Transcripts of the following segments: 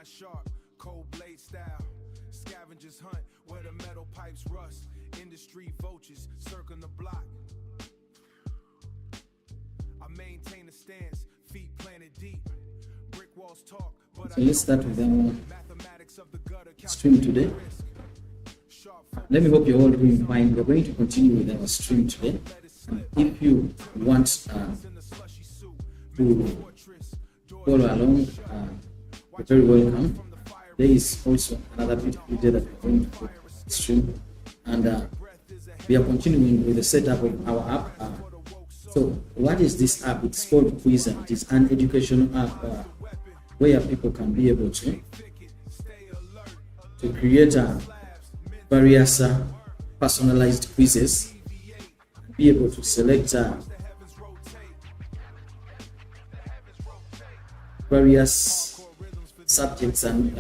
sharp, cold blade style. Scavengers hunt where the metal pipes rust. Industry vultures circling the block. I maintain a stance, feet planted deep. Brick walls talk, but So let's start with our stream today. Let me hope you're all doing fine. We're going to continue with our stream today. If you want to follow along, you're very welcome. There is also another beautiful day that we're going to stream, and we are continuing with the setup of our app. So what is this app? It's called Quiz. It is an educational app where people can be able to create various personalized quizzes, be able to select various subjects and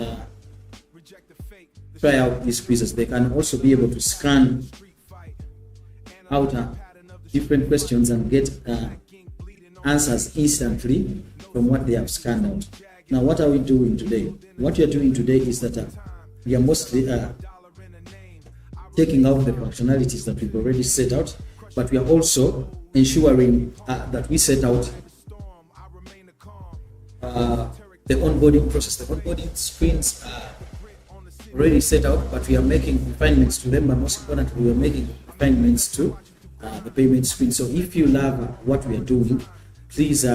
try out these quizzes. They can also be able to scan out different questions and get answers instantly from what they have scanned out. Now, what are we doing today? What we are doing today is that we are mostly taking out the functionalities that we've already set out, but we are also ensuring that we set out the onboarding process. The onboarding screens are already set out, but we are making refinements to them, but most importantly, we are making refinements to the payment screen. So if you love what we are doing, please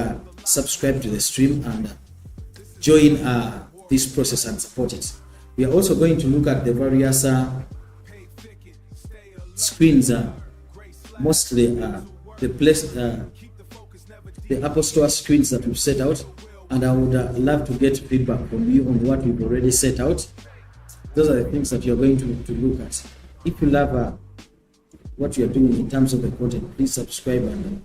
subscribe to the stream and join this process and support it. We are also going to look at the various screens, mostly the Apple Store screens that we've set out, and I would love to get feedback from you on what we've already set out. Those are the things that you're going to look at. If you love what you're doing in terms of the content, please subscribe and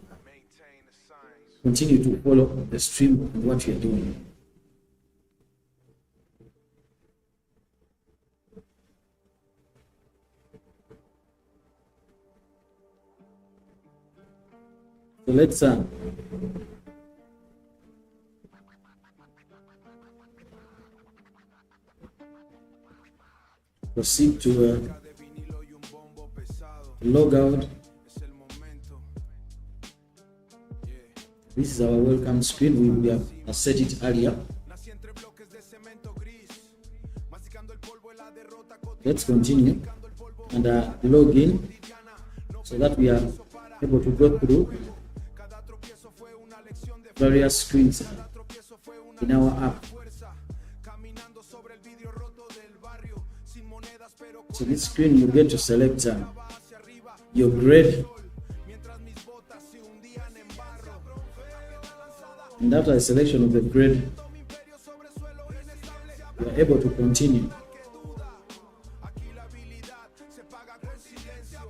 continue to follow the stream and what you're doing. So let's proceed to log out. This is our welcome screen. We have set it earlier. Let's continue and log in so that we are able to go through various screens in our app. So this screen, you get to select your grade, and after the selection of the grade, you are able to continue.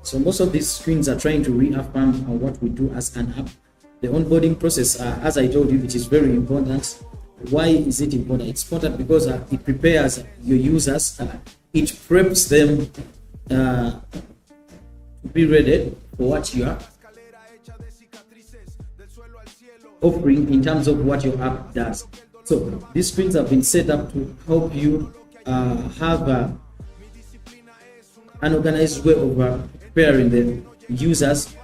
So most of these screens are trying to reaffirm what we do as an app. The onboarding process, as I told you, it is very important. Why is it important? It's important because it prepares your users, it preps them to be ready for what you are offering in terms of what your app does. So these screens have been set up to help you have an organized way of preparing the users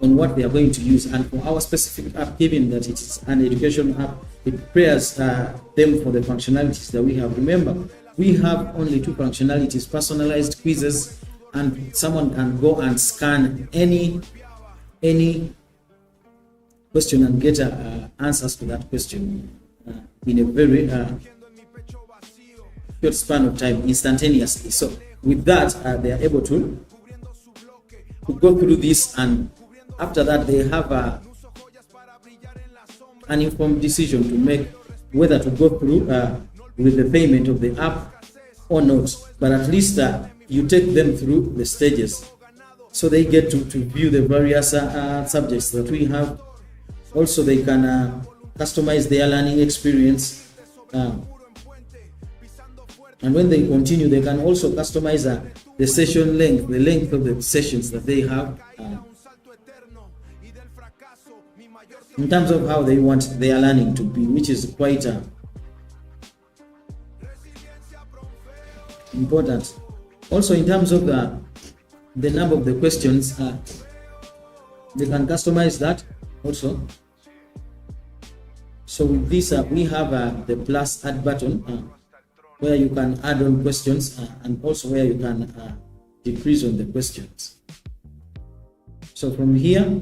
on what they are going to use. And for our specific app, given that it is an education app, it prepares them for the functionalities that we have. Remember, we have only two functionalities: personalized quizzes, and someone can go and scan any question and get answers to that question in a very short span of time, instantaneously. So with that, they are able to go through this, and after that they have an informed decision to make whether to go through with the payment of the app or not. But at least you take them through the stages, so they get to view the various subjects that we have. Also, they can customize their learning experience, and when they continue, they can also customize the session length, the length of the sessions that they have, in terms of how they want their learning to be, which is quite important. Also, in terms of the number of the questions, they can customize that also. So with this, we have the plus add button where you can add on questions and also where you can decrease on the questions. So from here,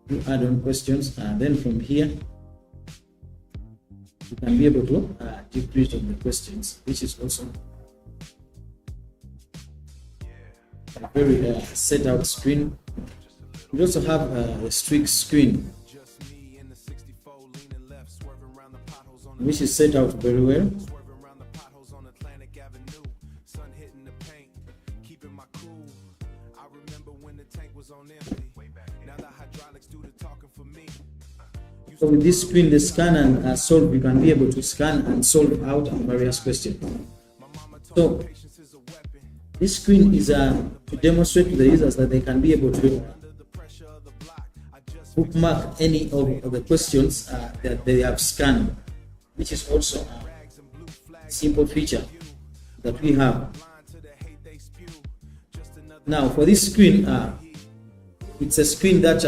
you add on questions, then from here, you can be able to decrease on the questions, which is also a very set out screen. We also have a strict screen, which is set out very well. So with this screen, the scan and solve, you can be able to scan and solve out various questions. So this screen is to demonstrate to the users that they can be able to bookmark any of the questions that they have scanned, which is also a simple feature that we have. Now for this screen, it's a screen that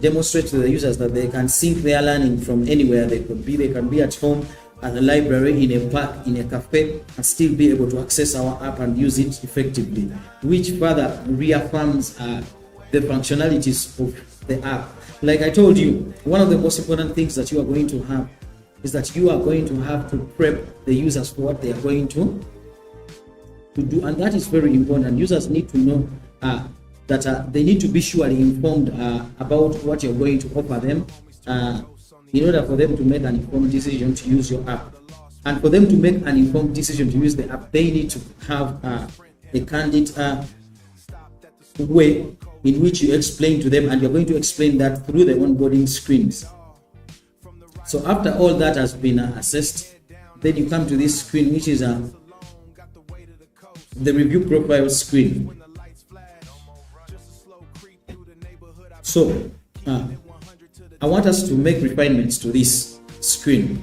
demonstrates to the users that they can sync their learning from anywhere they could be. They can be at home, at the library, in a park, in a cafe, and still be able to access our app and use it effectively, which further reaffirms the functionalities of the app. Like I told you, one of the most important things that you are going to have is that you are going to have to prep the users for what they are going to do, and that is very important. Users need to know that they need to be surely informed about what you're going to offer them in order for them to make an informed decision to use your app. And for them to make an informed decision to use the app, they need to have a candid way in which you explain to them, and you're going to explain that through the onboarding screens. So after all that has been assessed, then you come to this screen, which is the review profile screen. So I want us to make refinements to this screen.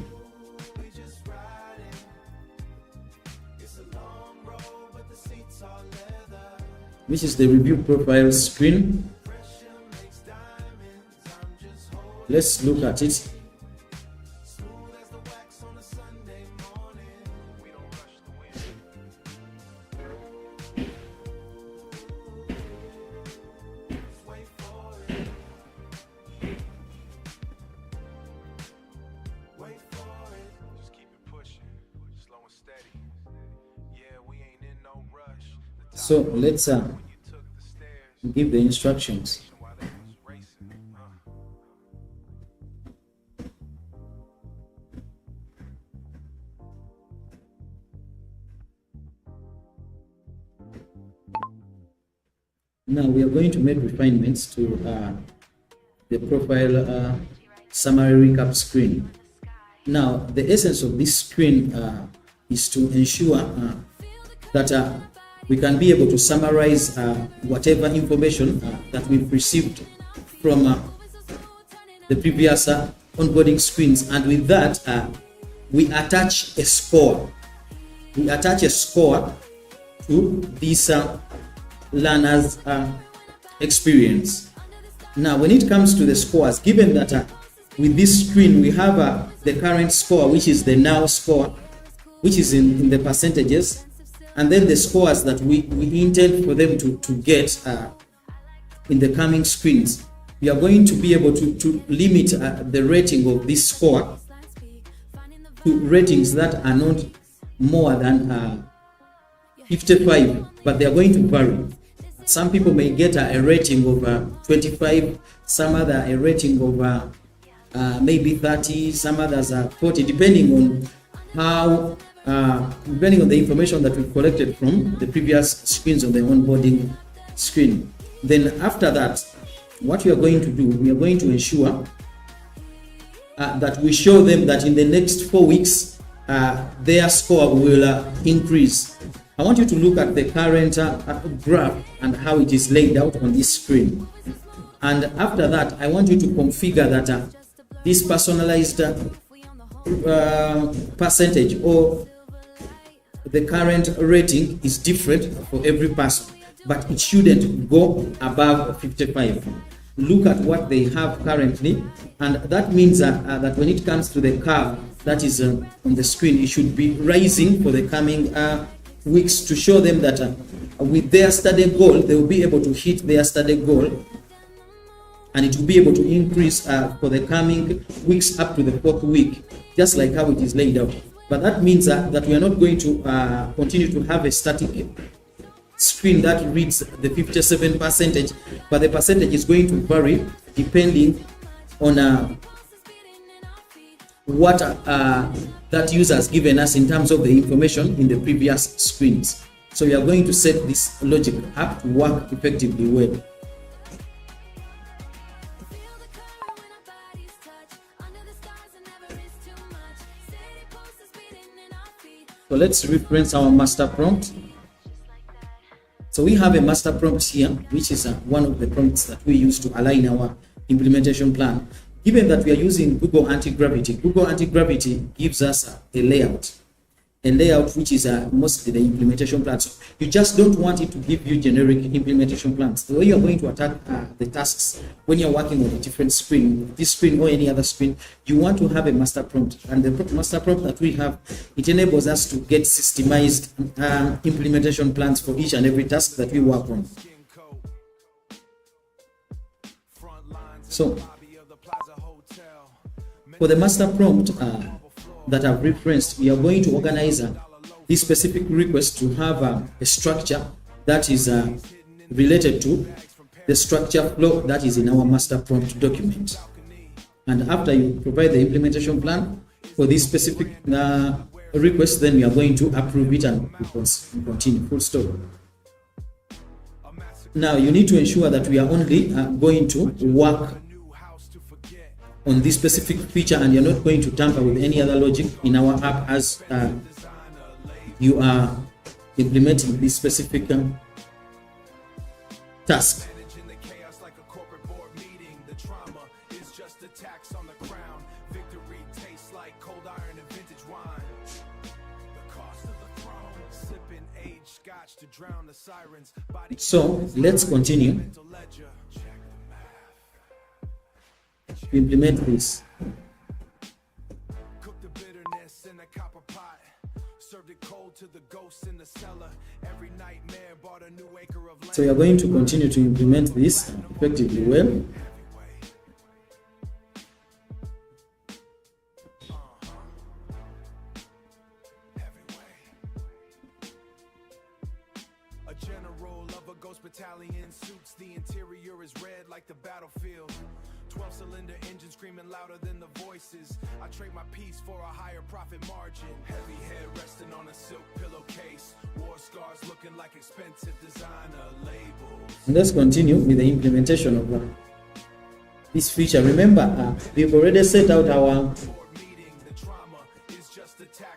Which is the review profile screen. Let's look at it. So let's give the instructions. Now we are going to make refinements to the profile summary recap screen. Now the essence of this screen is to ensure that we can be able to summarize whatever information that we've received from the previous onboarding screens, and with that we attach a score. We attach a score to this learner's experience. Now when it comes to the scores, given that with this screen we have the current score, which is the now score, which is in the percentages, and then the scores that we intend for them to get in the coming screens. We are going to be able to limit the rating of this score to ratings that are not more than 55, but they are going to vary. Some people may get a rating of 25, some other a rating of maybe 30, some others are 40, depending on how depending on the information that we've collected from the previous screens on the onboarding screen. Then after that, what we are going to do, we are going to ensure that we show them that in the next 4 weeks, their score will increase. I want you to look at the current graph and how it is laid out on this screen. And after that, I want you to configure that this personalized percentage or the current rating is different for every person, but it shouldn't go above 55. Look at what they have currently, and that means that when it comes to the curve that is on the screen, it should be rising for the coming weeks to show them that with their study goal, they will be able to hit their study goal, and it will be able to increase for the coming weeks up to the 4th week, just like how it is laid out. But that means that we are not going to continue to have a static screen that reads the 57%, but the percentage is going to vary depending on what that user has given us in terms of the information in the previous screens. So we are going to set this logic up to work effectively well. So let's reference our master prompt. So we have a master prompt here, which is one of the prompts that we use to align our implementation plan. Given that we are using Google Anti-Gravity, Google Anti-Gravity gives us a layout which is mostly the implementation plan. So you just don't want it to give you generic implementation plans. The way you're going to attack the tasks when you're working on a different screen, this screen or any other screen, you want to have a master prompt. And the master prompt that we have, it enables us to get systemized implementation plans for each and every task that we work on. So for the master prompt that I've referenced, we are going to organize this specific request to have a structure that is related to the structure flow that is in our master prompt document. And after you provide the implementation plan for this specific request, then we are going to approve it and continue, full stop. Now you need to ensure that we are only going to work on this specific feature, and you're not going to tamper with any other logic in our app as you are implementing this specific task. So let's continue to implement this. So we are going to continue to implement this effectively well. A general of a ghost battalion suits, the interior is red like the battlefield. 12-cylinder engine screaming louder than the voices. I trade my peace for a higher profit margin. Heavy head resting on a silk pillowcase. War scars looking like expensive designer labels. And let's continue with the implementation of this feature. Remember, we've already set out our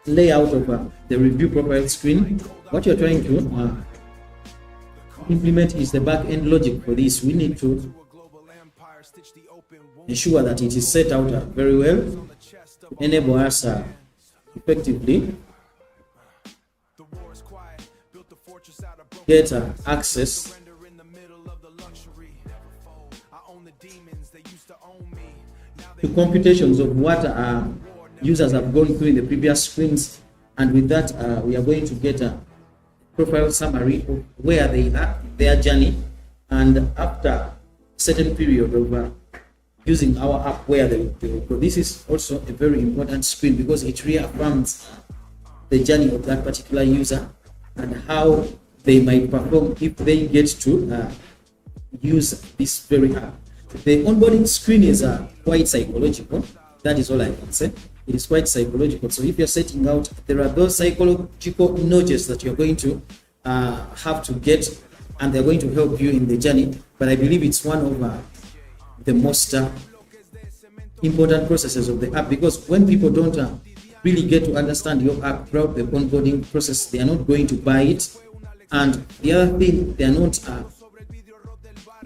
layout of the review profile screen. What you're trying to implement is the back-end logic for this. We need to ensure that it is set out very well to enable us effectively get access to computations of what users have gone through in the previous screens, and with that we are going to get a profile summary of where they are, their journey, and after a certain period of using our app where they will go. This is also a very important screen because it reaffirms the journey of that particular user and how they might perform if they get to use this very app. The onboarding screen is quite psychological. That is all I can say. It is quite psychological. So if you're setting out, there are those psychological nudges that you're going to have to get, and they're going to help you in the journey. But I believe it's one of the most important processes of the app, because when people don't really get to understand your app throughout the onboarding process, they are not going to buy it. And the other thing, they are not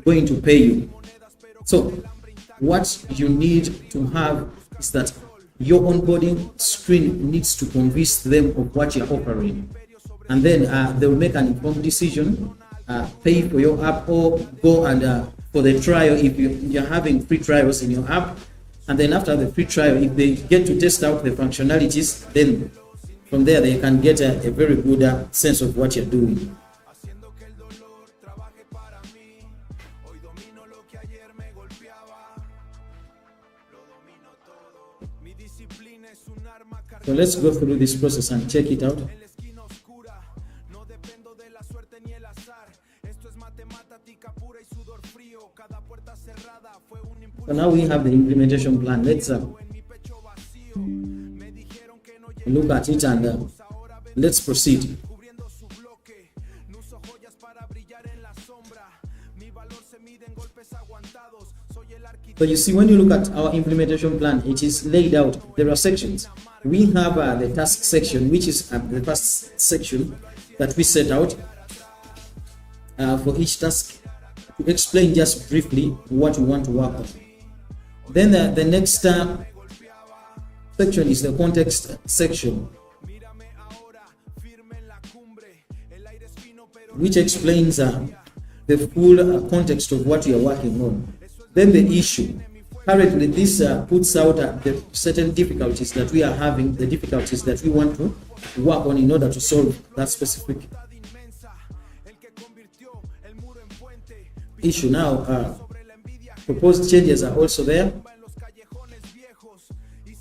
going to pay you. So what you need to have is that your onboarding screen needs to convince them of what you're offering. and then they will make an informed decision, pay for your app or go and for the trial if you're having free trials in your app. And then after the free trial, if they get to test out the functionalities, then from there they can get a very good sense of what you're doing. So let's go through this process and check it out. So now we have the implementation plan. Let's look at it and let's proceed. So you see, when you look at our implementation plan, it is laid out. There are sections. We have the task section, which is the first section that we set out for each task to explain just briefly what we want to work on. Then the next section is the context section, which explains the full context of what you are working on. Then the issue. Currently, this puts out the certain difficulties that we are having, the difficulties that we want to work on in order to solve that specific issue. Now, proposed changes are also there.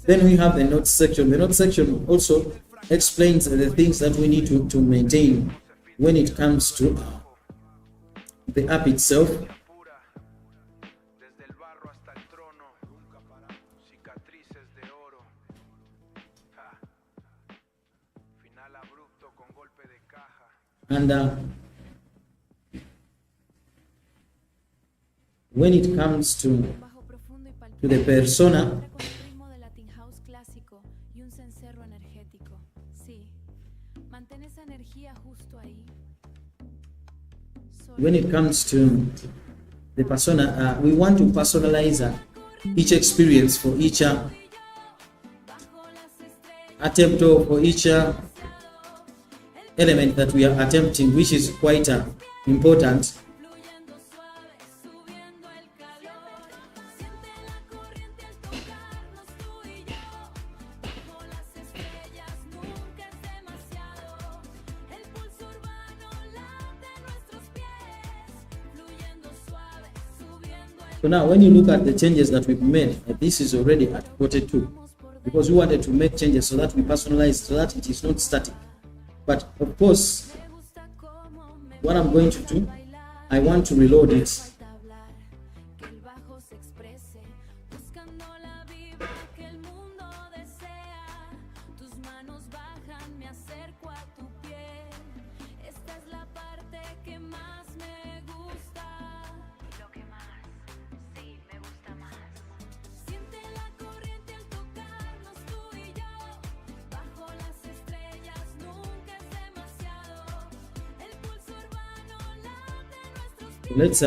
Then we have the notes section. The notes section also explains the things that we need to maintain when it comes to the app itself. And when it comes to the persona, when it comes to the persona, we want to personalize each experience for each attempt or for each element that we are attempting, which is quite important. So now when you look at the changes that we've made, this is already at 42, because we wanted to make changes so that we personalize, so that it is not static. But of course, what I'm going to do, I want to reload it. Let's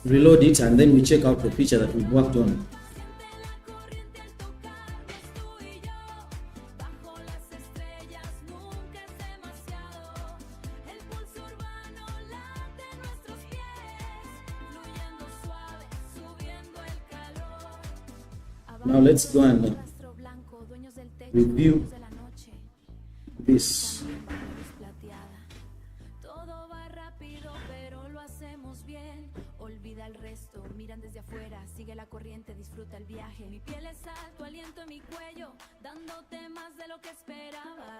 reload it and then we check out the feature that we've worked on. Now let's go and review this. Olvida el resto, miran desde afuera, sigue la corriente, disfruta el viaje. Mi piel es alto, aliento en mi cuello, dándote más de lo que esperaba.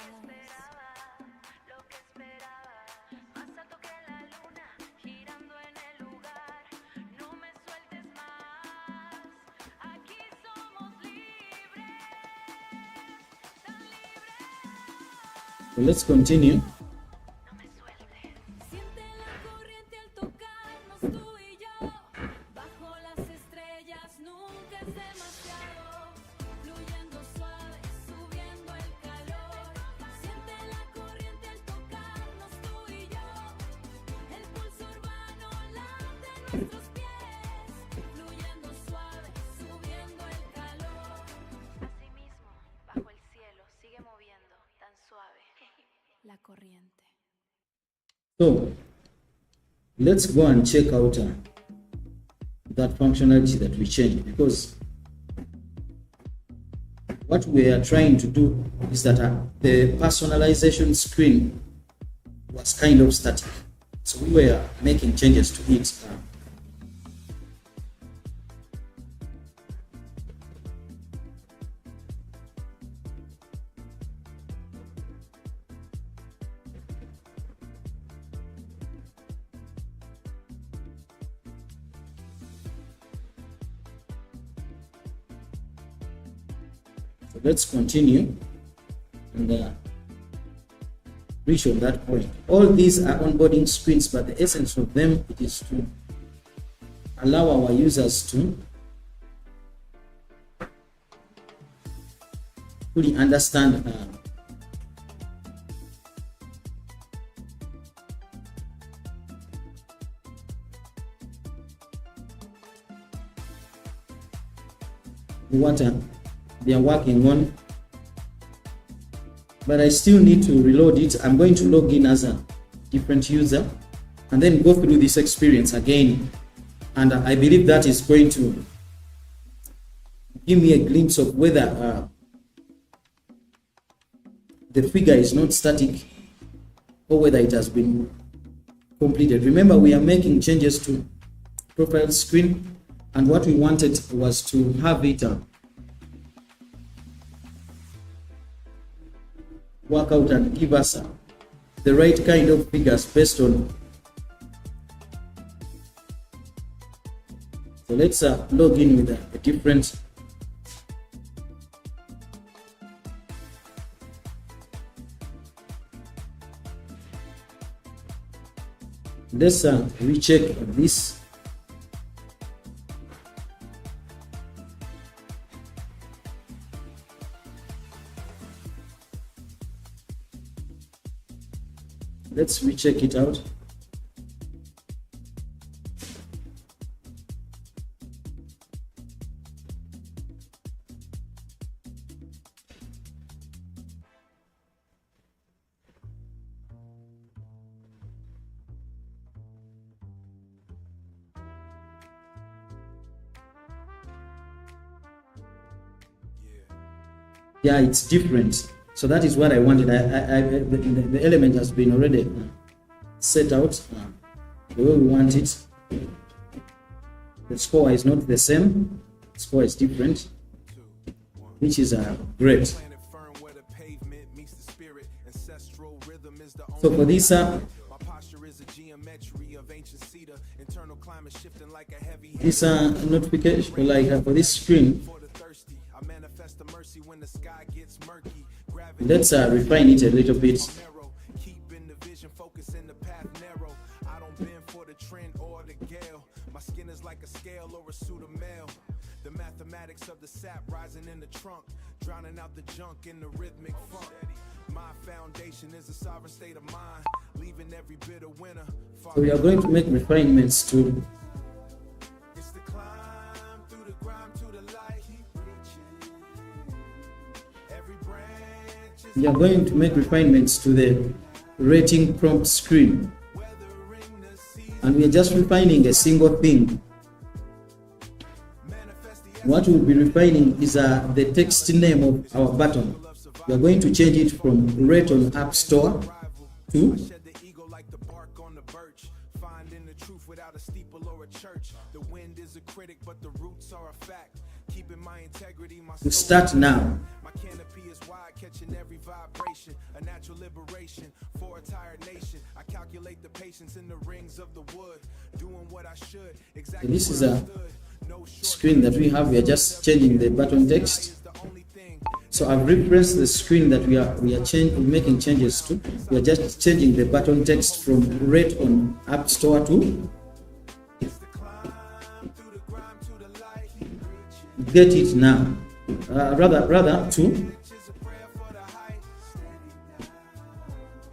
Más alto que la luna, girando en el lugar. No me sueltes más, aquí somos libres, tan libres. So let's continue. la corriente. So let's go and check out that functionality that we changed, because what we are trying to do is that the personalization screen was kind of static, so we were making changes to it. So let's continue and reach on that point. All these are onboarding screens, but the essence of them it is to allow our users to fully understand what they are working on. But I still need to reload it. I'm going to log in as a different user and then go through this experience again, and I believe that is going to give me a glimpse of whether the figure is not static or whether it has been completed. Remember, we are making changes to profile screen, and what we wanted was to have it work out and give us the right kind of figures based on. So let's log in with a different let's recheck this. Let's recheck it out. Yeah, it's different. So that is what I wanted. The element has been already set out the way we want it. The score is not the same. The score is different, which is great. So for this notification, like for this screen, let's refine it a little bit. The mathematics of the sap rising in the trunk, drowning out the junk in the rhythmic funk. My foundation is a sovereign state of mind, leaving every bit a winner. So we are going to make refinements to we are going to make refinements to the rating prompt screen, and we are just refining a single thing. What we'll be refining is the text name of our button. We are going to change it from rate on App Store to start now. Catching every vibration, a natural liberation for a tired nation. I calculate the patience in the rings of the wood, doing what I should. Exactly. This is a screen that we have. We are just changing the button text. So I've referenced the screen that we are making changes to. We are just changing the button text from rate on App Store to get it now. Rather to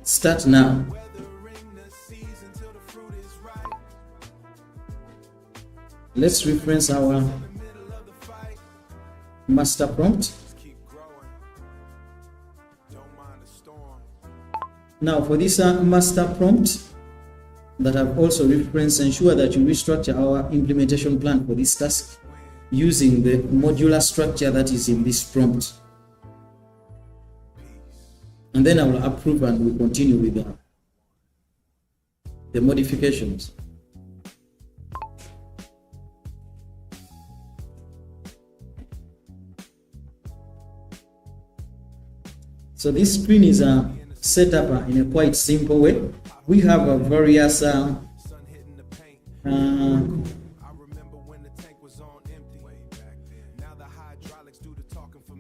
start now. Let's reference our master prompt. Now for this master prompt that I've also referenced, ensure that you restructure our implementation plan for this task using the modular structure that is in this prompt. And then I will approve and we'll continue with the modifications. So this screen is set up in a quite simple way. We have a various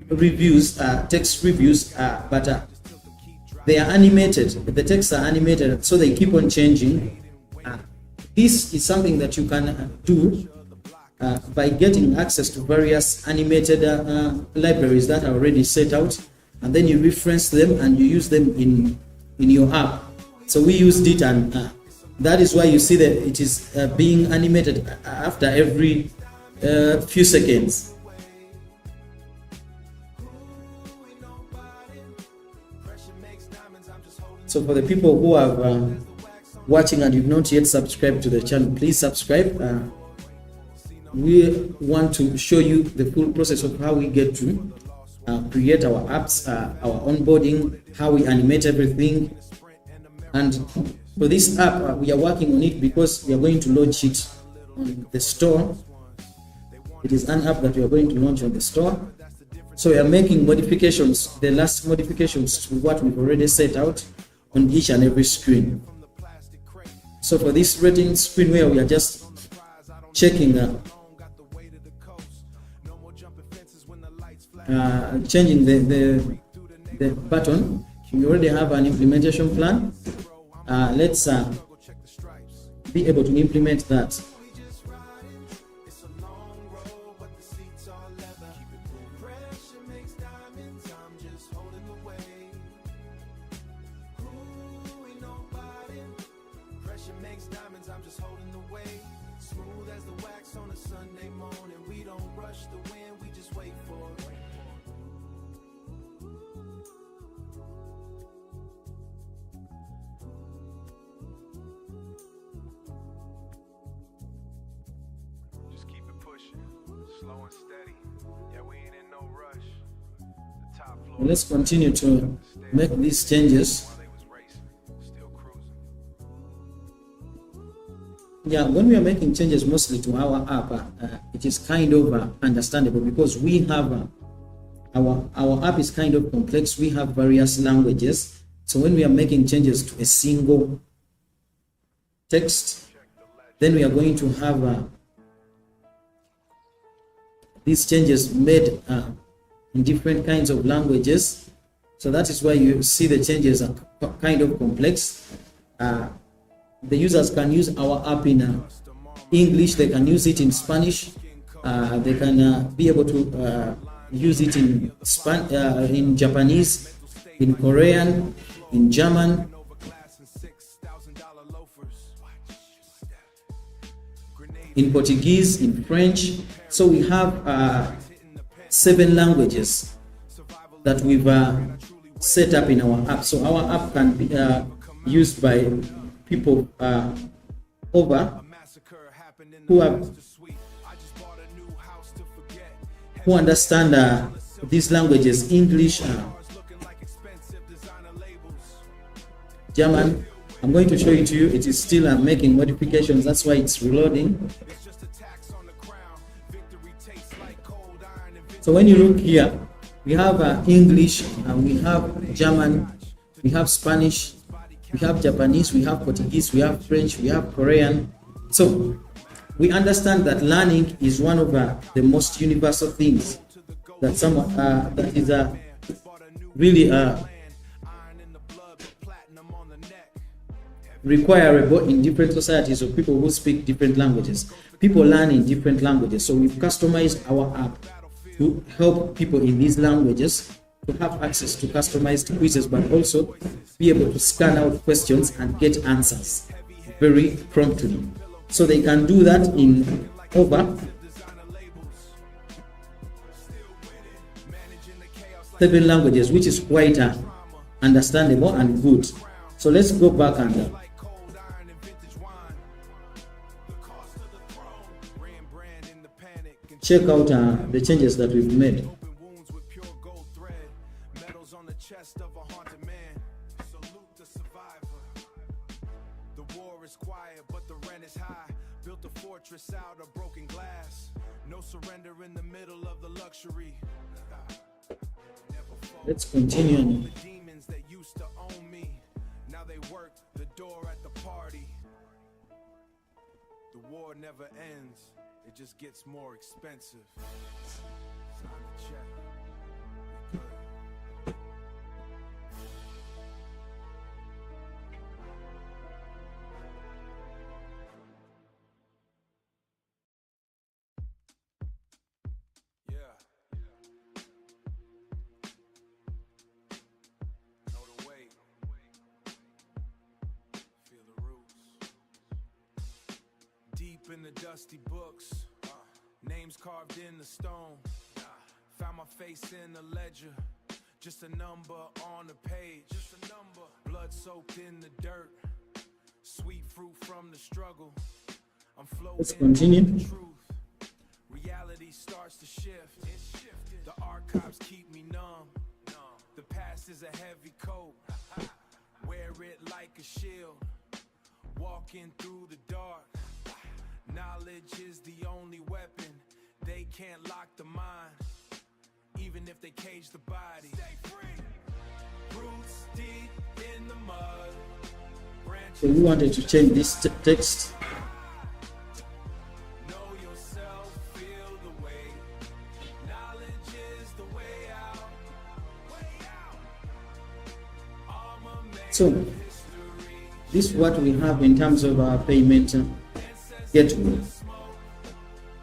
reviews, text reviews, but they are animated. The texts are animated, so they keep on changing. This is something that you can do by getting access to various animated libraries that are already set out, and then you reference them and you use them in your app. So we used it, and that is why you see that it is being animated after every few seconds. So for the people who are watching and you've not yet subscribed to the channel, please subscribe. We want to show you the full process of how we get to create our apps, our onboarding, how we animate everything. And for this app, we are working on it because we are going to launch it on the store. It is an app that we are going to launch on the store. So we are making modifications, the last modifications to what we've already set out on each and every screen. So for this rating screen where we are just checking changing the button, we already have an implementation plan. Let's be able to implement that. Let's continue to make these changes. Yeah, when we are making changes mostly to our app, it is kind of understandable because we have our app is kind of complex. We have various languages. So when we are making changes to a single text, then we are going to have these changes made in different kinds of languages. So that is why you see the changes are kind of complex. The users can use our app in English, they can use it in Spanish, they can be able to use it in Japanese, in Korean, in German, in Portuguese, in French. So we have 7 languages that we've set up in our app. So our app can be used by people over who understand these languages: English, German. I'm going to show it to you. It is still making modifications. That's why it's reloading. So when you look here, we have English, we have German, we have Spanish, we have Japanese, we have Portuguese, we have French, we have Korean. So we understand that learning is one of the most universal things that that is really requirable in different societies of people who speak different languages. People learn in different languages, so we've customized our app to help people in these languages to have access to customized quizzes, but also be able to scan out questions and get answers very promptly. So they can do that in over 7 languages, which is quite understandable and good. So let's go back and like cold iron and vintage wine. The cost of the throne. Rembrandt in the panic. And check out the changes that we've made. open wounds with pure gold thread. Medals on the chest of a haunted man. Salute the survivor. The war is quiet, but the rent is high. Built a fortress out of broken glass. No surrender in the middle of the luxury. Never fall. Let's continue. The demons that used to own me, now they work the door at the party. The war never ends, it just gets more expensive. Sign the check. We good. Yeah. Know the way. Feel the roots. Deep in the dusty books. Names carved in the stone. Found my face in the ledger. Just a number on the page. Just a number. Blood soaked in the dirt. Sweet fruit from the struggle. I'm floating Let's continue. in the truth. Reality starts to shift. The archives keep me numb. The past is a heavy coat. Wear it like a shield. Walking through the dark. Knowledge is the only weapon. They can't lock the mind, even if they cage the body. Stay free. Roots deep in the mud. So we wanted to change this text. Know yourself, feel the way. Knowledge is the way out. Way out. Armor made So history. this is what we have in terms of our payment gateway.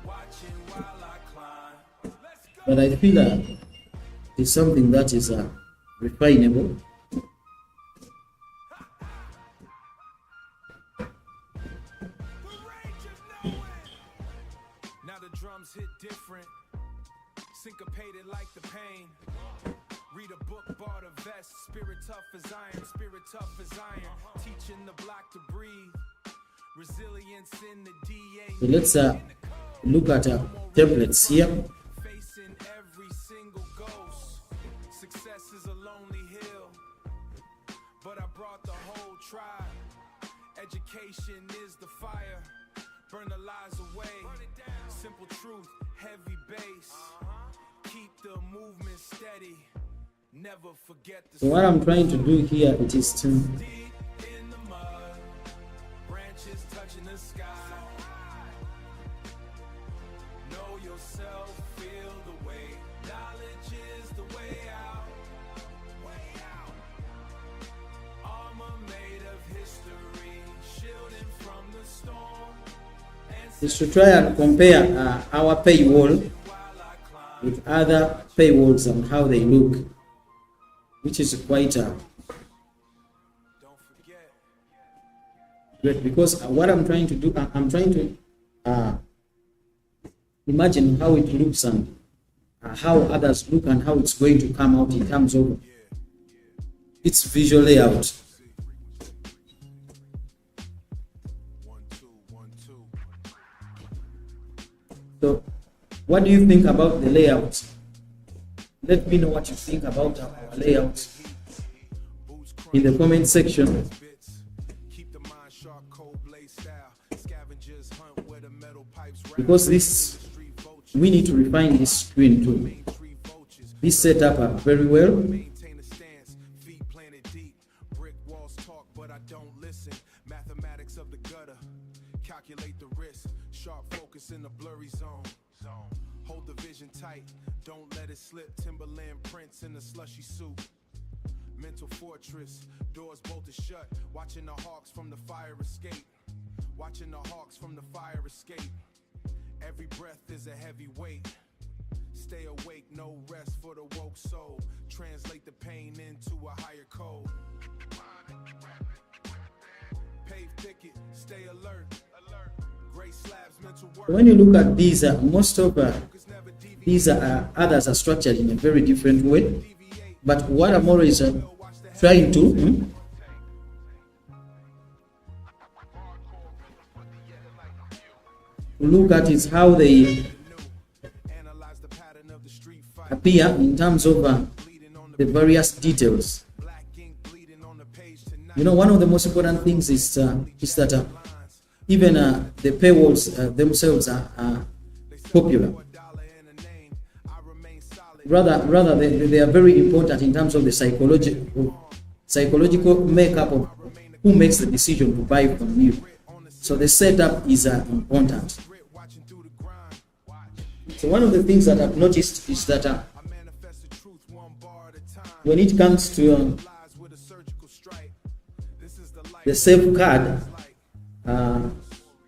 Watching while I climb. Let's go. But I feel it's something that is refinable. Now the drums hit different, syncopated like the pain. Read a book, bought a vest, spirit tough as iron, spirit tough as iron. Teaching the block to breathe, resilience in the So DA. let's look at templates here. Facing every single ghost. Success is a lonely hill, but I brought the whole tribe. Education is the fire, burn the lies away. Simple truth, heavy bass. Keep the movement steady. Never forget the So what I'm trying to do here, it is to deep in the mud. Branches touching the sky. Know yourself, feel the way. Knowledge is the way out. Way out. Armor made of history, shielding from the storm. is to try and compare our paywall with other paywalls and how they look, which is quite Don't forget. great, because what I'm trying to do, I'm trying to imagine how it looks and how others look and how it's going to come out in terms of its visual layout. 1, 2, 1, 2. So what do you think about the layout? Let me know what you think about our layout in the comment section. Keep the mind sharp, cold blade style. Scavengers hunt where the metal pipes rap. Because this, we need to refine this screen too. Tree vultures This setup very well. maintain a stance. Feet planted deep. Brick walls talk, but I don't listen. Mathematics of the gutter. Calculate the risk. Sharp focus in the blurry zone. Hold the vision tight. Don't let it slip. Timberland prints in the slushy suit. Mental fortress, doors bolted shut. Watching the hawks from the fire escape. Watching the hawks from the fire escape. Every breath is a heavy weight. Stay awake, no rest for the woke soul. Translate the pain into a higher code. Pave thicket, stay alert. Gray slabs, mental work. When you look at these, most of Focus never deviate. these others are structured in a very different way. But what I'm always trying to look at is how they Analyze the pattern of the street fight. appear in terms of the various details. Black ink bleeding on the page tonight. You know, one of the most important things is that even the paywalls themselves are popular. $1 and a name. I remain solid. Rather they are very important in terms of the psychological makeup of who makes the decision to buy from you. So the setup is important. Watching through the grind. Watch. So one of the things that I've noticed is that I manifest the truth one bar at a time. when it comes to Lies with a surgical strike. This is the light. the save card,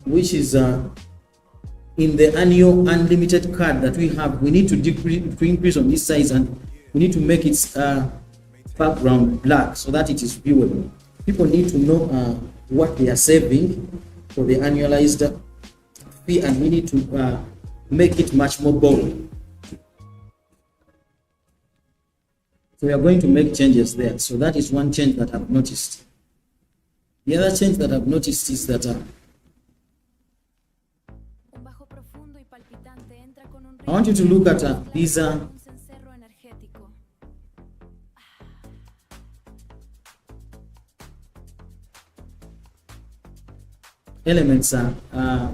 which is in the annual unlimited card that we have, we need to increase on this size, and we need to make its background black so that it is viewable. People need to know what they are saving for the annualized fee, and we need to make it much more bold. So we are going to make changes there. So that is one change that I've noticed. The other change that I've noticed is that Un bajo profundo y palpitante entra con un I want you to look at these un cencerro energético. elements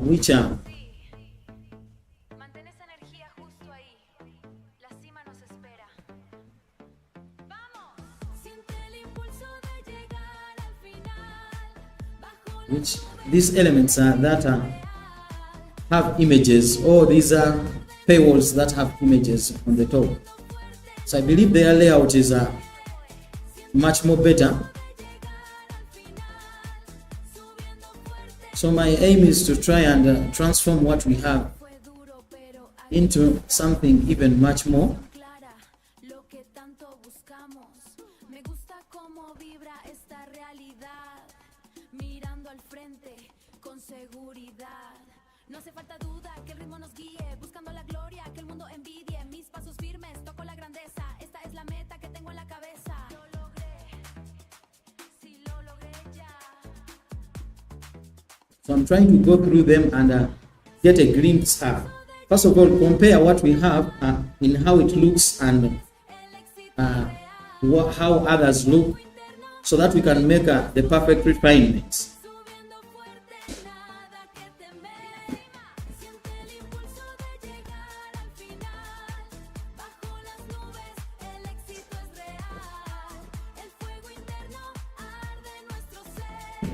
which are Mantén esa energía justo ahí. La cima nos espera. ¡Vamos! Siente el impulso de llegar al final. Bajo la which these elements are that have images, or these are paywalls that have images on the top. So I believe their layout is much more better. So my aim is to try and transform what we have fue duro, pero into something even much more. clara lo que tanto buscamos. Me gusta cómo vibra esta realidad, mirando al frente con seguridad. No hace falta duda que el ritmo nos guíe, buscando la gloria que el mundo envidie. Mis pasos firmes, toco la grandeza. Esta es la meta que tengo en la cabeza. Lo logré, sí lo logré ya. So I'm trying to go through them and get a glimpse. First of all, compare what we have in how it looks and how others look, so that we can make the perfect refinements. Subiendo fuerte, nada que temer. Siente el impulso de llegar al final. Bajo las nubes, el éxito es real. El fuego interno arde en nuestro ser.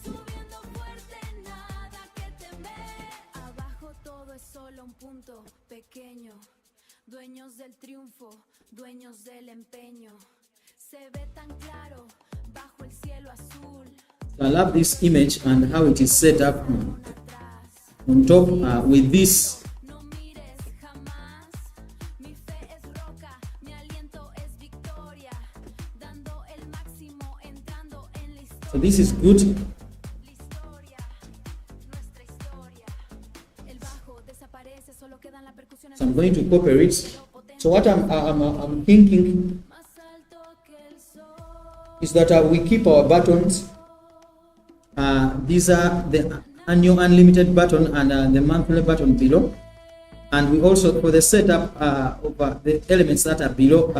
Subiendo fuerte, nada que temer. Abajo todo es solo un punto pequeño. Dueños del triunfo, dueños del empeño. Se ve tan claro bajo el cielo azul. I love this image and how it is set up on top with this. No mires jamás, mi fe es roca, mi aliento es victoria, dando el máximo, entrando en la historia. So this is good. La historia, nuestra historia. El bajo desaparece, solo quedan las percusiones. So I'm going to copy it. So what I'm thinking Más alto que el sol. is that we keep our buttons. These are the annual unlimited button and the monthly button below. And we also, for the setup of the elements that are below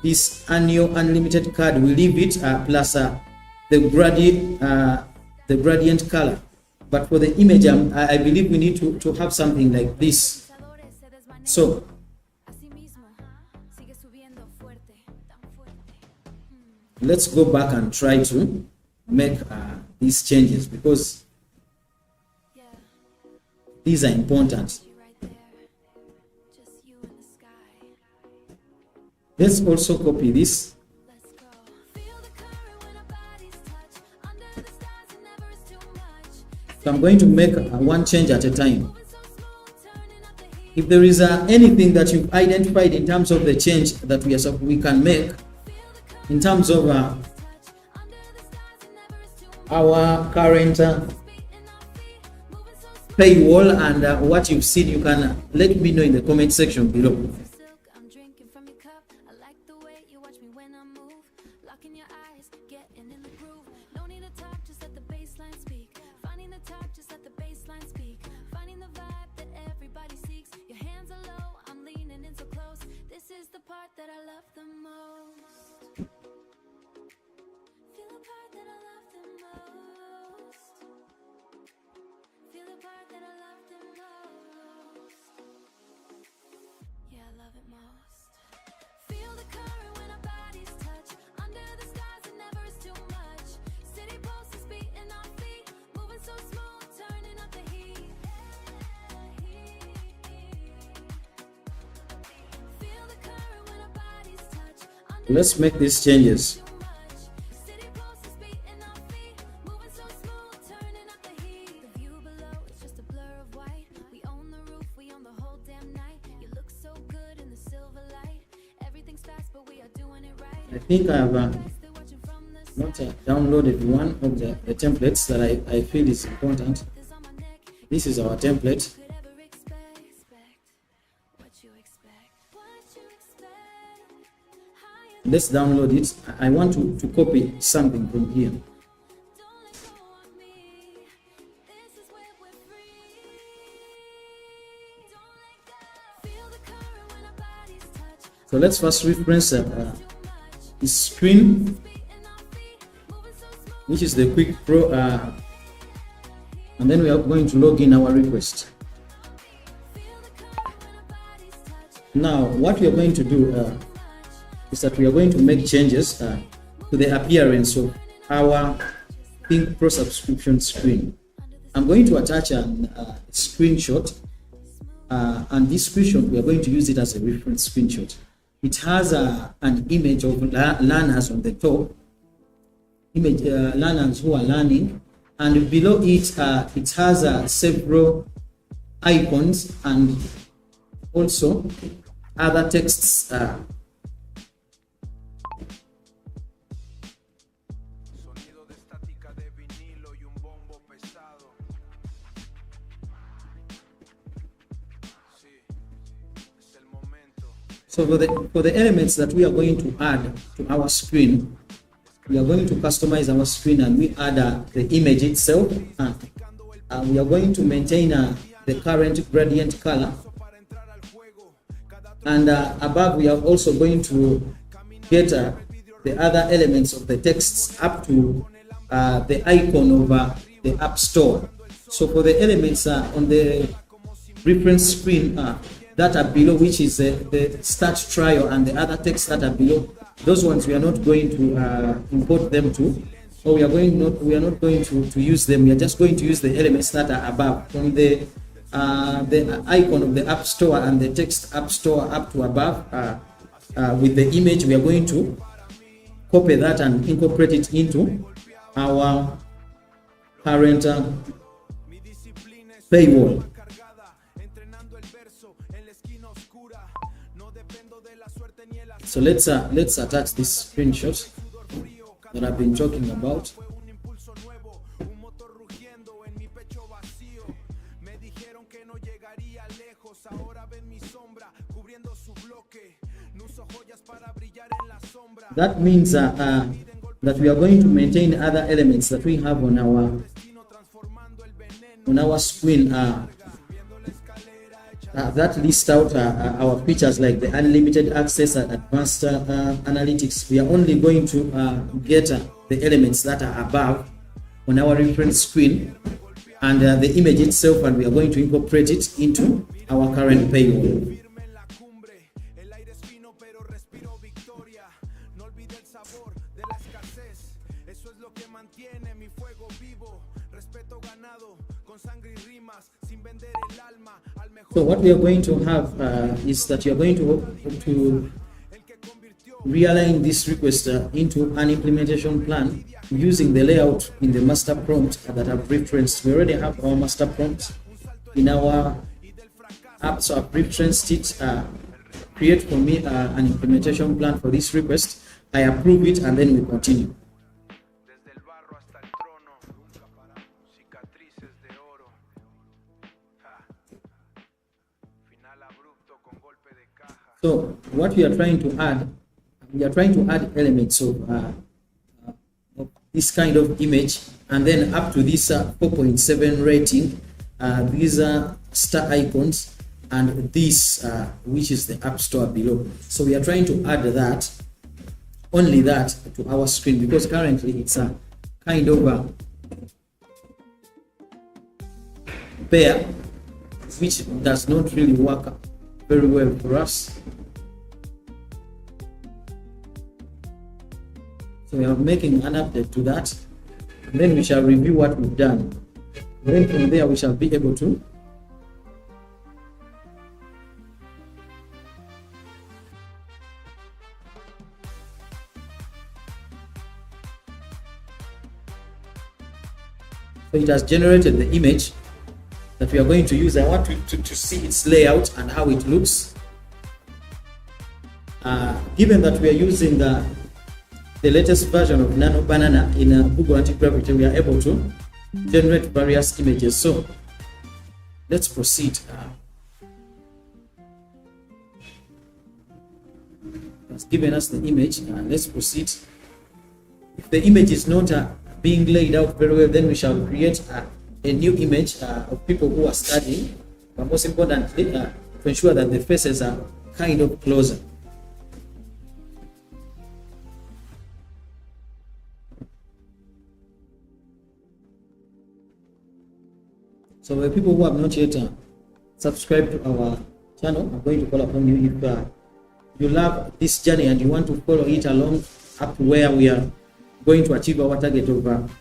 this annual unlimited card, we leave it plus the gradient color. But for the image, I believe we need to have something like this. Pensadores se desvanecen. So Así mismo, sigue subiendo fuerte, tan fuerte. let's go back and try to make these changes, because Yeah, these are important. you right there. Just you in the sky. Let's also copy this. Let's go. Feel the current when our bodies touch. Under the stars, it never is too much. So I'm going to make one change at a time. Moving so smooth, turning up the heat. If there is anything that you've identified in terms of the change that we can make in terms of Touch. Under the stars, it never is too much. our current Beating our feet, moving so smooth. paywall and what you've seen, you can let me know in the comment section below. Silk, I'm drinking from your cup. I like the way you watch me when I move. Locking your eyes, getting in the groove. No need to talk, just let the baseline speak. Finding the top, just let the baseline speak. Finding the vibe that everybody seeks. Your hands are low, I'm leaning in so close. This is the part that I love the most. Feel the part that I love the most. Feel the part that I love the most. Yeah, I love it most. Feel the current when our bodies touch. Under the stars, it never is too much. City pulses beating our feet, moving so smooth, turning up the heat. Feel the current when our bodies touch. Under Let's make these changes. too much. City pulses beating our feet, moving so smooth, turning up the heat. The view below is just a blur of white. We own the roof, we own the whole damn night. You look so good in the silver light. Everything's fast, but we are doing it right. I think I have They're watching from the not downloaded one of the templates that I feel is important. This on my neck. This is our template. Could ever expect what you expect. What you expect. Higher. Let's download it. I want to copy something from here. Don't let go of me. This is where we're free. Don't let go. Feel the current when our bodies touch. So let's first reference Too much. the screen, Beating our feet, moving so smooth. which is the quick pro, and then we are going to log in our request. Feel the current when our bodies touch. Now, what we are going to do is that we are going to make changes to the appearance of our Think Pro subscription screen. I'm going to attach a screenshot, and this screenshot we are going to use it as a reference screenshot. It has an image of learners on the top, learners who are learning, and below it it has several icons and also other texts. Sonido de estática de vinilo y un bombo pesado. Sí, es el momento. So for the elements that we are going to add to our screen, we are going to customize our screen and we add the image itself. We are going to maintain the current gradient color. And above we are also going to get the other elements of the texts up to the icon of the App Store. So for the elements on the reference screen that are below, which is the start trial and the other texts that are below, those ones we are not going to import them to, or we are not going to use them. We are just going to use the elements that are above, from the icon of the App Store and the text App Store up to above. With the image, we are going to copy that and incorporate it into our current paywall. So let's attach this screenshot that I've been talking about. That means that we are going to maintain other elements that we have on our screen that list out our features like the unlimited access and advanced analytics. We are only going to get the elements that are above on our reference screen and the image itself, and we are going to incorporate it into our current paywall. So what we are going to have is that you are going to realign this request into an implementation plan using the layout in the master prompt that I've referenced. We already have our master prompt in our app, so I've referenced it. Create for me an implementation plan for this request. I approve it and then we continue. So what we are trying to add elements of this kind of image, and then up to this 4.7 rating. These star icons and this which is the app store below. So we are trying to add that, only that, to our screen, because currently it's a kind of a pair which does not really work very well for us. So we are making an update to that, and then we shall review what we've done. Then from there we shall be able to so it has generated the image that we are going to use. I want to see its layout and how it looks. Given that we are using the latest version of Nano Banana in Google Anti-Gravity, we are able to generate various images. So let's proceed. It's given us the image. Let's proceed. If the image is not being laid out very well, then we shall create a new image of people who are studying, but most importantly, to ensure that the faces are kind of closer. So the people who have not yet subscribed to our channel, I'm going to call upon you, if you love this journey and you want to follow it along up to where we are going to achieve our target of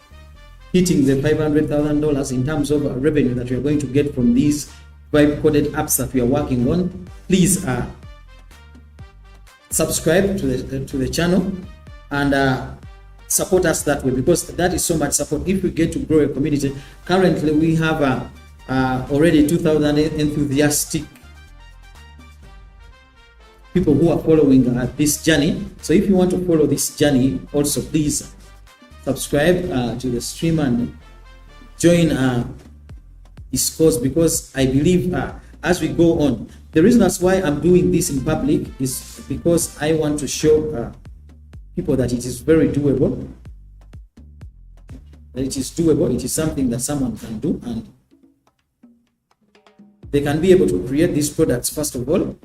hitting the $500,000 in terms of revenue that we are going to get from these vibe coded apps that we are working on, please subscribe to the channel and support us that way, because that is so much support. If we get to grow a community, currently we have already 2,000 enthusiastic people who are following this journey. So if you want to follow this journey also, please subscribe to the stream and join this course, because I believe as we go on, the reason that's why I'm doing this in public is because I want to show people that it is very doable, it is something that someone can do, and they can be able to create these products first of all,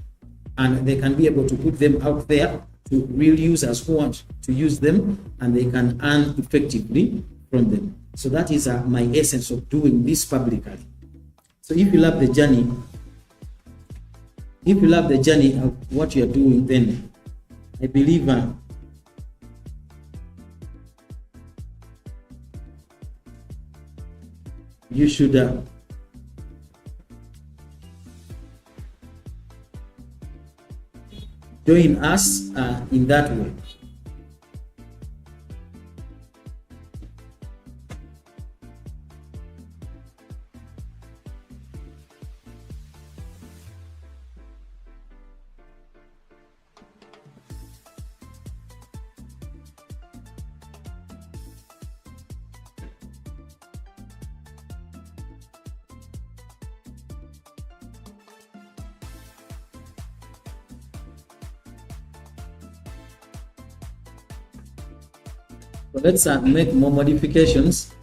and they can be able to put them out there to real users who want to use them, and they can earn effectively from them. So that is my essence of doing this publicly. So if you love the journey, of what you are doing, then I believe you should join us in that way. So let's make more modifications.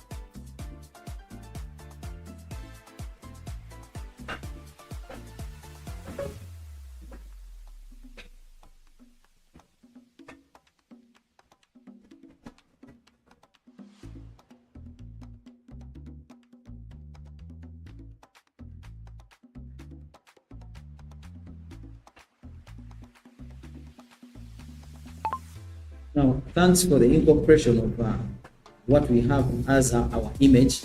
Now, thanks for the incorporation of what we have as our image.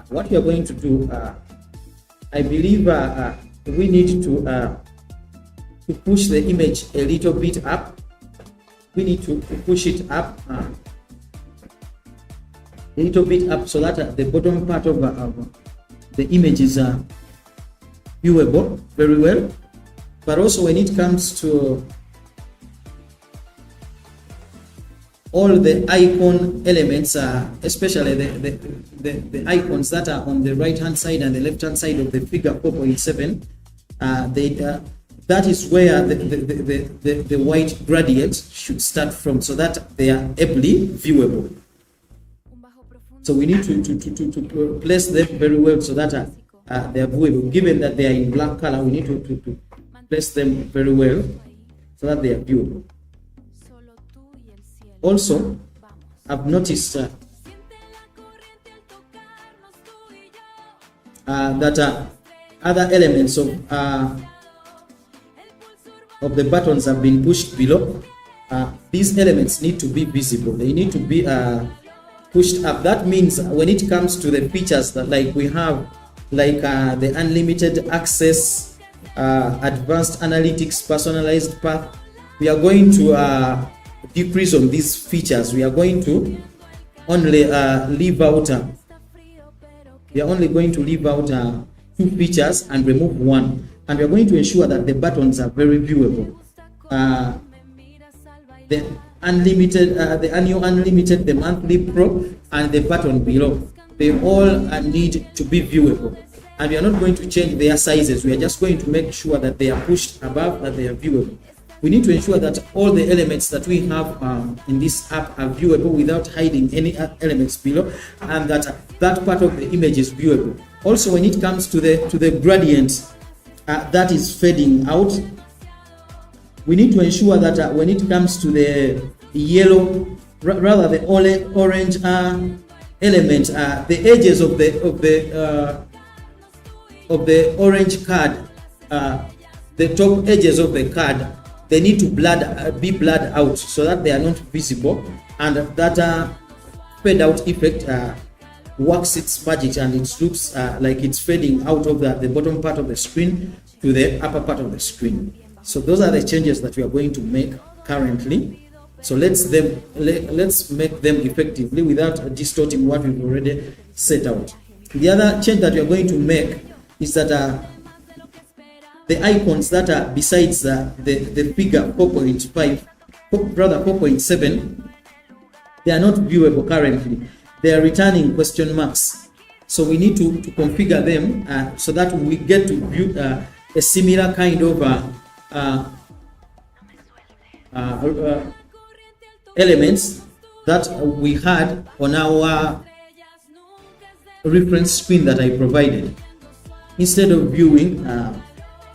What we are going to do, I believe we need to push the image a little bit up. We need to push it up a little bit up, so that the bottom part of the image is viewable very well. But also when it comes to all the icon elements, especially the icons that are on the right hand side and the left hand side of the figure 4.7, that is where the white gradients should start from, so that they are ably viewable. So we need to place them very well, so that they are viewable. Given that they are in black color, we need to place them very well so that they are viewable. Solo tú y el cielo. Also, Vamos. I've noticed Siente la corriente al tocarnos tú y yo. that other elements of the buttons have been pushed below. These elements need to be visible. They need to be pushed up. That means when it comes to the features that like we have, like the unlimited access, advanced analytics, personalized path, we are going to decrease on these features. We are going to only leave out. We are only going to leave out 2 features and remove 1. And we are going to ensure that the buttons are very viewable. The unlimited, the annual unlimited, the monthly pro, and the button below, they all need to be viewable. And we are not going to change their sizes. We are just going to make sure that they are pushed above, that they are viewable. We need to ensure that all the elements that we have in this app are viewable without hiding any elements below, and that that part of the image is viewable. Also, when it comes to the gradient that is fading out, we need to ensure that when it comes to the yellow, rather the orange element, the edges of the orange card, the top edges of the card, they need to be blurred out so that they are not visible, and that fade out effect works its magic, and it looks like it's fading out of the bottom part of the screen to the upper part of the screen. So those are the changes that we are going to make currently. So let's make them effectively without distorting what we've already set out. The other change that we are going to make is that the icons that are besides the figure 4.5, rather 4.7, they are not viewable currently. They are returning question marks. So we need to configure them so that we get to view a similar kind of elements that we had on our reference screen that I provided, instead of viewing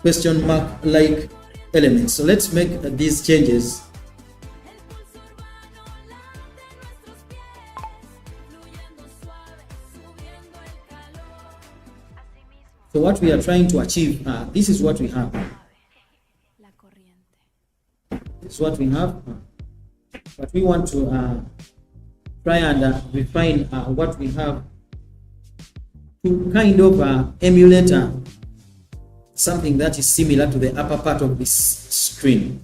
question mark like elements. So let's make these changes. So what we are trying to achieve, this is what we have. La corriente. This is what we have. But we want to try and refine what we have to kind of emulate something that is similar to the upper part of this screen,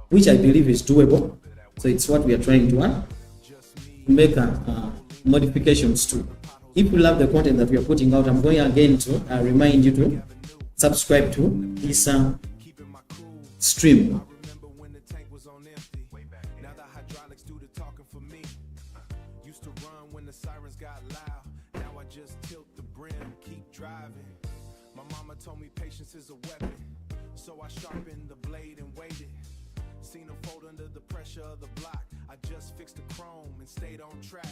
which I believe is doable. So it's what we are trying to make modifications to. If you love the content that we are putting out, I'm going again to remind you to subscribe to this stream. Told me patience is a weapon, so I sharpened the blade and waited. Seen him fold under the pressure of the block. I just fixed the chrome and stayed on track.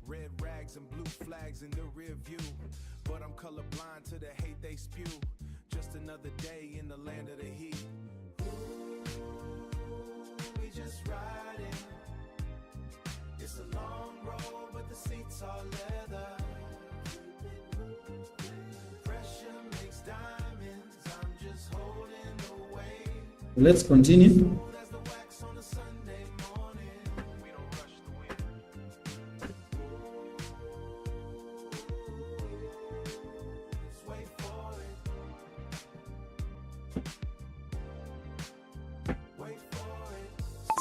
Red rags and blue flags in the rear view, but I'm colorblind to the hate they spew. Just another day in the land of the heat. Ooh, we just riding. It's a long road, but the seats are leather. Let's continue.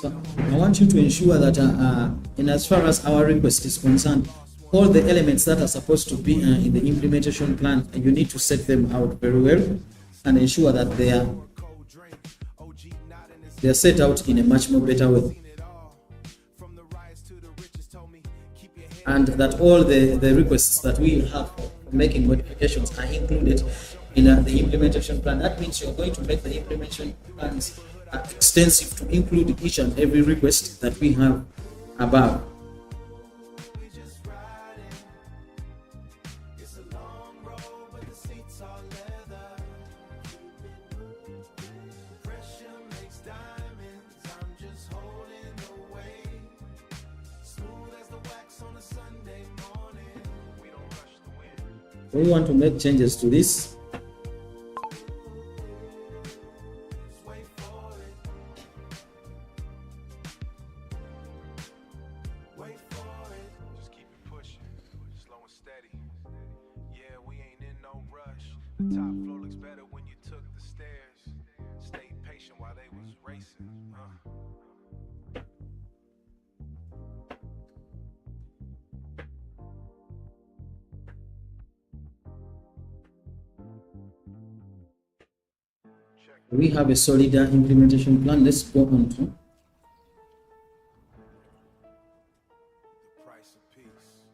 So I want you to ensure that in as far as our request is concerned, all the elements that are supposed to be in the implementation plan, you need to set them out very well and ensure that they are set out in a much more better way, and that all the requests that we have for making modifications are included in the implementation plan. That means you're going to make the implementation plans extensive to include each and every request that we have above. We want to make changes to this. Just keep it pushing, slow and steady. Yeah, we ain't in no rush. The top floor looks better when you took the stairs. Stayed patient while they was racing. We have a solid implementation plan. Let's go on to The price of peace.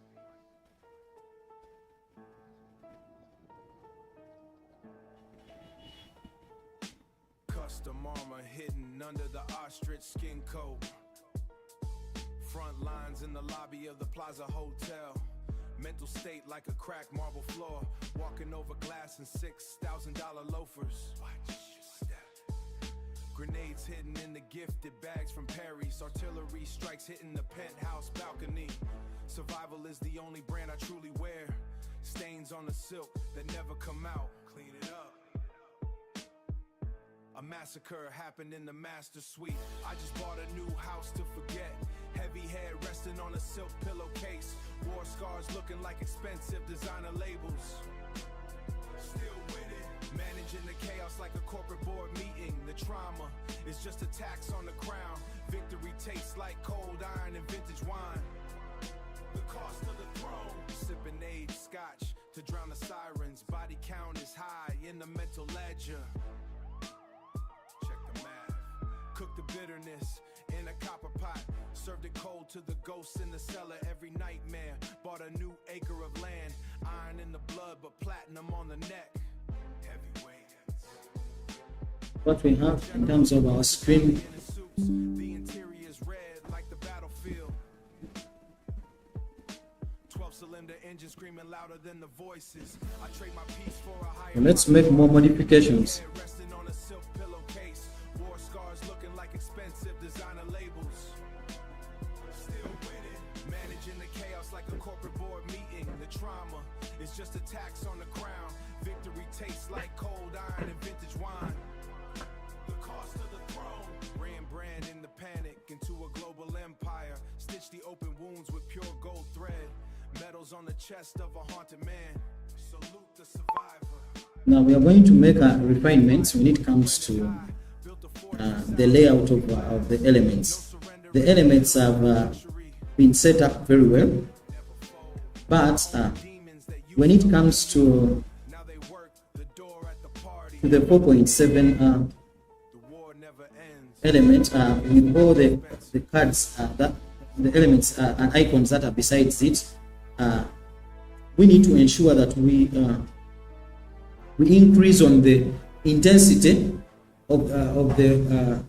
Custom armor hidden under the ostrich skin coat. Front lines in the lobby of the Plaza Hotel. Mental state like a cracked marble floor. Walking over glass in $6,000 loafers. Watch your step. Grenades hidden in the gifted bags from Paris. Artillery strikes hitting the penthouse balcony. Survival is the only brand I truly wear. Stains on the silk that never come out. Clean it up. A massacre happened in the master suite. I just bought a new house to forget. Heavy head resting on a silk pillowcase. War scars looking like expensive designer labels. Still with it. Managing the chaos like a corporate board meeting. The trauma is just a tax on the crown. Victory tastes like cold iron and vintage wine. The cost of the throne. Sipping aged scotch to drown the sirens. Body count is high in the mental ledger. Check the math. Cook the bitterness in a copper pot. Served it cold to the ghosts in the cellar every nightmare. Bought a new acre of land. Iron in the blood but platinum on the neck. Heavyweight. what we have in terms of our screen. The interior is red like the battlefield. 12-cylinder engine screaming louder than the voices. I trade my peace for a higher. Let's make more modifications. Resting on a silk pillowcase. War scars looking like expensive designer labels. Still with it. Managing the chaos like a corporate board meeting. The trauma is just a tax on the crown. Victory tastes like cold iron and vintage wine. The cost of the throne. Ran brand in the panic into a global empire. Stitch the open wounds with pure gold thread. Medals on the chest of a haunted man. Salute the survivor. Now we are going to make refinements when it comes to the layout of the elements. The elements have been set up very well, but when it comes to the 4.7 element with all the cards that the elements and icons that are besides it, we need to ensure that we increase on the intensity of the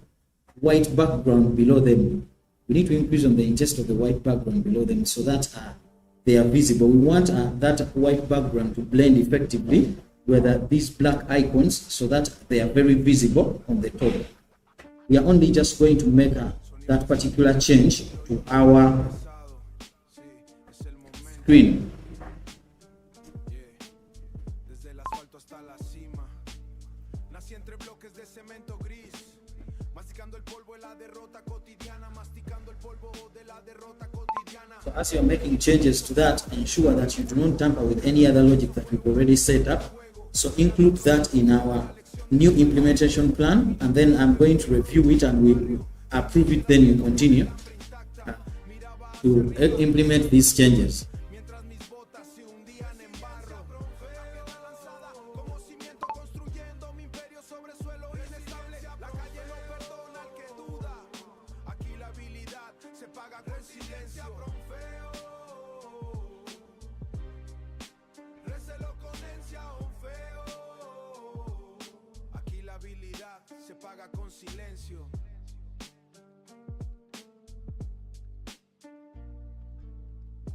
white background below them. We need to increase on the intensity of the white background below them so that they are visible. We want that white background to blend effectively with these black icons so that they are very visible on the top. We are only just going to make that particular change to our screen. So as you're making changes to that, ensure that you do not tamper with any other logic that we've already set up. So include that in our new implementation plan, and then I'm going to review it and we'll approve it, then you continue to implement these changes.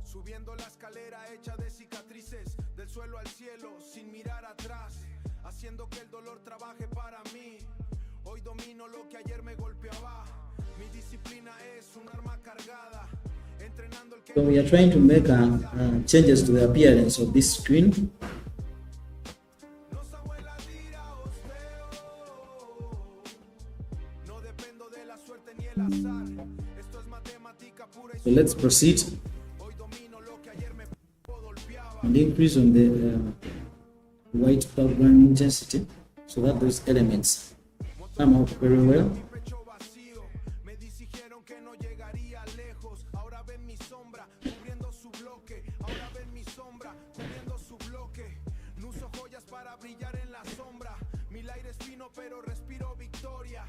Subiendo la escalera hecha de cicatrices, del suelo al cielo, sin mirar atrás, haciendo que el dolor trabaje para mí. Hoy domino lo que ayer me golpeaba. Mi disciplina es un arma cargada. Entrenando el que. So we are trying to make changes to the appearance of this screen. So let's proceed and increase on the white background intensity so that those elements come out very well. Pero respiro victoria.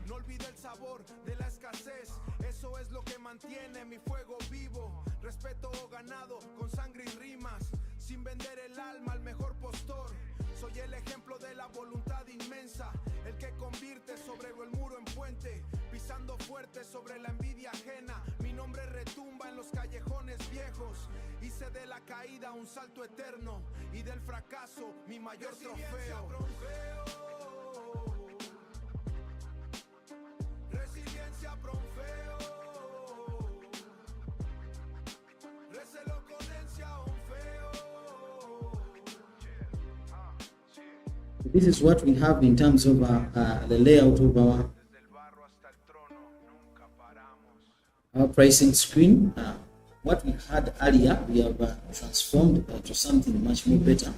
No olvide el sabor de la escasez. Eso es lo que mantiene mi fuego vivo. Respeto ganado con sangre y rimas. Sin vender el alma al mejor postor. Soy el ejemplo de la voluntad inmensa. El que convierte sobre el muro en puente. Pisando fuerte sobre la envidia ajena. Mi nombre retumba en los callejones viejos. Hice de la caída un salto eterno. Y del fracaso mi mayor trofeo. Resiliencia profeo. Recelo conencia un feo. This is what we have in terms of the layout of our pricing screen. What we had earlier, we have transformed to something much more better.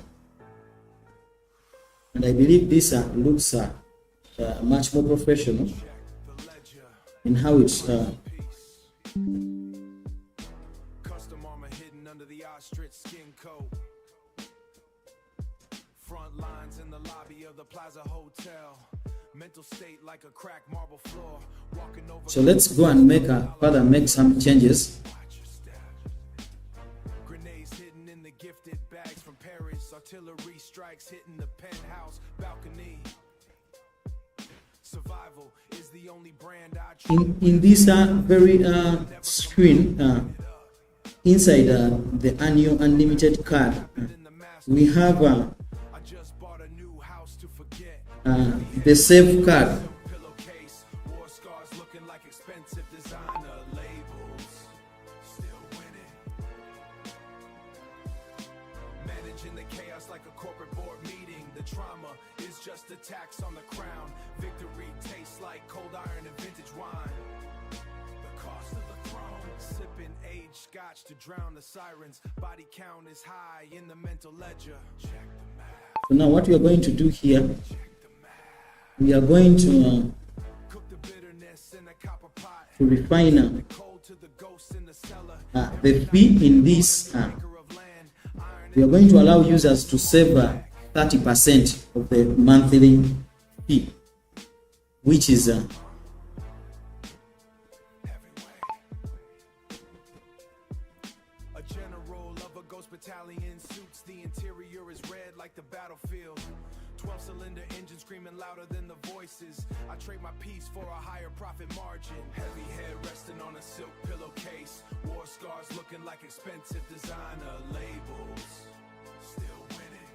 And I believe this looks much more professional in how it's Custom armor hidden under the ostrich skin coat. Front lines in the lobby of the Plaza Hotel. Mental state like a cracked marble floor. Walking over. So let's go and make some changes. Grenades hidden in the gifted bags from Paris. Artillery strikes hitting the penthouse balcony. Survival is the only brand I In this very screen, inside the annual unlimited card, we have I just bought a new house to forget. the save card. Pillowcase, war scars looking like expensive designer labels. Still winning. Managing the chaos like a corporate board meeting. The trauma is just a tax on the crown. Victory tastes like cold iron and vintage wine. The cost of the throne. Sipping aged scotch to drown the sirens. Body count is high in the mental ledger. Check the math. So now what we are going to do here, Check the math. we are going to Cook the bitterness in a copper pot. refine Cold to the ghosts in the cellar. the fee in this. Acre of land. Iron We are going to allow users to save 30% of the monthly fee, which is a general of a ghost battalion suits. The interior is red like the battlefield. 12-cylinder engine screaming louder than the voices. I trade my peace for a higher profit margin. Heavy head resting on a silk pillowcase. War scars looking like expensive designer labels. Still winning.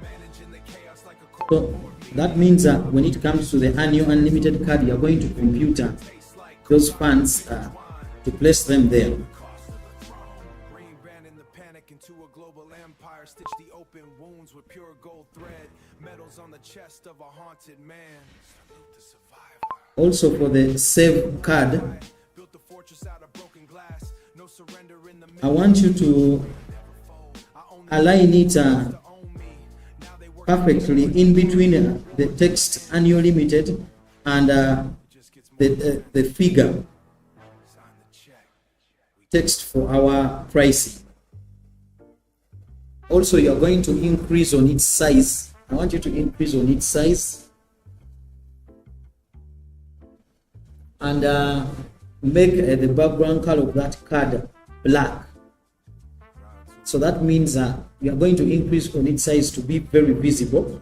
Managing the chaos like a so corporate that means when it comes to the annual unlimited card, you are going to compute those funds to place them there. cost of the throne. Green banding the panic into a global empire. Stitch the open wounds with pure gold thread. Medals on the chest of a haunted man. Salute the survivor. Also for the save card, Built the fortress out of broken glass. No surrender in the I middle. want you to I own align it to own me. Now they work perfectly in between the text annual limited and the figure sign the check. text for our pricing. Also, you are going to increase on its size. I want you to increase on its size and make the background color of that card black. So that means you are going to increase on its size to be very visible.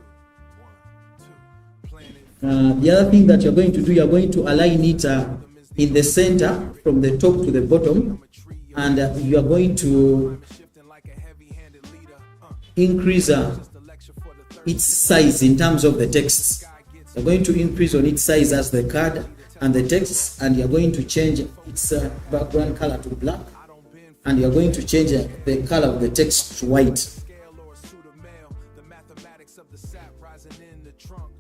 The other thing that you're going to do, you're going to align it in the center from the top to the bottom, and you are going to Shifting like a heavy-handed leader. increase Just a lecture for the third. its size in terms of the texts. You're going to increase on its size as the card and the texts, and you're going to change its background color to black, and you're going to change the color of the text to white. Scale or a suit of mail. The mathematics of the sap rising in the trunk.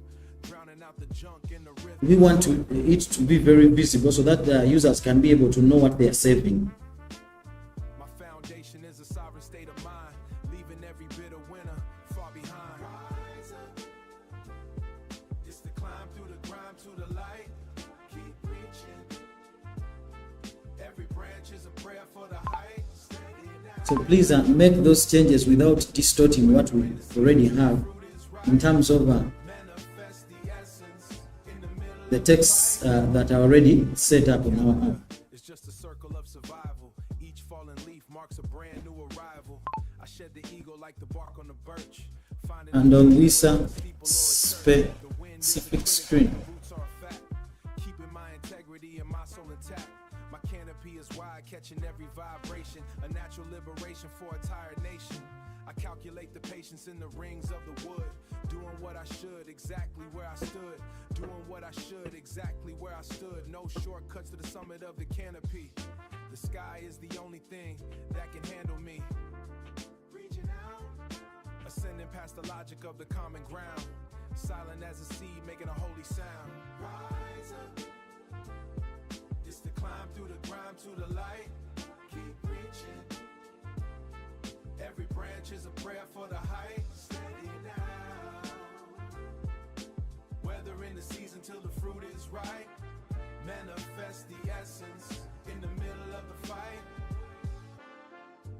drowning out the junk in the rhythm. We want it to be very visible so that the users can be able to know what they are saving. My foundation is a sovereign state of mind, leaving every bit a winner far behind. Rise up. It's the climb through the grime to the light. Keep reaching. Every branch is a prayer for the height. Steady now. So please make those changes without distorting what we already have in terms of Manifest the essence in the middle. the texts that are already set up on our app. It's just a circle of survival. Each fallen leaf marks a brand new arrival. I shed the ego like the bark on the birch. Finding And on this specific screen, roots are a fact. Keeping my integrity and my soul intact. My canopy is wide, catching every vibration. A natural liberation for a tired nation. I calculate the patience in the rings of the wood. Doing what I should, exactly where I stood. Doing what I should, exactly where I stood. No shortcuts to the summit of the canopy. The sky is the only thing that can handle me. Reaching out, ascending past the logic of the common ground. Silent as a seed, making a holy sound. Rise up. It's the climb through the grime to the light. Keep reaching. Every branch is a prayer for the height. Steady now. Weathering the season till the fruit is ripe. Manifest the essence in the middle of the fight.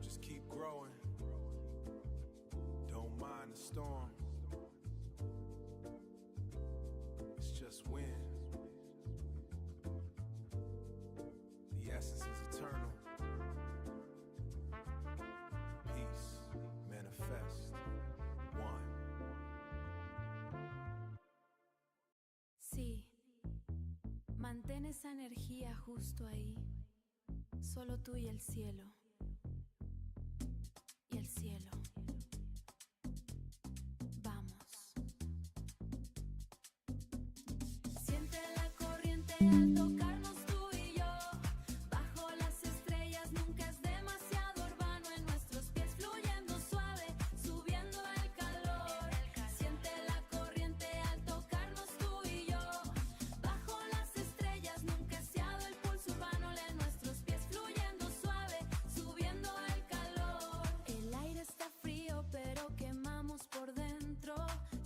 Just keep growing. Don't mind the storm. It's just wind. The essence is eternal. Peace, manifest, one. Sí, mantén esa energía justo ahí, solo tú y el cielo. Y el cielo. Vamos. Siente la corriente al tocarnos tú y yo. Bajo las estrellas nunca es demasiado urbano. En nuestros pies fluyendo suave, subiendo el calor. Siente la corriente al tocarnos tú y yo. Bajo las estrellas nunca es demasiado el pulso urbano. En nuestros pies fluyendo suave, subiendo el calor. El aire está frío pero quemamos por dentro.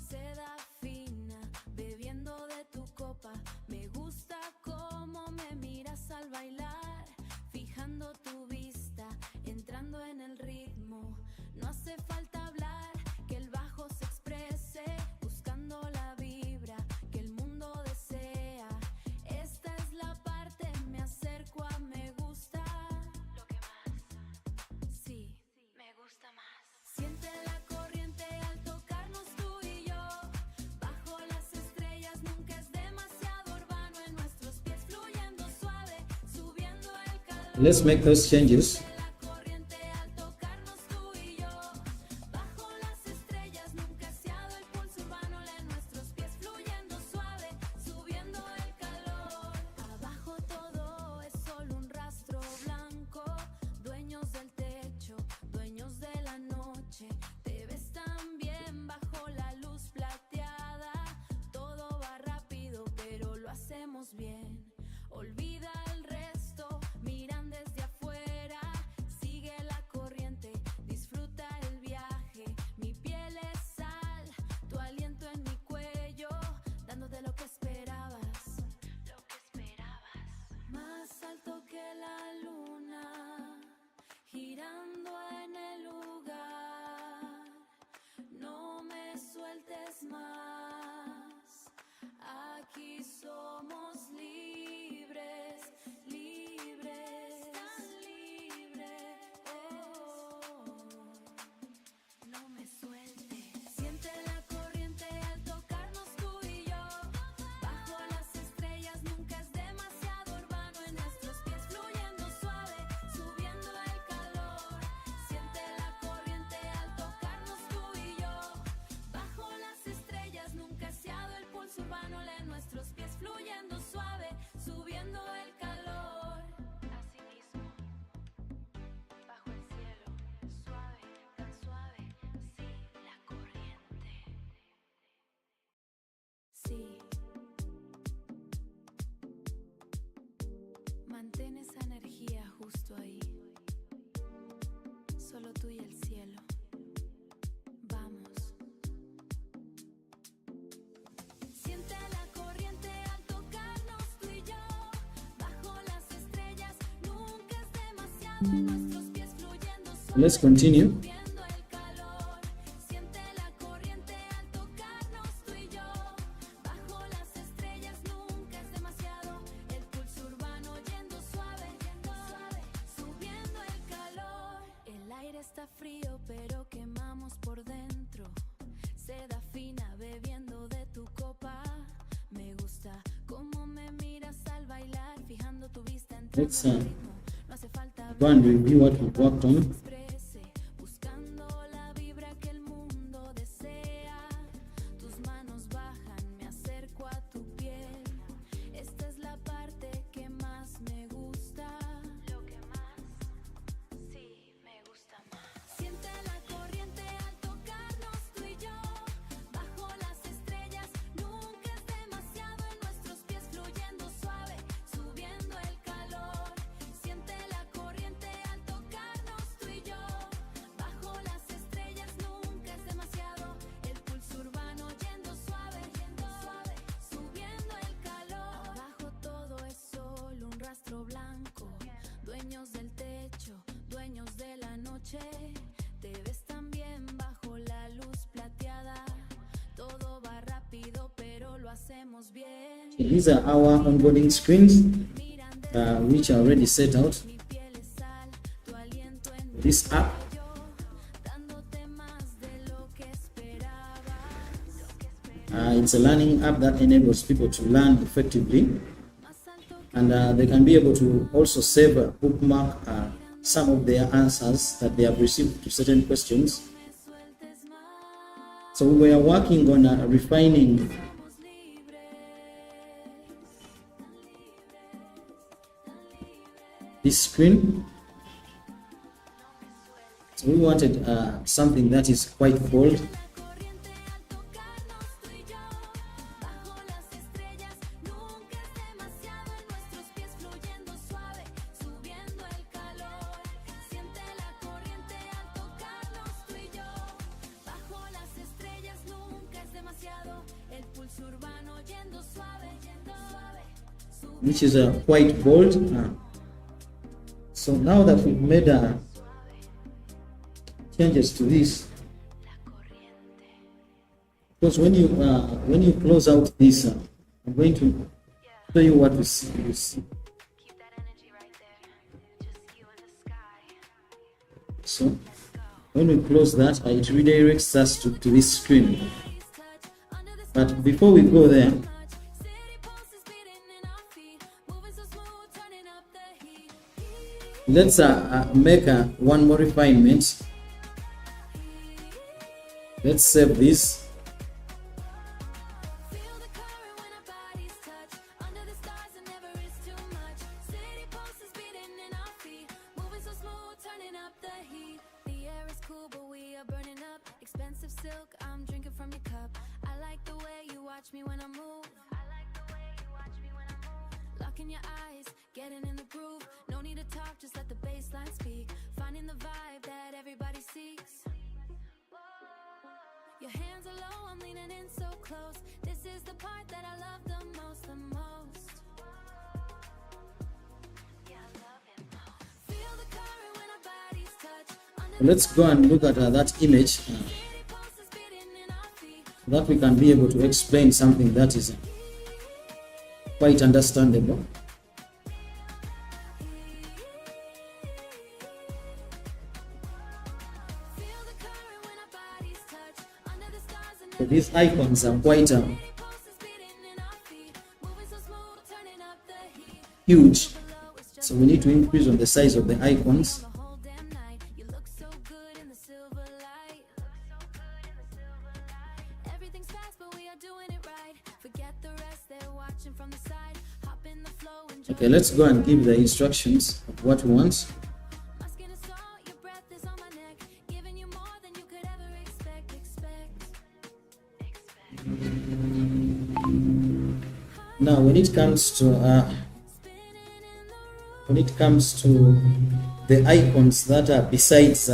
Seda fina, bebiendo de tu copa. Me gusta cómo me miras al bailar, fijando tu vista, entrando en el ritmo. No hace falta hablar, que el bajo se exprese, buscando la vibra que el mundo desea. Esta es la parte, me acerco a me gusta. Lo que más, sí, me gusta más. Siente la corriente al tocarnos tú y yo. Bajo las estrellas nunca es demasiado urbano. En nuestros pies fluyendo suave, subiendo el calor. let's make those changes. La corriente al tocarnos tú y yo. Bajo las estrellas nunca se ha dado el pulso urbano. En nuestros pies fluyendo suave, subiendo el calor. Abajo todo es solo un rastro blanco. Dueños del techo, dueños de la noche. Te ves tan bien bajo la luz plateada. Todo va rápido pero lo hacemos bien. Olvida el resto, miran desde afuera. tú y el cielo. Vamos. Siente la corriente al tocarnos tú y yo. Bajo las estrellas nunca es demasiado. Nuestros pies fluyendo Let's continue. subiendo el calor. Siente la corriente al tocarnos tú y yo. Bajo las estrellas nunca es demasiado. El pulso urbano yendo suave, subiendo el calor. El aire está frío pero quemamos por dentro. Seda fina bebiendo de tu copa. Me gusta cómo me miras al bailar, fijando tu vista en Let's todo ritmo. No hace falta go and review what we've worked on. exprese, buscando la vibra que el mundo desea. Tus manos bajan, me acerco a tu piel. Esta es la parte que más me gusta. Lo que más, sí, me gusta más. Siente la corriente al tocarnos tú y yo. Bajo las estrellas nunca es demasiado. En nuestros pies fluyendo suave, subiendo el calor. Siente la corriente al tocarnos tú y yo. Bajo las estrellas nunca es demasiado. El pulso urbano yendo suave, subiendo el calor. Abajo todo es solo un rastro blanco. Dueños del techo, dueños de la noche. Te ves tan bien bajo la luz plateada. Todo va rápido pero lo hacemos bien. So these are our onboarding screens, which are already set out. Mi piel es sal, tu aliento en This app, yo, dándote más de lo que esperaba. it's a learning app that enables people to learn effectively, Más alto and they can be able to also save a bookmark some of their answers that they have received to certain questions. que me sueltes más. So we are working on refining Somos libres, this screen. So we wanted something that is quite bold. la corriente al tocarnos tú y yo. Bajo las estrellas nunca es demasiado. En nuestros pies fluyendo suave, subiendo el calor. Siente la corriente al tocarnos tú y yo. Bajo las estrellas nunca es demasiado. El pulso urbano yendo suave, Which is quite bold. So now that we've made changes to this, la corriente. because when you close out this, I'm going to show you what you see. Keep that energy right there. Just you and the sky. So when we close that, it redirects us to this screen. Touch under the But before we go there, much. City pulses beating in our feet. Moving so smooth, turning up the heat. let's make one more refinement. Let's save this. Feel the current when our bodies touch. Under the stars and never is too much. City pulses beating in our feet. Moving so smooth, turning up the heat. The air is cool, but we are burning up. Expensive silk, I'm drinking from your cup. I like the way you watch me when I move. Locking your eyes, getting in the groove. No need to talk, just let the baseline speak. Finding the vibe that everybody seeks. Your hands are low, I'm leaning in so close. This is the part that I love the most, the most. Yeah, I love it most. Feel the current when our bodies touch. Under Let's go and look at that image city pulses beating in our feet. so that we can be able to explain something that is quite understandable. Feel the current when our bodies touch. Under the stars and So these icons are quite city pulses beating in our feet. Moving so smooth, turning up the heat. huge. Below it's just So we need to increase on the size of the icons. the whole damn night. You look so good in the silver light. Everything's fast, but we are doing it right. Forget the rest, they're watching from the side. Hop in the flow, enjoy. Okay, let's go and give the instructions of what we want. My skin is salt, your breath is on my neck. Giving you more than you could ever expect. Now, when it comes to the icons that are besides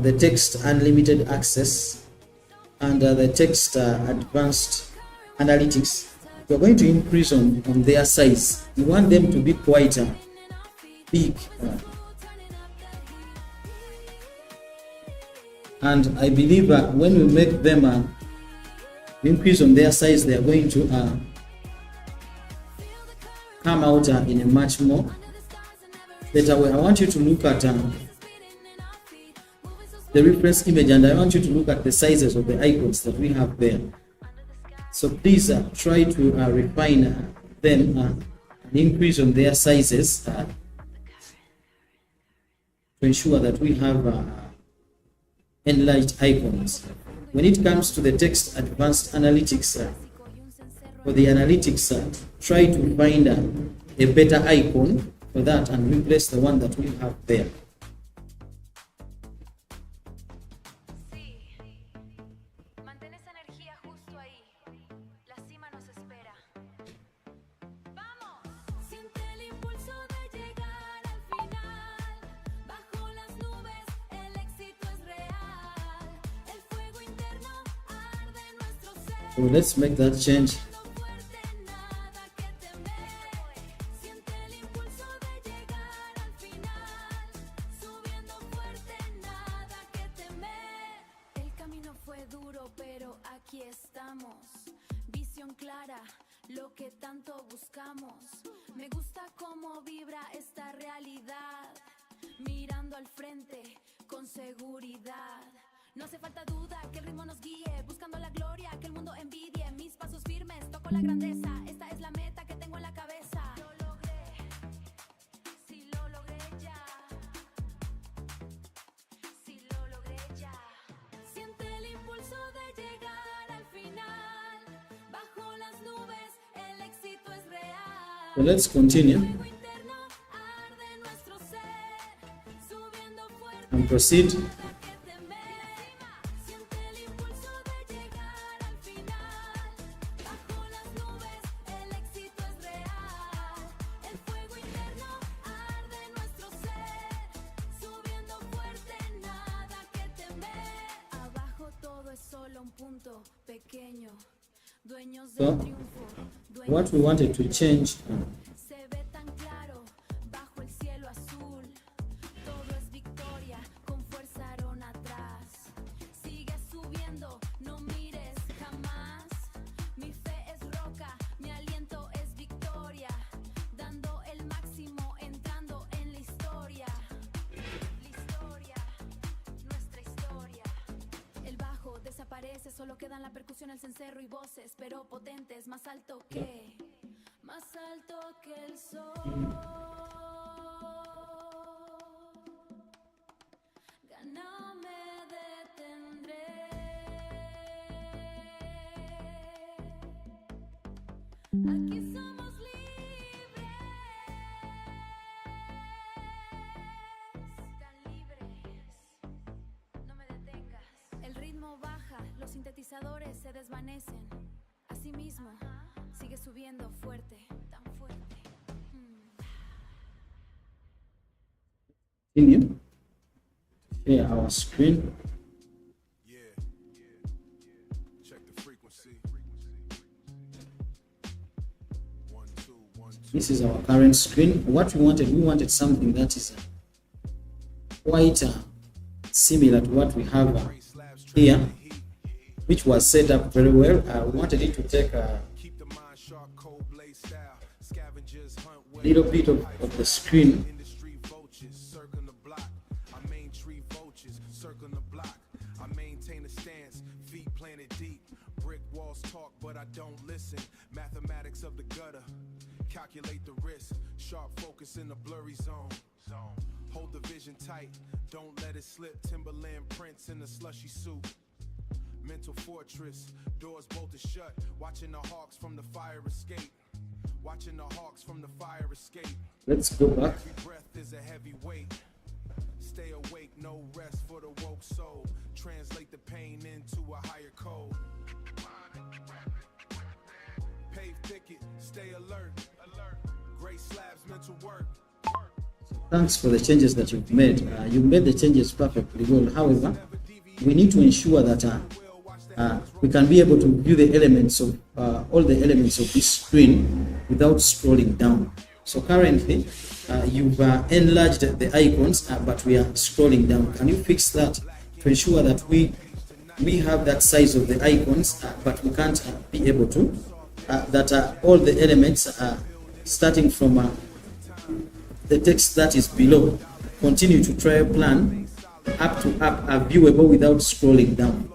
the text unlimited access, and the text advanced analytics, we're going to increase on their size. We want them to be quite big. And I believe when we make them increase on their size, they are going to come out in a much more better way. I want you to look at the reference image, and I want you to look at the sizes of the icons that we have there. So please try to refine them and increase on their sizes to ensure that we have enlarged icons. When it comes to the text advanced analytics, for the analytics, try to find a better icon for that and replace the one that we have there. Mantén esa energía justo ahí. La cima nos espera. ¡Vamos! Siente el impulso de llegar al final. Bajo las nubes el éxito es real. El fuego interno arde en nuestro ser. So let's make that change. Fuerte, nada que temer. Siente el impulso de llegar al final. Subiendo fuerte, nada que temer. El camino fue duro, pero aquí estamos. Visión clara, lo que tanto buscamos. Me gusta cómo vibra esta realidad. Mirando al frente con seguridad. No hace falta duda que el ritmo nos guíe. Buscando la gloria, que el mundo envidie. Mis pasos firmes, toco la grandeza. Esta es la meta que tengo en la cabeza. Lo logré, si lo logré ya. Si lo logré ya. Siente el impulso de llegar al final. Bajo las nubes el éxito es real. So let's continue Fuego interno arde en nuestro ser. Subiendo fuerte. and proceed. Que temer. Siente el impulso de llegar al final. Bajo las nubes el éxito es real. El fuego interno arde en nuestro ser. Subiendo fuerte, nada que temer. Abajo todo es solo un punto pequeño. Dueños del So, triunfo. what we wanted to change, Se ve tan claro bajo el cielo azul. Todo es victoria, con fuerza arón atrás. Sigue subiendo, no mires jamás. Mi fe es roca, mi aliento es victoria. Dando el máximo, entrando en la historia. La historia, nuestra historia. El bajo desaparece, solo quedan la percusión, el cencerro y voces, pero potentes, más alto que el sol. No me detendré. Aquí somos libres, tan libres. No me detengas. El ritmo baja, los sintetizadores se desvanecen. Asimismo, sigue subiendo fuerte, tan fuerte. continue. Share our screen. Check the frequency. 1 2 1 2. This is our current screen. What we wanted something that is quite similar to what we have here, which was set up very well. I wanted it to take a Keep the mind sharp, cold blade style. Scavengers hunt where little bit of the screen. industry vultures circling the block. I main tree vultures circling the block. I maintain a stance, feet planted deep. Brick walls talk, but I don't listen. Mathematics of the gutter, calculate the risk. Sharp focus in the blurry zone. Hold the vision tight, don't let it slip. Timberland prints in the slushy suit. Mental fortress, doors bolted shut. Watching the hawks from the fire escape. Watching the hawks from the fire escape. Let's go back. Every breath is a heavy weight. Stay awake, no rest for the woke soul. Translate the pain into a higher code. Pave thicket, stay alert. Gray slabs, mental work. Thanks for the changes that you've made. You made the changes perfectly well. However, we need to ensure that we can be able to view the elements of all the elements of this screen without scrolling down. So currently, you've enlarged the icons, but we are scrolling down. Can you fix that to ensure that we have that size of the icons, but we can't be able to that all the elements starting from the text that is below continue to trial plan up to up are viewable without scrolling down.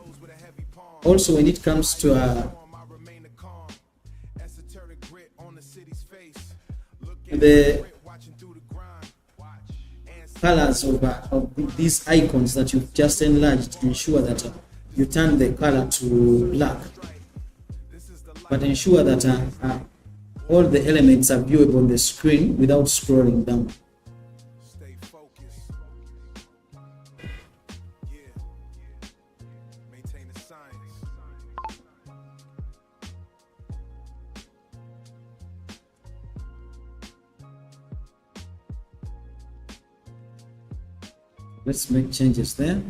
Also, when it comes to the colors of these icons that you've just enlarged, ensure that you turn the color to black, but ensure that all the elements are viewable on the screen without scrolling down. Stay focused. Yeah. Maintain the science. Let's make changes there.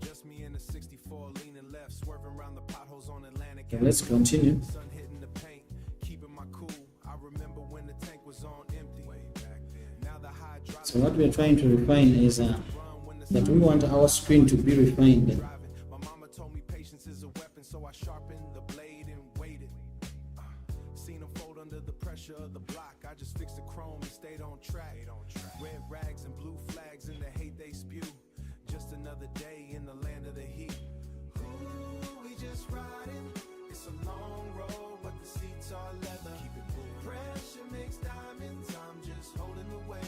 Just me in the 64 leaning left, swerving around the potholes on Atlantic. Okay, let's continue. Sun hitting the paint, keeping my cool. I remember when the tank was on empty. Way back then. Now the hydraulic So what we are trying to refine is that we want our screen to be refined. driving. My mama told me patience is a weapon, so I sharpened the blade and waited. Seen them fold under the pressure of the block. I just fixed the chrome and stayed on track. Red rags and blue flags and the hate they spew. Just another day in the land of the heat. Ooh, we just riding. It's a long road, but the seats are leather. Keep it moving. Pressure makes diamonds. I'm just holding the way.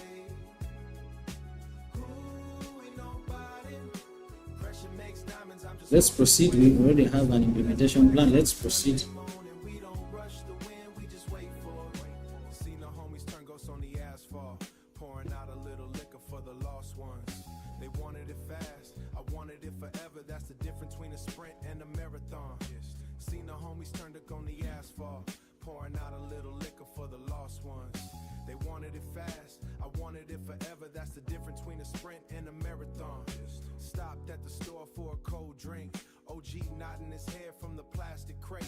Ooh, ain't nobody. Pressure makes diamonds. I'm just Let's proceed. We already have an implementation plan. Let's proceed. we don't rush the wind, we just wait for it. Seen the homies turn ghosts on the asphalt, pouring out a little liquor for the lost ones. They wanted it fast, I wanted it forever. That's the difference between a sprint and a marathon. Seen the homies turn on the asphalt, pouring out a little liquor for the lost ones. They wanted it fast, I wanted it forever. That's the difference between a sprint and a marathon. Stopped at the store for a cold drink. OG nodding his head from the plastic crate.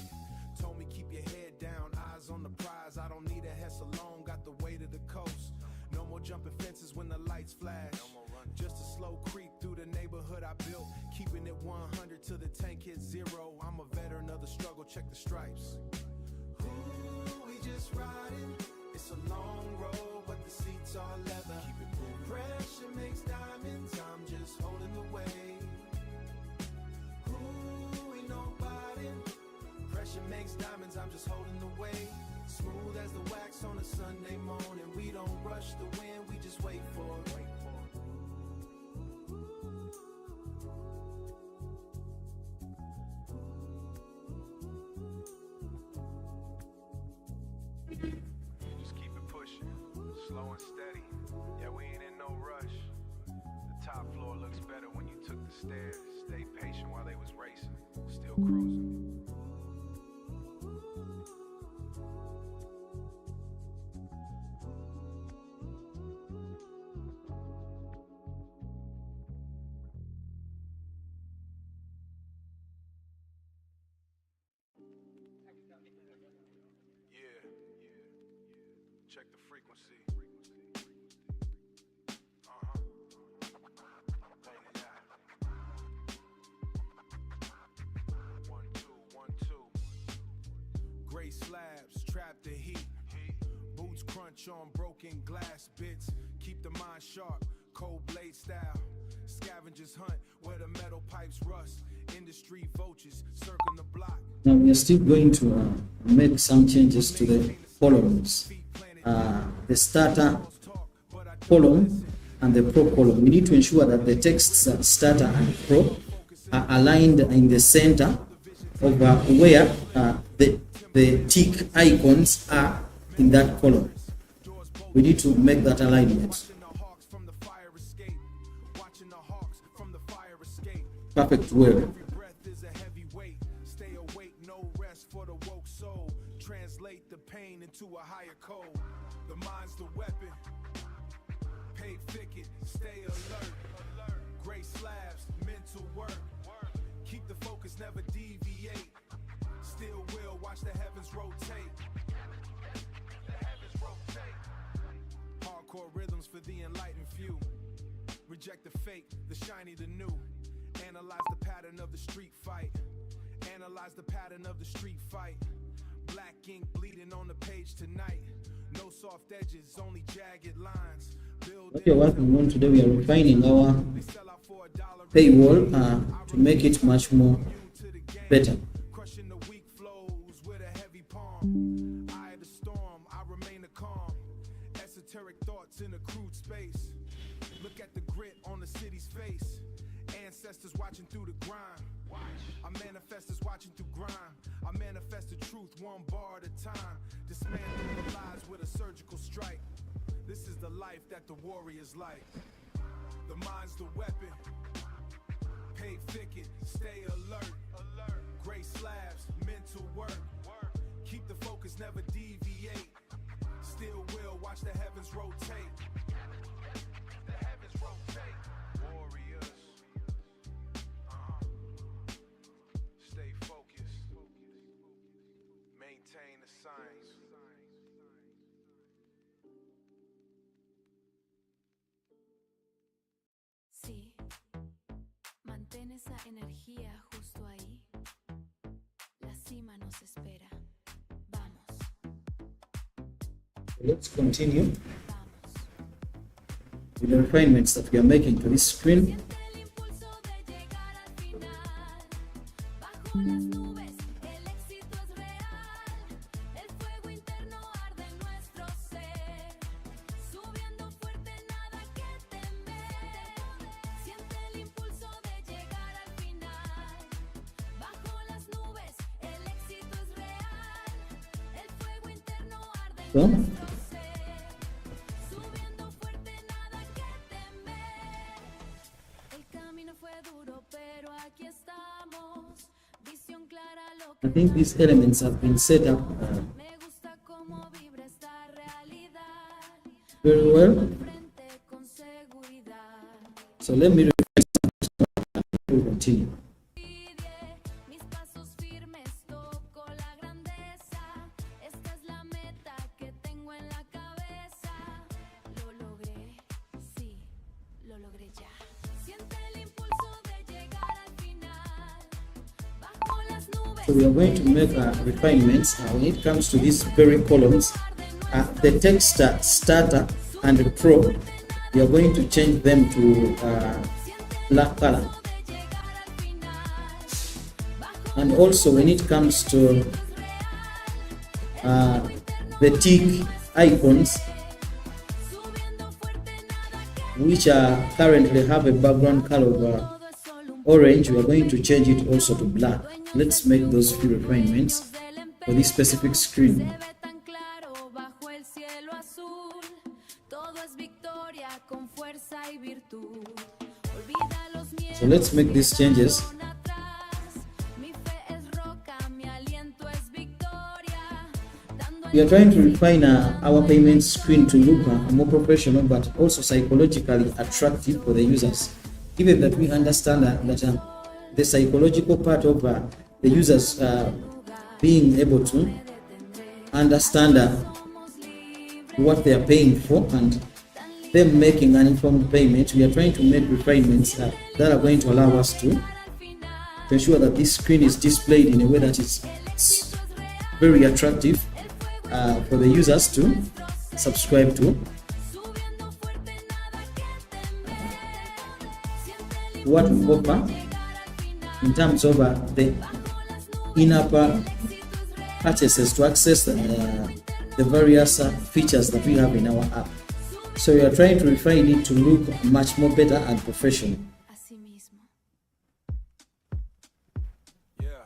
Told me keep your head down, eyes on the prize. I don't need a Hess alone, got the way to the coast. No more jumping fences when the lights flash. Just a slow creep through the neighborhood I built. Keeping it 100 till the tank hits zero. I'm a veteran of the struggle, check the stripes. Ooh, we just riding. It's a long road, but the seats are leather. Keep it moving. Pressure makes diamonds. I'm just holding the way. Ooh, ain't nobody. Pressure makes diamonds. I'm just holding the way. Smooth as the wax on a Sunday morning. We don't rush the wind. We just wait for it. Just keep it pushing, slow and steady. Yeah, we ain't in no rush. The top floor looks better when you took the stairs. Stay patient while they was racing, still cruising. Yeah. Check the frequency. One, two. Gray slabs, trap the heat. Boots crunch on broken glass bits. Keep the mind sharp, cold blade style. Scavengers hunt where the metal pipes rust. Industry vultures circling the block. Now we are still going to make some changes to the columns. The starter column and the pro column. We need to ensure that the texts starter and pro are aligned in the center of where the the tick icons are in that column. We need to make that alignment. Perfect well. Breath is a heavy weight. Stay awake, no rest for the woke soul. Translate the pain into a higher code. The mind's the weapon. Pay thicket, stay alert. Gray slabs, mental work. Keep the focus, never deviate. Still will watch the heavens rotate. Hardcore rhythms for the enlightened few. Reject the fake, the shiny, the new. Analyze the pattern of the street fight. Analyze the pattern of the street fight. Black ink bleeding on the page tonight. No soft edges, only jagged lines. What you're working on today, we are refining our paywall to make it much more better. Crushing the weak flows with a heavy palm. Eye of the storm, I remain a calm. Esoteric thoughts in a crude space. Look at the grit on the city's face. Ancestors watching through the grime. I manifest as watching through grime. I manifest the truth one bar at a time. Dismantling the lies with a surgical strike. This is the life that the warriors like. The mind's the weapon. Pay thicket, stay alert. Gray slabs, mental work. Keep the focus, never deviate. Still will watch the heavens rotate. The heavens rotate. Warriors. Stay focused. Maintain the science. Sí, mantén esa energía justo ahí. La cima nos espera. Vamos, Let's continue vamos. with the refinements that we are making to this screen. Siente el impulso de llegar al final. Bajo las nubes, el éxito es real. El fuego interno arde en nuestro ser. Subiendo fuerte, nada que temer. Siente el impulso de llegar al final. Bajo las nubes, el éxito es real. El fuego interno arde en So, nuestro ser. Subiendo fuerte, nada que temer. El camino fue duro, pero aquí estamos. Visión clara, lo I que think these elements have been set up me gusta cómo vibra esta realidad. very well. Frente con seguridad. So let me refine some to continue. Envidié mis pasos firmes, toco la grandeza. Esta es la meta que tengo en la cabeza. Lo logré, sí, lo logré ya. Siente el impulso de llegar al final. Bajo las nubes. So we are going to make refinements when it comes to these very columns. The text starter and the pro, we are going to change them to black color. And also when it comes to the tick icons, which currently have a background color of orange, we are going to change it also to black. Let's make those few refinements for this specific screen. Se ve tan claro bajo el cielo azul. Todo es victoria con fuerza y virtud. Olvida los miedos. So let's make these changes. Atrás. Mi fe es roca, mi aliento es victoria. Dando We are trying to refine our payment screen to look more professional but also psychologically attractive for the users. Given that we understand that the psychological part of the users being able to understand what they are paying for and them making an informed payment, we are trying to make refinements that are going to allow us to ensure that this screen is displayed in a way that is very attractive for the users to subscribe to. What we offer in terms of the in-app purchases to access the various features that we have in our app. So we are trying to refine it to look much more better and professional. así mismo. Yeah.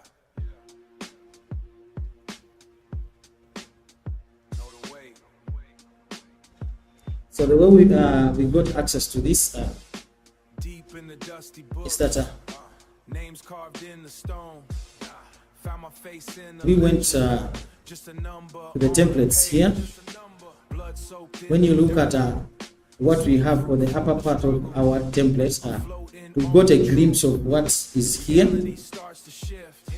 So the way we got access to this Deep in the dusty book, is that names carved in the stone. Found my face in the we went just a number. to the templates here. Blood soaked in When you look at what we have for the upper part of our templates, we've got a glimpse of what is here. starts to shift.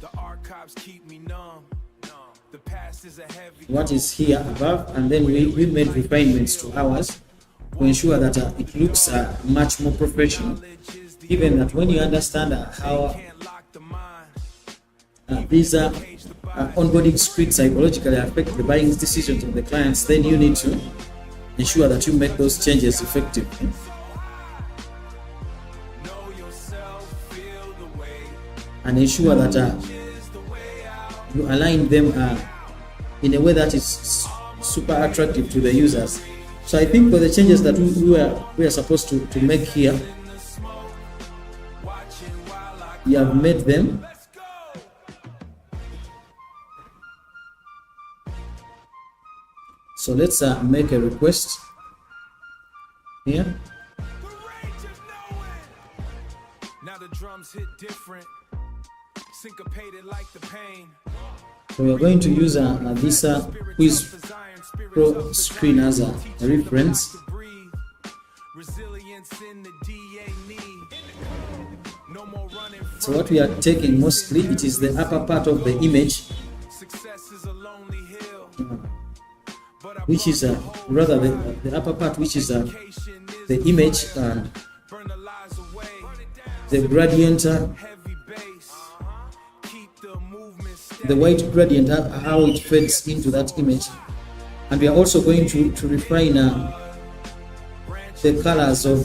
The archives keep me numb. The past is a heavy What is here above, and then we made refinements to ours to ensure that it looks much more professional. Even that when you understand how can't lock the mind. these onboarding scripts psychologically affect the buying decisions of the clients, then you need to ensure that you make those changes effective Know yourself, feel the way. and ensure that you align them in a way that is super attractive to the users. So I think for the changes that we are supposed to make here, we have made them. So let's make a request here. Now the drums hit different. Syncopated like the pain. So we are going to use this quiz pro screen as a reference. Resilience in the DA need. No more running So what we are taking mostly, it is the upper part of the image, Success is a lonely hill. which is rather the upper part, which is the image and Burn the lies away. the gradient, Heavy bass. Keep the movement steady. the white gradient, how it fades into that image. And we are also going to refine the colors of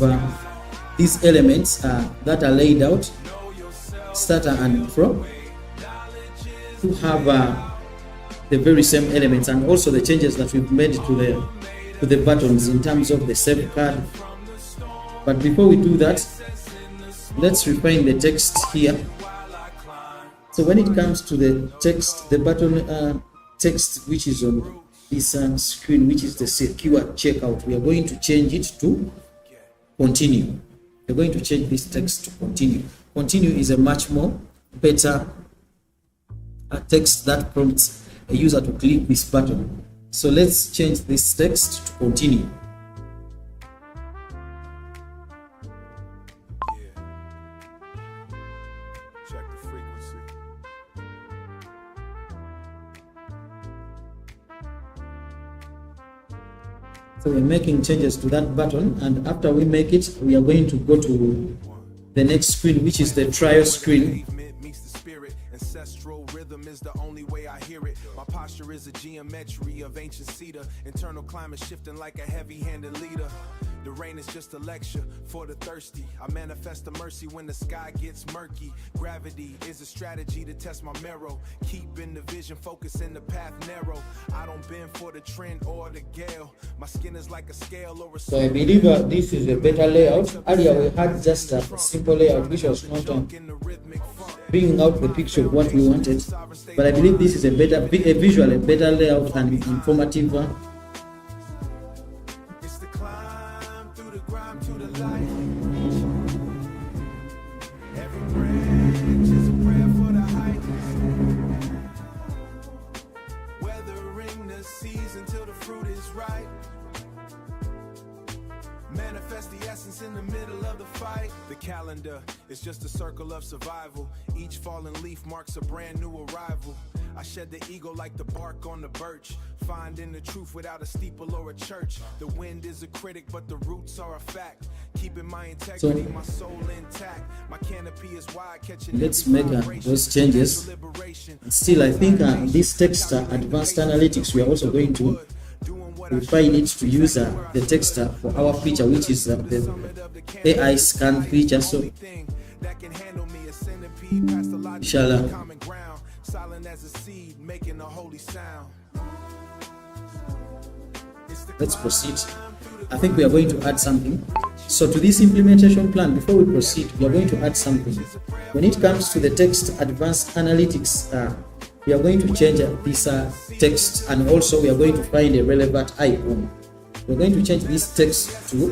these elements that are laid out, starter and pro, to have the very same elements, and also the changes that we've made to the buttons in terms of the save card. But before we do that, let's refine the text here. So when it comes to the text, the button text which is on this screen, which is the secure checkout, we are going to change it to continue. We're going to change this text to continue. Continue is a much more better text that prompts a user to click this button. So let's change this text to continue. Check the frequency. So we're making changes to that button, and after we make it, we are going to go to the next screen, which is the trial screen. Pavement meets the spirit. Ancestral rhythm is the only way I hear it. My posture is a geometry of ancient cedar. Internal climate shifting like a heavy-handed leader. The rain is just a lecture for the thirsty. I manifest the mercy when the sky gets murky. Gravity is a strategy to test my marrow. Keeping the vision focused and the path narrow. I don't bend for the trend or the gale. My skin is like a scale or a So I believe this is a better layout. Earlier we had just a simple layout which was not in the rhythmic funk. bringing out the picture of what we wanted. But I believe this is a visually better layout and informative. It's the climb through the grime to the light. Every branch is a prayer for the heights. Weathering the season till the fruit is ripe. Manifest the essence in the middle of the fight. The calendar is just a circle of survival. Each fallen leaf marks a brand new arrival. I shed the ego like the bark on the birch. Finding the truth without a steeple or a church. The wind is a critic, but the roots are a fact. Keeping my integrity, my soul intact. My canopy is wide, catching Let's every make vibration. those changes. Liberation. Still, I think this text advanced analytics, we are also going to refine it to use the text for our feature, which is the AI scan feature. So That can handle me a centipede past the logic Inshallah. of common ground. Silent as a seed, making a holy sound. let's proceed. I think we are going to add something. So to this implementation plan, before we proceed, we are going to add something. When it comes to the text advanced analytics, we are going to change this text, and also we are going to find a relevant icon. we're going to change this text to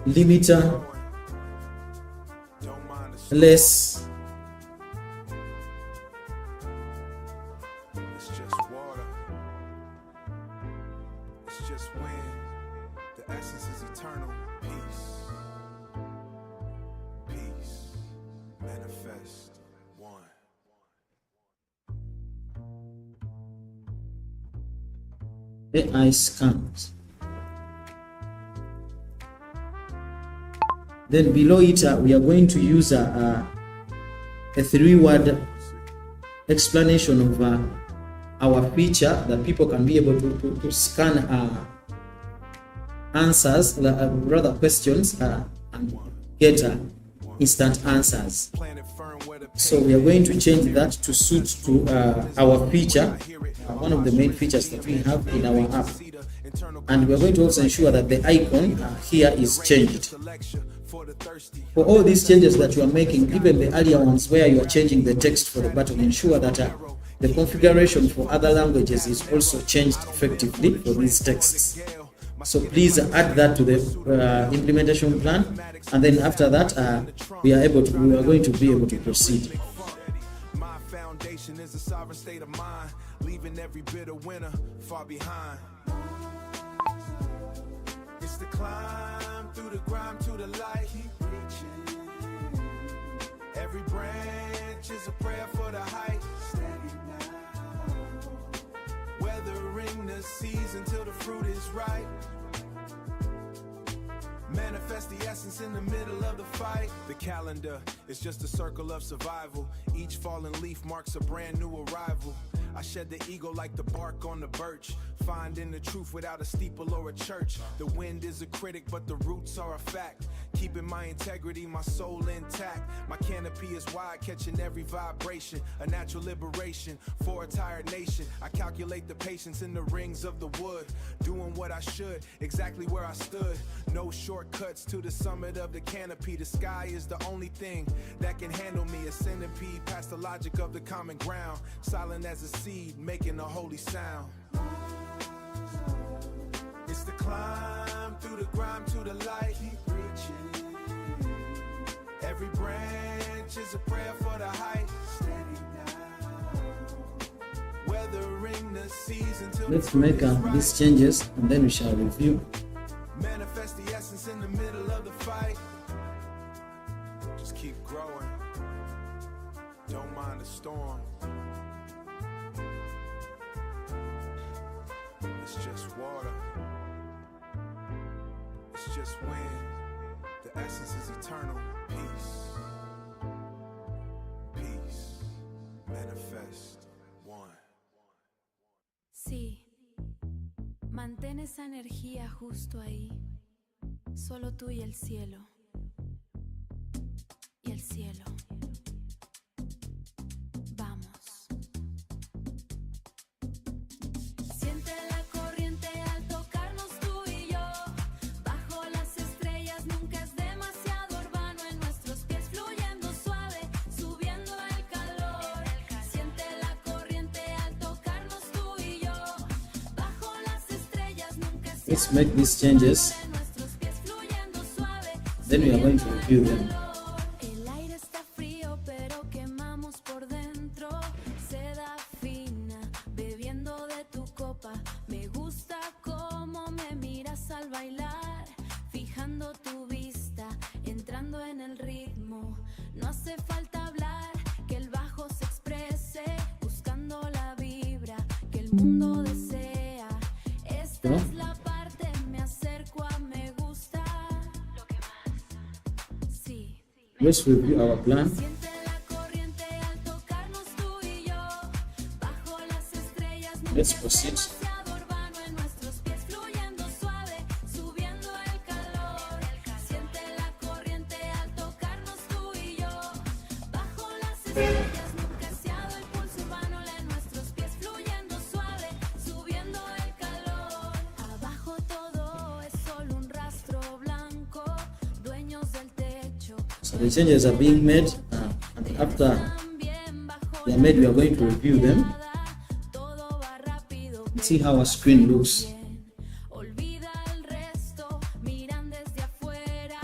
limiter less It's just water. It's just wind. The essence is eternal. Peace. Peace. Manifest. One. AI scans. Then below it, we are going to use a 3-word explanation of our feature that people can be able to scan answers, rather questions, and get instant answers. So we are going to change that to suit to our feature, one of the main features that we have in our app. And we are going to also ensure that the icon here is changed. For all these changes that you are making, even the earlier ones where you are changing the text for the button, ensure that the configuration for other languages is also changed effectively for these texts. So please add that to the implementation plan, and then after that we are going to be able to proceed. My foundation is a sovereign state of mind, leaving every bitter winner far behind. It's the climb through the grime to the light. Keep reaching. Every branch is a prayer for the height. Steady now. Weathering the season till the fruit is ripe. Manifest the essence in the middle of the fight. The calendar is just a circle of survival. Each fallen leaf marks a brand new arrival. I shed the ego like the bark on the birch, finding the truth without a steeple or a church. The wind is a critic, but the roots are a fact. Keeping my integrity, my soul intact. My canopy is wide, catching every vibration. A natural liberation for a tired nation. I calculate the patience in the rings of the wood. Doing what I should, exactly where I stood. No shortcuts to the summit of the canopy. The sky is the only thing that can handle me. A centipede past the logic of the common ground. Silent as a seed, making a holy sound. It's the climb through the grime to the light. Keep reaching. Every branch is a prayer for the height. Steady now. Weathering the season till Let's make these changes and then we shall review. Manifest the essence in the middle of the fight. Just keep growing. Don't mind the storm. It's just water. It's just wind. The essence is eternal. Peace. Peace. Manifest. One. Sí, mantén esa energía justo ahí, solo tú y el cielo. Y el cielo. Vamos. Siente la corriente al tocarnos tú y yo. Bajo las estrellas nunca es demasiado urbano. En nuestros pies fluyendo suave, subiendo el calor. Siente la corriente al tocarnos tú y yo. Bajo las estrellas nunca es Let's make these changes, en nuestros pies fluyendo suave. then we are going to review them. El aire está frío, pero quemamos por dentro. Seda fina, bebiendo de tu copa. Me gusta cómo me miras al bailar, fijando tu vista, entrando en el ritmo. No hace falta hablar, que el bajo se exprese, buscando la vibra que el mundo desea. Esta es la parte, me acerco a me gusta. Lo que más, sí. Let's review our plan. Siente la corriente al tocarnos tú y yo. Bajo las estrellas nunca Let's es proceed. demasiado urbano. En nuestros pies fluyendo suave, subiendo el calor. Siente la corriente al tocarnos tú y yo. Bajo las estrellas nunca se ha dado el pulso urbano. En nuestros pies fluyendo suave, subiendo el calor. Abajo todo es solo un rastro blanco, dueños del techo. So the changes are being made, and after they are made, we are going to review them. See how our screen looks. Olvida el resto, miran desde afuera,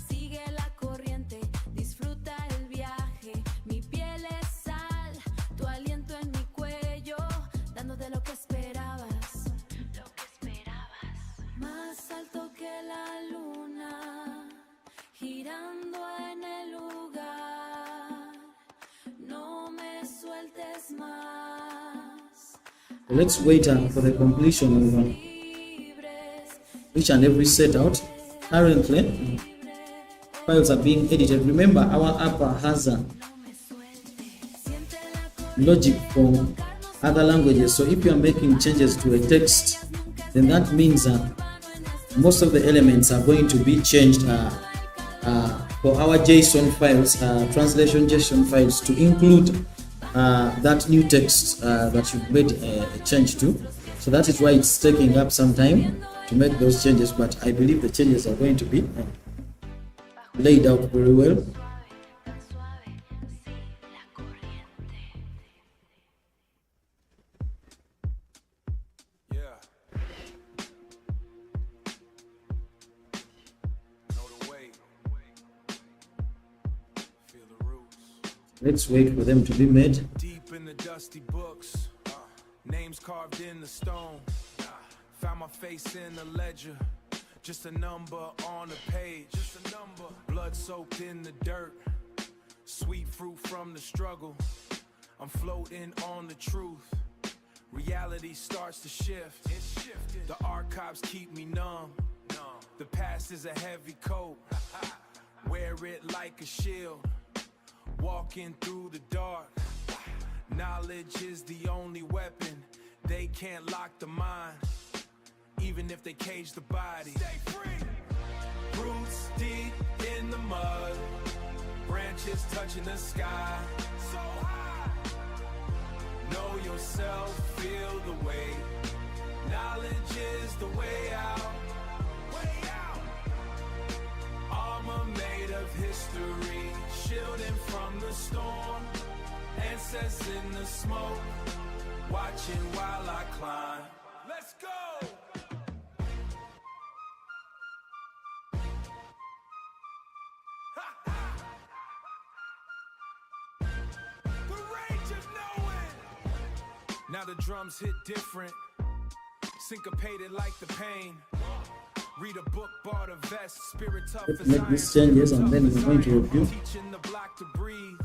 sigue la corriente, disfruta el viaje. Mi piel es sal, tu aliento en mi cuello, dándote lo que esperabas. Más alto que la luna, girando en el lugar. No me sueltes más. Let's wait for the completion of each and every set out. Currently, files are being edited. Remember, our app has a logic for other languages. So if you are making changes to a text, then that means most of the elements are going to be changed for our JSON files, translation JSON files, to include that new text that you've made a change to. So that is why it's taking up some time to make those changes, but I believe the changes are going to be laid out very well. Yeah. Know the way. Feel the roots. Let's wait for them to be made. Deep in the dusty books, names carved in the stone. Found my face in the ledger, just a number on a page. Just a number. Blood soaked in the dirt, sweet fruit from the struggle. I'm floating on the truth. Reality starts to shift. It's shifting. The archives keep me numb. The past is a heavy coat. Wear it like a shield. Walking through the dark. Knowledge is the only weapon. They can't lock the mind, even if they cage the body. Stay free. Roots deep in the mud, branches touching the sky. So high. Know yourself, feel the weight. Knowledge is the way out. Way out. Armor made of history, shielding from the storm. Ancestors in the smoke, watching while I climb. Let's go! The rage of knowing. Now the drums hit different, syncopated like the pain. Read a book, bought a vest, spirit tough Let's as make iron, these changes and then tough we're going as to iron. review Teaching the block to breathe.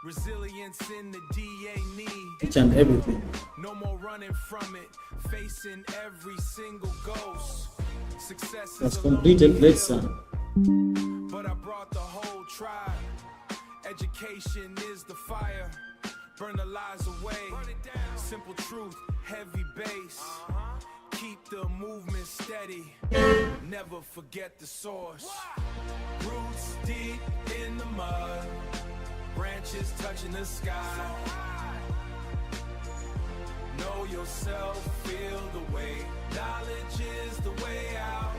Resilience in the DA need. each and everything. No more running from it. Facing every single ghost. Success That's is completed. Let's but I brought the whole tribe. Education is the fire. Burn the lies away. Simple truth, heavy bass. Keep the movement steady. Never forget the source. Roots deep in the mud. Branches touching the sky. Know yourself, feel the way. Knowledge is the way out.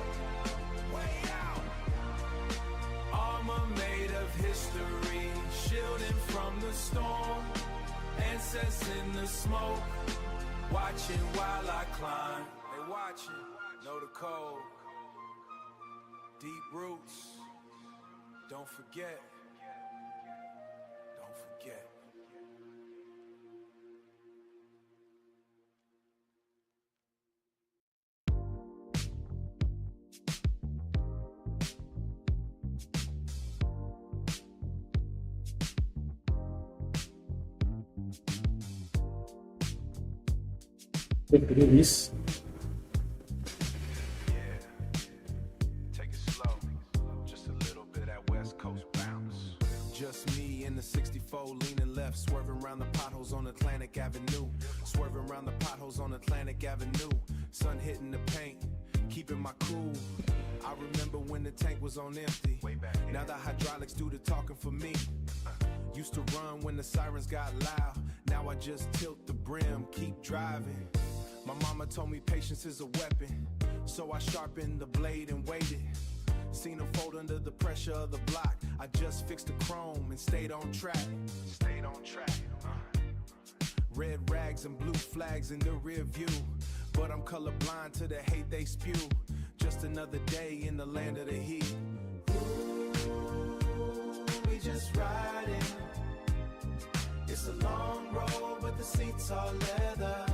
Way out. Armor made of history, shielding from the storm. Ancestors in the smoke, watching while I climb. They watching, know the code. Deep roots, don't forget. Don't forget. take to do this. Take it slow, just a little bit that West Coast bounce. Just me in the 64 leaning left, swerving around the potholes on Atlantic Avenue. Swerving around the potholes on Atlantic Avenue. Sun hitting the paint, keeping my cool. I remember when the tank was on empty. Now the hydraulics do the talking for me. Used to run when the sirens got loud. Now I just tilt the brim, keep driving. My mama told me patience is a weapon, so I sharpened the blade and waited. Seen them fold under the pressure of the block. I just fixed the chrome and stayed on track. Stayed on track. Red rags and blue flags in the rear view. but I'm colorblind to the hate they spew. Just another day in the land of the heat. We just riding. It's a long road, but the seats are leather.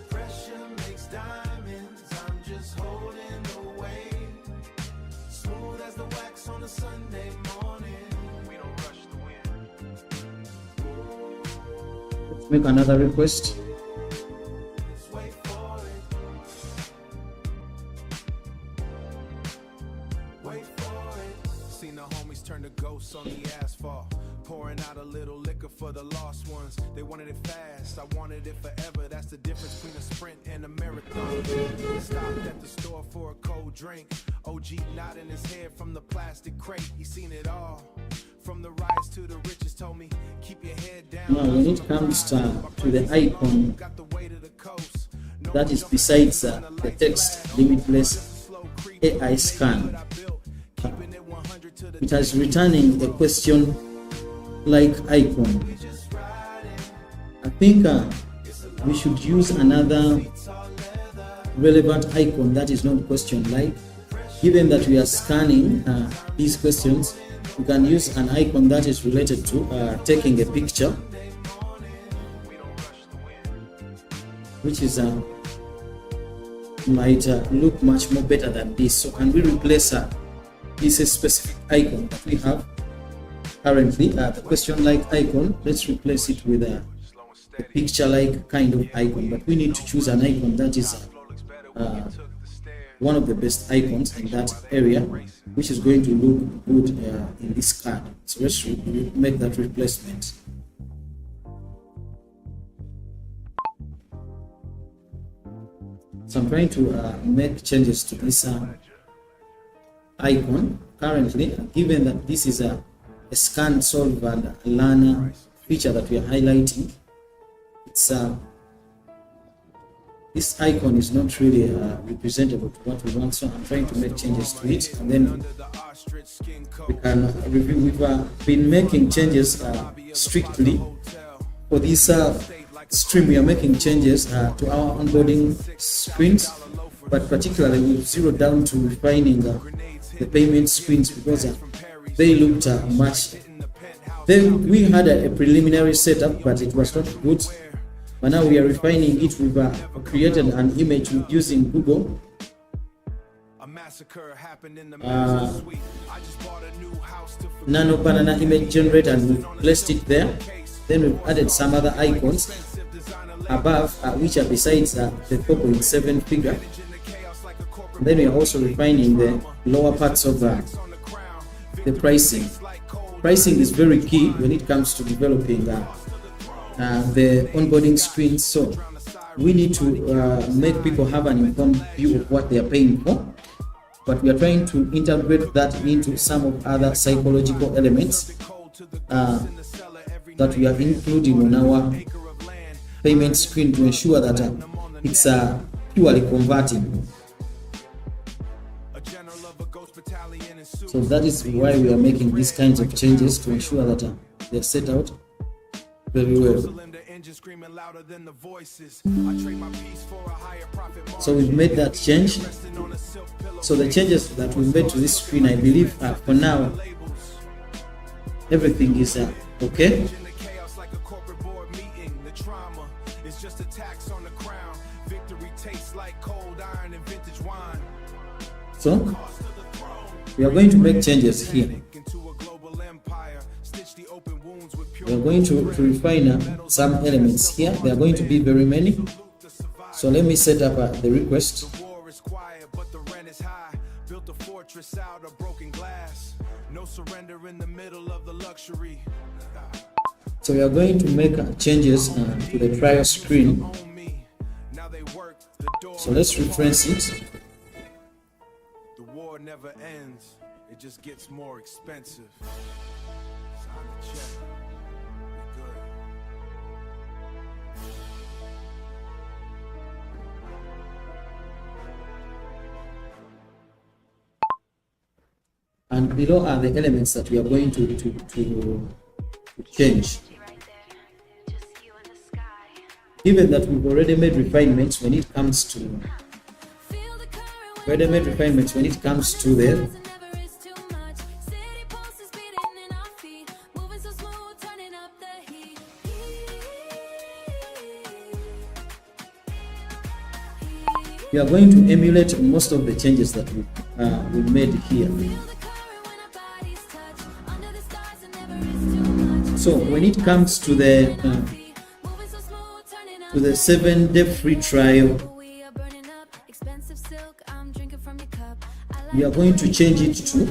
Pressure makes diamonds. I'm just holding the weight. Smooth as the wax on a Sunday morning. We don't rush the wind. Let's make another request. Wait for it. Wait for it. Seen the homies turn to ghosts on the asphalt. Pouring out a little liquor for the lost ones. They wanted it fast, I wanted it forever. That's the difference between a sprint and a marathon. Stopped at the store for a cold drink. OG nodding his head from the plastic crate. He seen it all. From the rise to the riches, told me, keep your head down. Now, when it comes to the icon Got the way to the coast. that is besides the text limitless AI scan, it has returning a question like icon. I think we should use another relevant icon that is not question like. Given that we are scanning these questions, we can use an icon that is related to taking a picture, which is might look much more better than this. So can we replace this specific icon that we have currently, the question like icon? Let's replace it with a picture like kind of icon, but we need to choose an icon that is one of the best icons in that area, which is going to look good in this card. So let's make that replacement. So I'm trying to make changes to this icon currently, given that this is a scan, solve and learn feature that we are highlighting. It's this icon is not really representable to what we want, so I'm trying to make changes to it, and then we can review. We've been making changes strictly for this stream. We are making changes to our onboarding screens, but particularly we've zeroed down to refining the payment screens because they looked much. We had a preliminary setup, but it was not good. But now we are refining it. We've created an image using Google. Nano banana image generator, and we've placed it there. Then we've added some other icons above, which are besides the 4.7 figure. And then we are also refining the lower parts of the pricing. Pricing is very key when it comes to developing the onboarding screen. So we need to make people have an informed view of what they are paying for, but we are trying to integrate that into some of other psychological elements that we are including on our payment screen to ensure that it's purely converting. So that is why we are making these kinds of changes, to ensure that they're set out very well. So we've made that change. So the changes that we made to this screen, I believe for now everything is okay. So we are going to make changes here. We are going to refine some elements here. There are going to be very many. So let me set up the request. So we are going to make changes to the trial screen. So let's reference it. The war never ends, it just gets more expensive. Sign the check. We good. And below are the elements that we are going to change. given that we've already made refinements when it comes to Feel the current when there. never is too much. City pulses beating in our feet, moving so smooth, turning up the heat. We are going to emulate most of the changes that we made here. Feel the current when our bodies touch. Under the stars and never is too much. So when it comes to the Moving so smooth, turning up 7-day free trial, we are burning up. Expensive silk, I'm drinking from your cup. I like we are going to change it to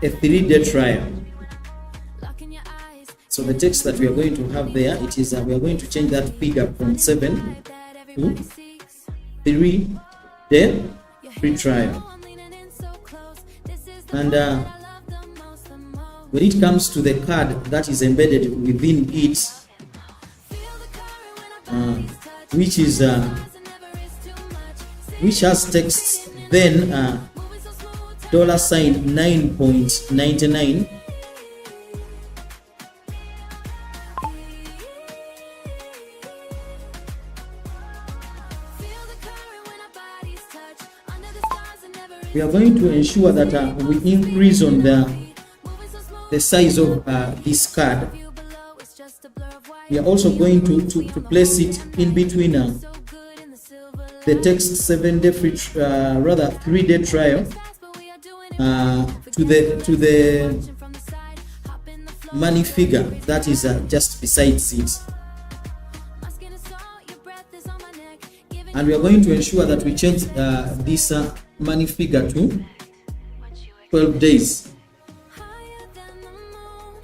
a 3-day trial. locking your eyes. So the text that we are going to have there, it is we are going to change that figure from 7 That everybody seeks. 3-day free trial. Oh, I'm leaning in so close. This is the And part that I love the most, the most. when it comes to the card that is embedded within it, Feel the current when our bodies touch. which is Stars and never is too much. which has text then Moving so smooth, $9.99. feel the current when our bodies touch. Under the stars and never is We are going to ensure that we increase on moving so smooth. the size of this card. View below, it's just a blur of white. We are also going to place it in between So good in the silver the text 7-day free, rather 3-day trial lights, but we are doing it to the from the side. Hop in the flow. money figure that is just besides it. My skin is salt, your breath is on my neck. Giving And we are going to ensure that we change this money figure to 12 days. higher than the moon,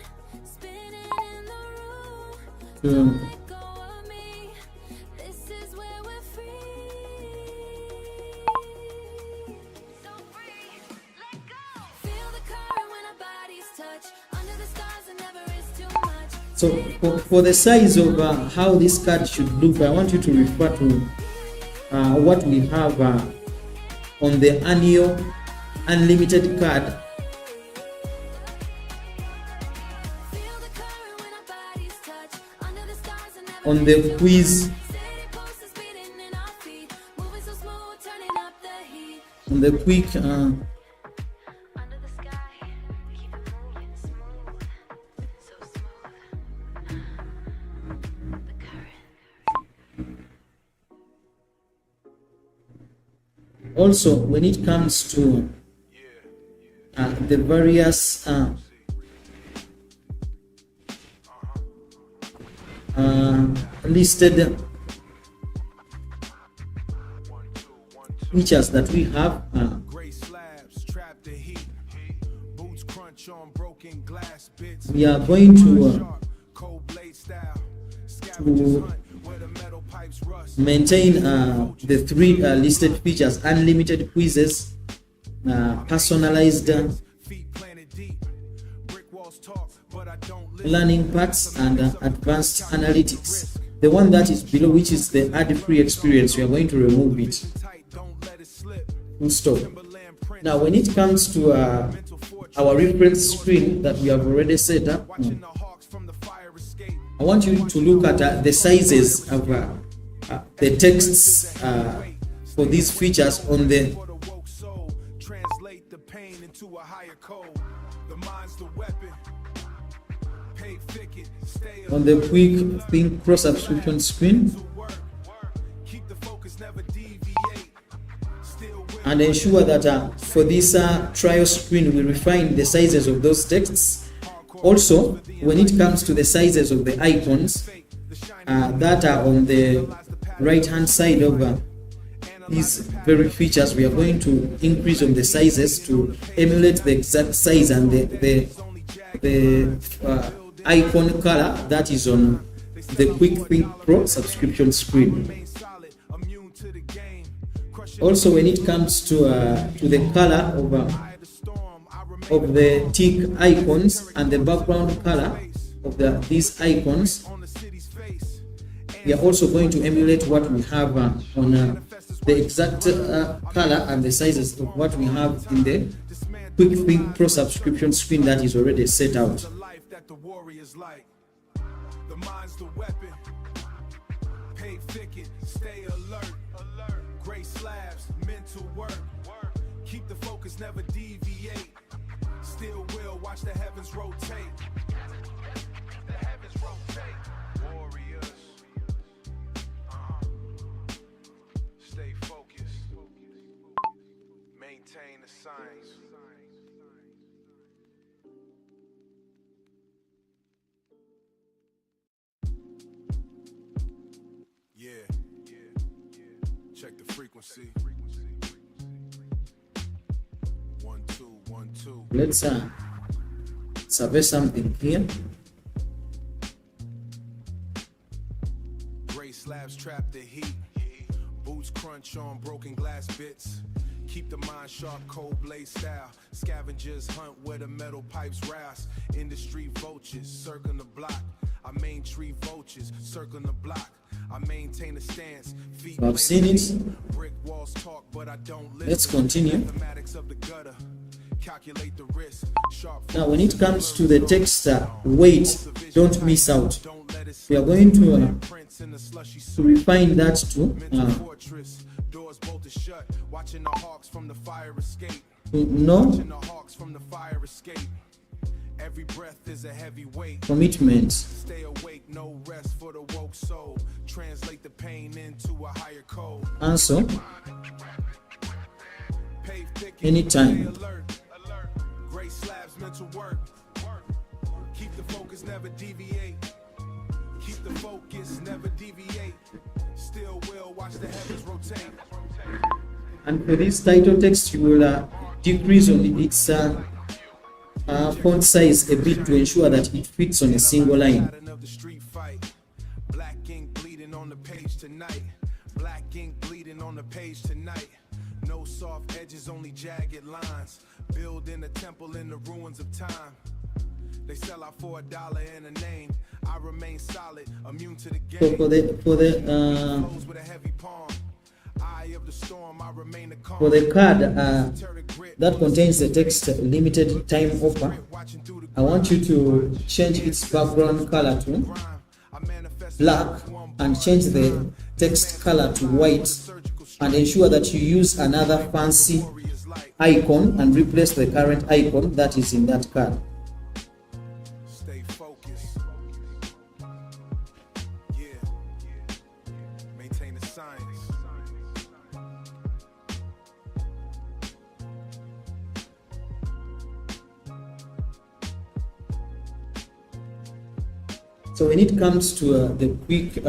spinning in the room. To, Let go of me. This is where we're free. So free. Let go. Feel the current when our bodies touch. Under the stars and never is too much. so for the size of how this card should look, I want you to refer to what we have on the annual unlimited card. Feel the current when our bodies touch. Under the stars and never On the quiz, city pulses beating in our feet. Moving so smooth, turning up the heat. on the quick Under the sky, keep it moving smooth, so smooth. The current. also when it comes to the various listed features that we have, Gray slabs, trap the heat. Boots crunch on broken glass bits. we are going to Sharp, cold blade style. Scavengers hunt where the metal pipes rust. maintain the 3 listed features: unlimited quizzes, personalized Feet planted deep. Brick walls talk, but I don't listen. learning paths, and advanced analytics. The one that is below, which is the ad-free experience, we are going to remove it. Tight, don't let it slip. Full stop. Timberland print. Now when it comes to Mental fortress. our reference screen that we have already set up, Watching the hawks from the fire escape. I want you to look at the sizes of the texts for these features on the For the woke soul, translate the pain into a higher code. The mind's the weapon. Pay thicket, stay on the quick think pro subscription screen, to work. Keep the focus, never deviate. Still will and ensure that for this trial screen we refine the sizes of those texts. Also, when it comes to the sizes of the icons that are on the right hand side of these very features, we are going to increase on the sizes to emulate the exact size and the icon color that is on the Quick Think Pro subscription screen. remain solid, immune to the game. Crush it Also, when it comes to the color by the storm. I remain of the tick icons and the background color of these icons, on the city's face. we are also going to emulate what we have on the exact color and the sizes of what we have in the Quick Think Pro subscription screen that is already set out. The life that the warriors like. The mind's the weapon. Pay thicket, stay alert. Gray slabs, mental work. Keep the focus, never deviate. Still will watch the heavens rotate. The heavens rotate. Warriors. Stay focused. Maintain the signs. Yeah. Check the frequency. 1 2 1 2. Let's survey something here. Gray slabs trap the heat. Boots crunch on broken glass bits. Keep the mind sharp, cold blade style. Scavengers hunt where the metal pipes rouse. Industry vultures circling the block. I main tree vultures circling the block. I maintain a stance. Feet I've seen it. brick walls talk, but I don't listen. Let's continue. Mathematics of the gutter. Calculate the risk. Sharp Now, when it comes to the text weight, don't miss out. don't let it We are going to prints in the slushy refine that to fortress. Doors bolted shut. Watching the hawks from the fire escape. know Watching the hawks from the fire escape. Every breath is a heavy weight. commitment. Stay awake, no rest for the woke soul. Translate the pain into a higher code. Answer Pave thicket, anytime. stay alert. Gray slabs, mental work. Keep the focus, never deviate. Keep the focus, never deviate. Still will watch the heavens rotate. And for this title text, you will decrease on its font size a bit to ensure that it fits on a single line. Pattern of the street fight. Black ink bleeding on the page tonight. Black ink bleeding on the page tonight. No soft edges, only jagged lines. Building a temple in the ruins of time. They sell out for $1 and a name. I remain solid, immune to the So game. for the Close with a heavy palm. Eye of the storm, I remain a calm. for the card Esoteric grit. that contains the text limited time offer, Watching through the I want you to change its background color to grime. I manifest black and change the text color to white, and ensure that you use another fancy icon and replace the current icon that is in that card. Stay focused. Yeah. Maintain the science. So when it comes to the quick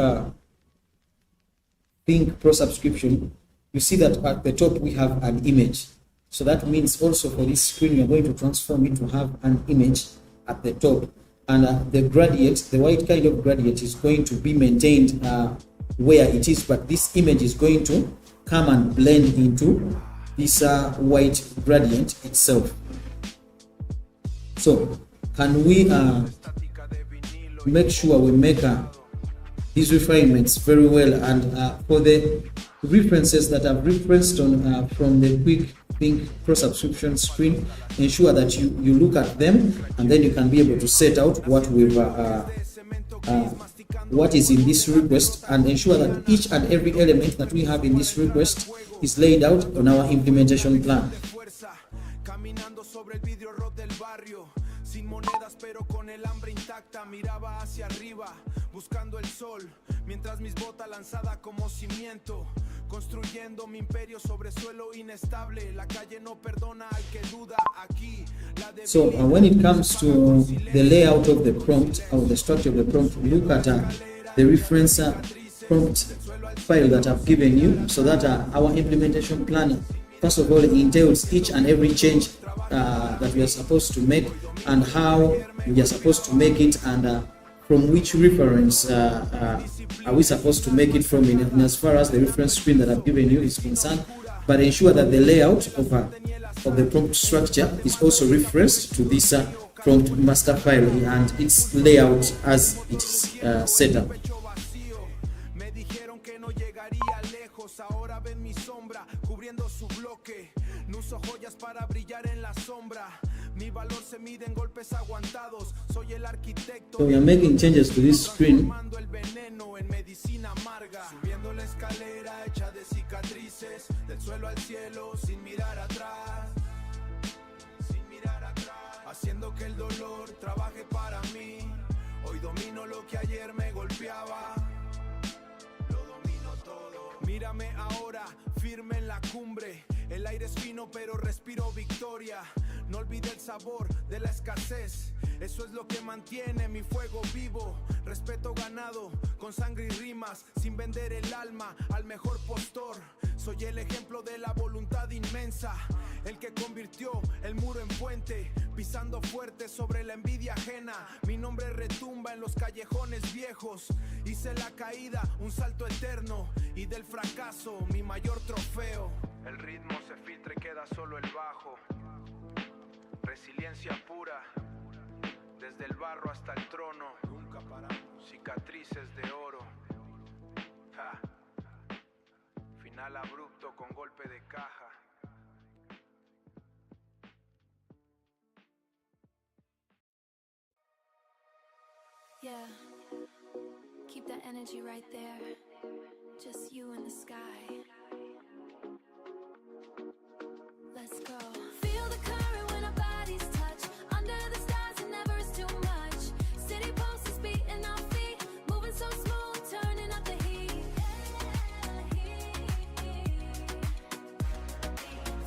Think Pro subscription, you see that at the top we have an image. So that means also for this screen, we are going to transform it to have an image at the top. And the gradient, the white kind of gradient, is going to be maintained where it is, but this image is going to come and blend into this white gradient itself. So can we make sure we make these refinements very well? And for the references that I've referenced on from the quick Think Pro subscription screen, ensure that you look at them, and then you can be able to set out what we've what is in this request, and ensure that each and every element that we have in this request is laid out on our implementation plan. Caminando sobre el vidrio roto del barrio, sin monedas pero con el hambre intacta, miraba hacia arriba, buscando el sol, mientras mis botas lanzada como cimiento, construyendo mi imperio sobre suelo inestable, la calle no perdona al que duda aquí. So when it comes to the layout of the prompt or the structure of the prompt, look at the reference prompt file that I've given you, so that our implementation plan first of all entails each and every change that we are supposed to make, and how we are supposed to make it, and from which reference are we supposed to make it from, in as far as the reference screen that I've given you is concerned. But ensure that the layout of the prompt structure is also referenced to this prompt master file and its layout as it is set up. Me dijeron que no llegaría lejos, ahora ven mi sombra cubriendo su bloque. No uso joyas para brillar en la sombra. Mi valor se mide en golpes aguantados. Soy el arquitecto. So we are making changes to this screen. Transformando el veneno en medicina amarga. Subiendo la escalera hecha de cicatrices. Del suelo al cielo sin mirar atrás. Sin mirar atrás. Haciendo que el dolor trabaje para mí. Hoy domino lo que ayer me golpeaba. Lo domino todo. Mírame ahora, firme en la cumbre. El aire es fino pero respiro victoria. No olvide el sabor de la escasez. Eso es lo que mantiene mi fuego vivo. Respeto ganado con sangre y rimas. Sin vender el alma al mejor postor. Soy el ejemplo de la voluntad inmensa. El que convirtió el muro en puente. Pisando fuerte sobre la envidia ajena. Mi nombre retumba en los callejones viejos. Hice la caída un salto eterno. Y del fracaso mi mayor trofeo. El ritmo se filtra y queda solo el bajo. Resiliencia pura. Desde el barro hasta el trono. Nunca paramos. Cicatrices de oro. Ja. Final abrupto con golpe de caja. Yeah, keep that energy right there. Just you in the sky. Let's go. Feel the current when our bodies touch. Under the stars, it never is too much. City pulses beating our feet. Moving so smooth, turning up the heat.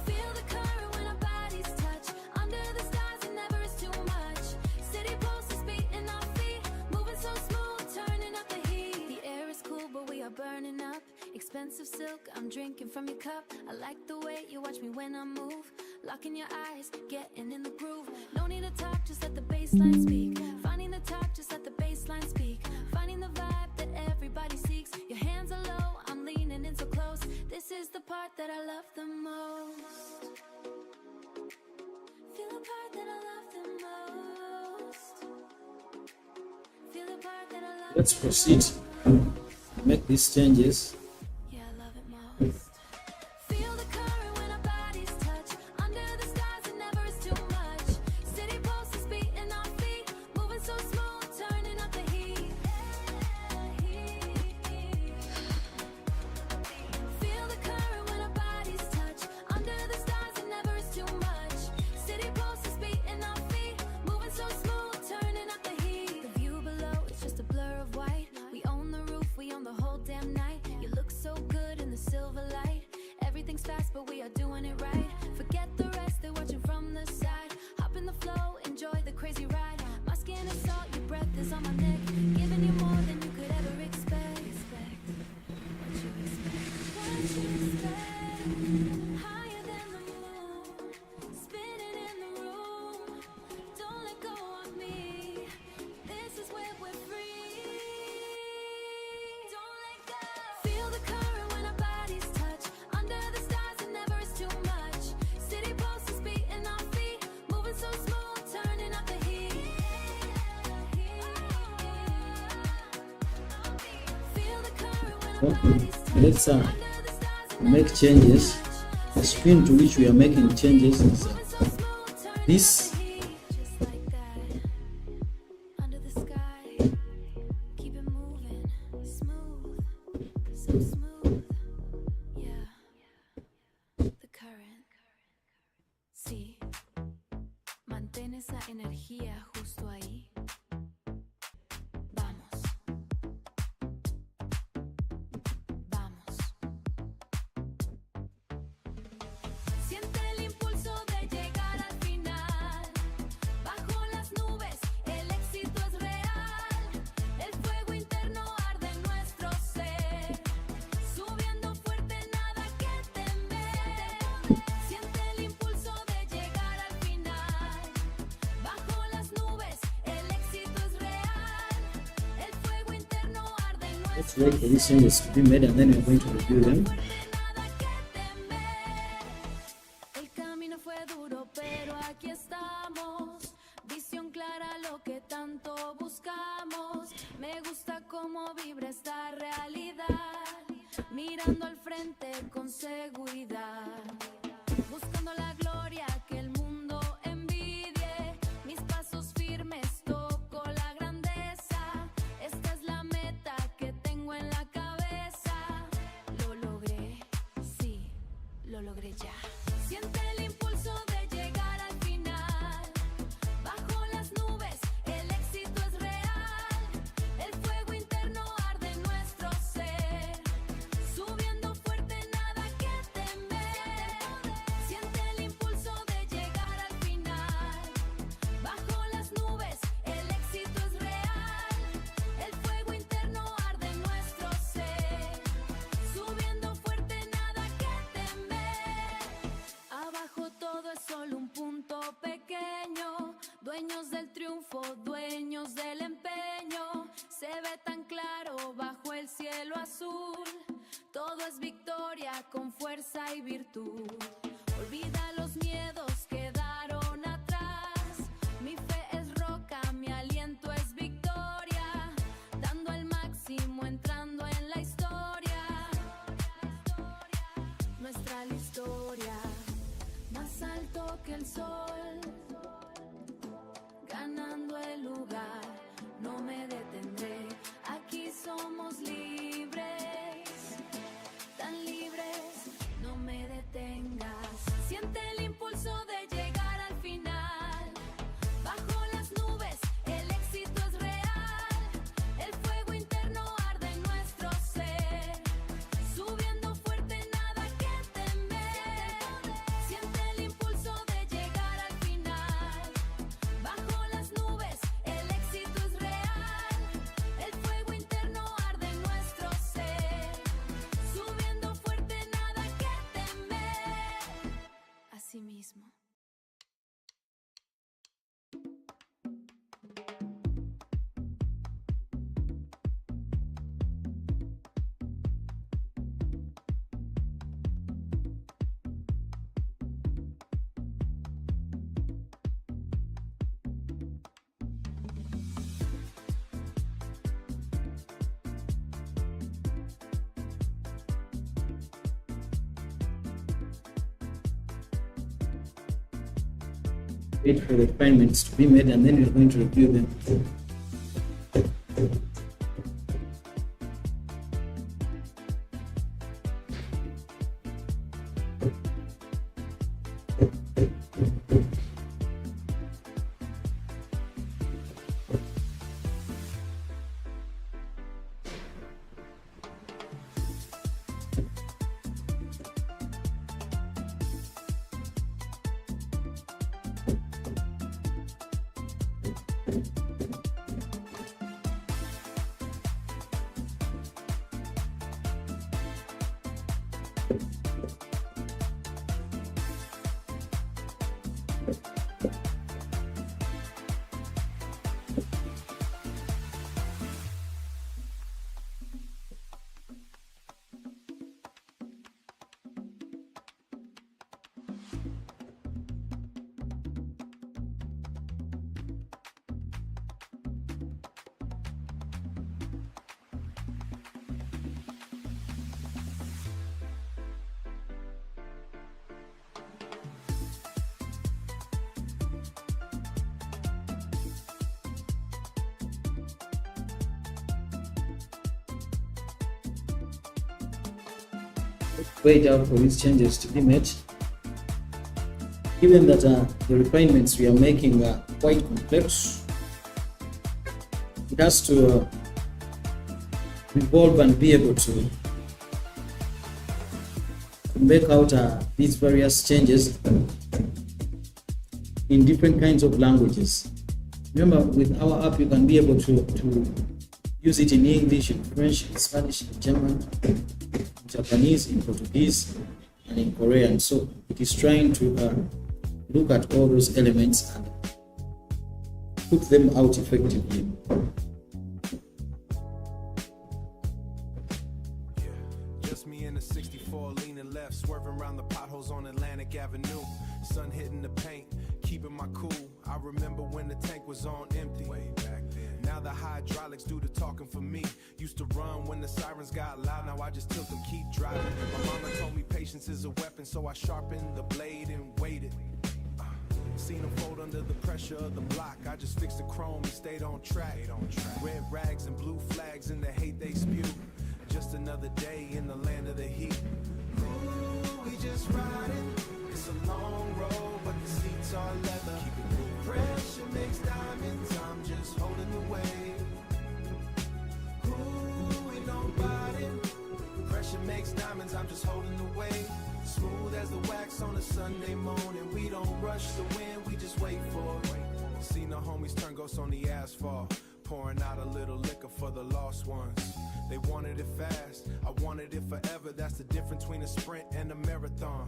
Feel the current when our bodies touch. Under the stars, it never is too much. City pulses beating our feet. Moving so smooth, turning up the heat. The air is cool, but we are burning up. Expensive silk, I'm drinking from your cup. I like the way you watch me when I move. Locking your eyes, getting in the groove. No need to talk, just let the baseline speak. Finding the top, just let the baseline speak. Finding the vibe that everybody seeks. Your hands are low, I'm leaning in so close. This is the part that I love the most. Feel the part that I love the most. Feel the part that I love. Let's proceed. Make these changes. Yeah, I love it most. Feel the current when our bodies touch. Under the stars, it never is too much. City pulses beating our feet. Moving so smooth, turning up the heat. Feel the current when our bodies touch. Under the stars, it never is too much. City pulses beating our feet. Moving so smooth, turning up the heat. The view below is just a blur of white. We own the roof, we own the whole damn night. You look so good in the silver light. Everything's fast, but we are doing it right. Forget the rest, they're watching from the side. Hop in the flow, enjoy the crazy ride. My skin is salt, your breath is on my neck. Giving you more than you could ever expect. What you expect? What you expect? Higher than the moon, spinning in the room. Don't let go of me. This is where we're free. Don't let go. Feel the current when our bodies touch. Under the stars, it never is too much. City pulses beating our feet. Moving so smooth, turning up the heat. Feel the current when our bodies touch. Let's Under the stars, it make never is changes. too much. The screen to which we are making changes is Moving so smooth, turning this. up the heat. Just like that. Under the sky. Keep it moving. Smooth. So smooth. Yeah. The current. Sí. Mantén esa energía justo ahí. Vamos. Vamos. Siente el impulso de llegar al final. Bajo las nubes, el éxito es real. El fuego interno arde en nuestro ser. Subiendo fuerte, nada que temer. Siente el impulso de llegar al final. Bajo las nubes, el éxito es real. El fuego interno arde en Let's nuestro wait for these changes to be made and then we're going to review them. nada que temer. El camino fue duro, pero aquí estamos. Visión clara, lo que tanto buscamos. Me gusta cómo vibra esta realidad. Mirando al frente con seguridad. Buscando la gloria que el mundo envidie. Dueños del triunfo, dueños del empeño, se ve tan claro bajo el cielo azul. Todo es victoria con fuerza y virtud. Olvida los miedos, quedaron atrás. Mi fe es roca, mi aliento es victoria. Dando el máximo, entrando en la historia. Nuestra la historia, más alto que el sol. Ganando el lugar, no me detendré. Aquí somos libres, tan libres, no me detengas. Siente el impulso de llegar al final. Bajo las nubes, el éxito es real. El fuego interno arde en nuestro ser. Subiendo fuerte, nada que temer. Siente el impulso de llegar al final. Bajo las nubes, el éxito es real. El fuego interno arde en nuestro ser. Subiendo fuerte, nada que temer. Así mismo. Wait for the refinements to be made, and then we're going to review them. Wait out for these changes to be made. Given that the refinements we are making are quite complex, it has to revolve and be able to make out these various changes in different kinds of languages. Remember, with our app, you can be able to use it in English, in French, in Spanish, in German, in Japanese, in Portuguese, and in Korean. So it is trying to look at all those elements and put them out effectively. Just me in the 64 leaning left, swerving around the potholes on Atlantic Avenue. Sun hitting the paint, keeping my cool. I remember when the tank was on empty. Way back then. Now the hydraulics do the talking for me. Used to run when the sirens got loud. Now I just tilt them, keep driving. My mama told me patience is a weapon, so I sharpened the blade and waited. Seen them fold under the pressure of the block. I just fixed the chrome and stayed on track. Red rags and blue flags and the hate they spew. Just another day in the land of the heat. Ooh, we just riding. It's a long road, but the seats are leather. Keep it cool. Pressure makes diamonds. I'm just holding the wave. Ooh, ain't nobody. Pressure makes diamonds. I'm just holding the wave. Smooth as the wax on a Sunday morning. We don't rush the wind, we just wait for it. Seen the homies turn ghosts on the asphalt. Pouring out a little liquor for the lost ones. They wanted it fast, I wanted it forever. That's the difference between a sprint and a marathon.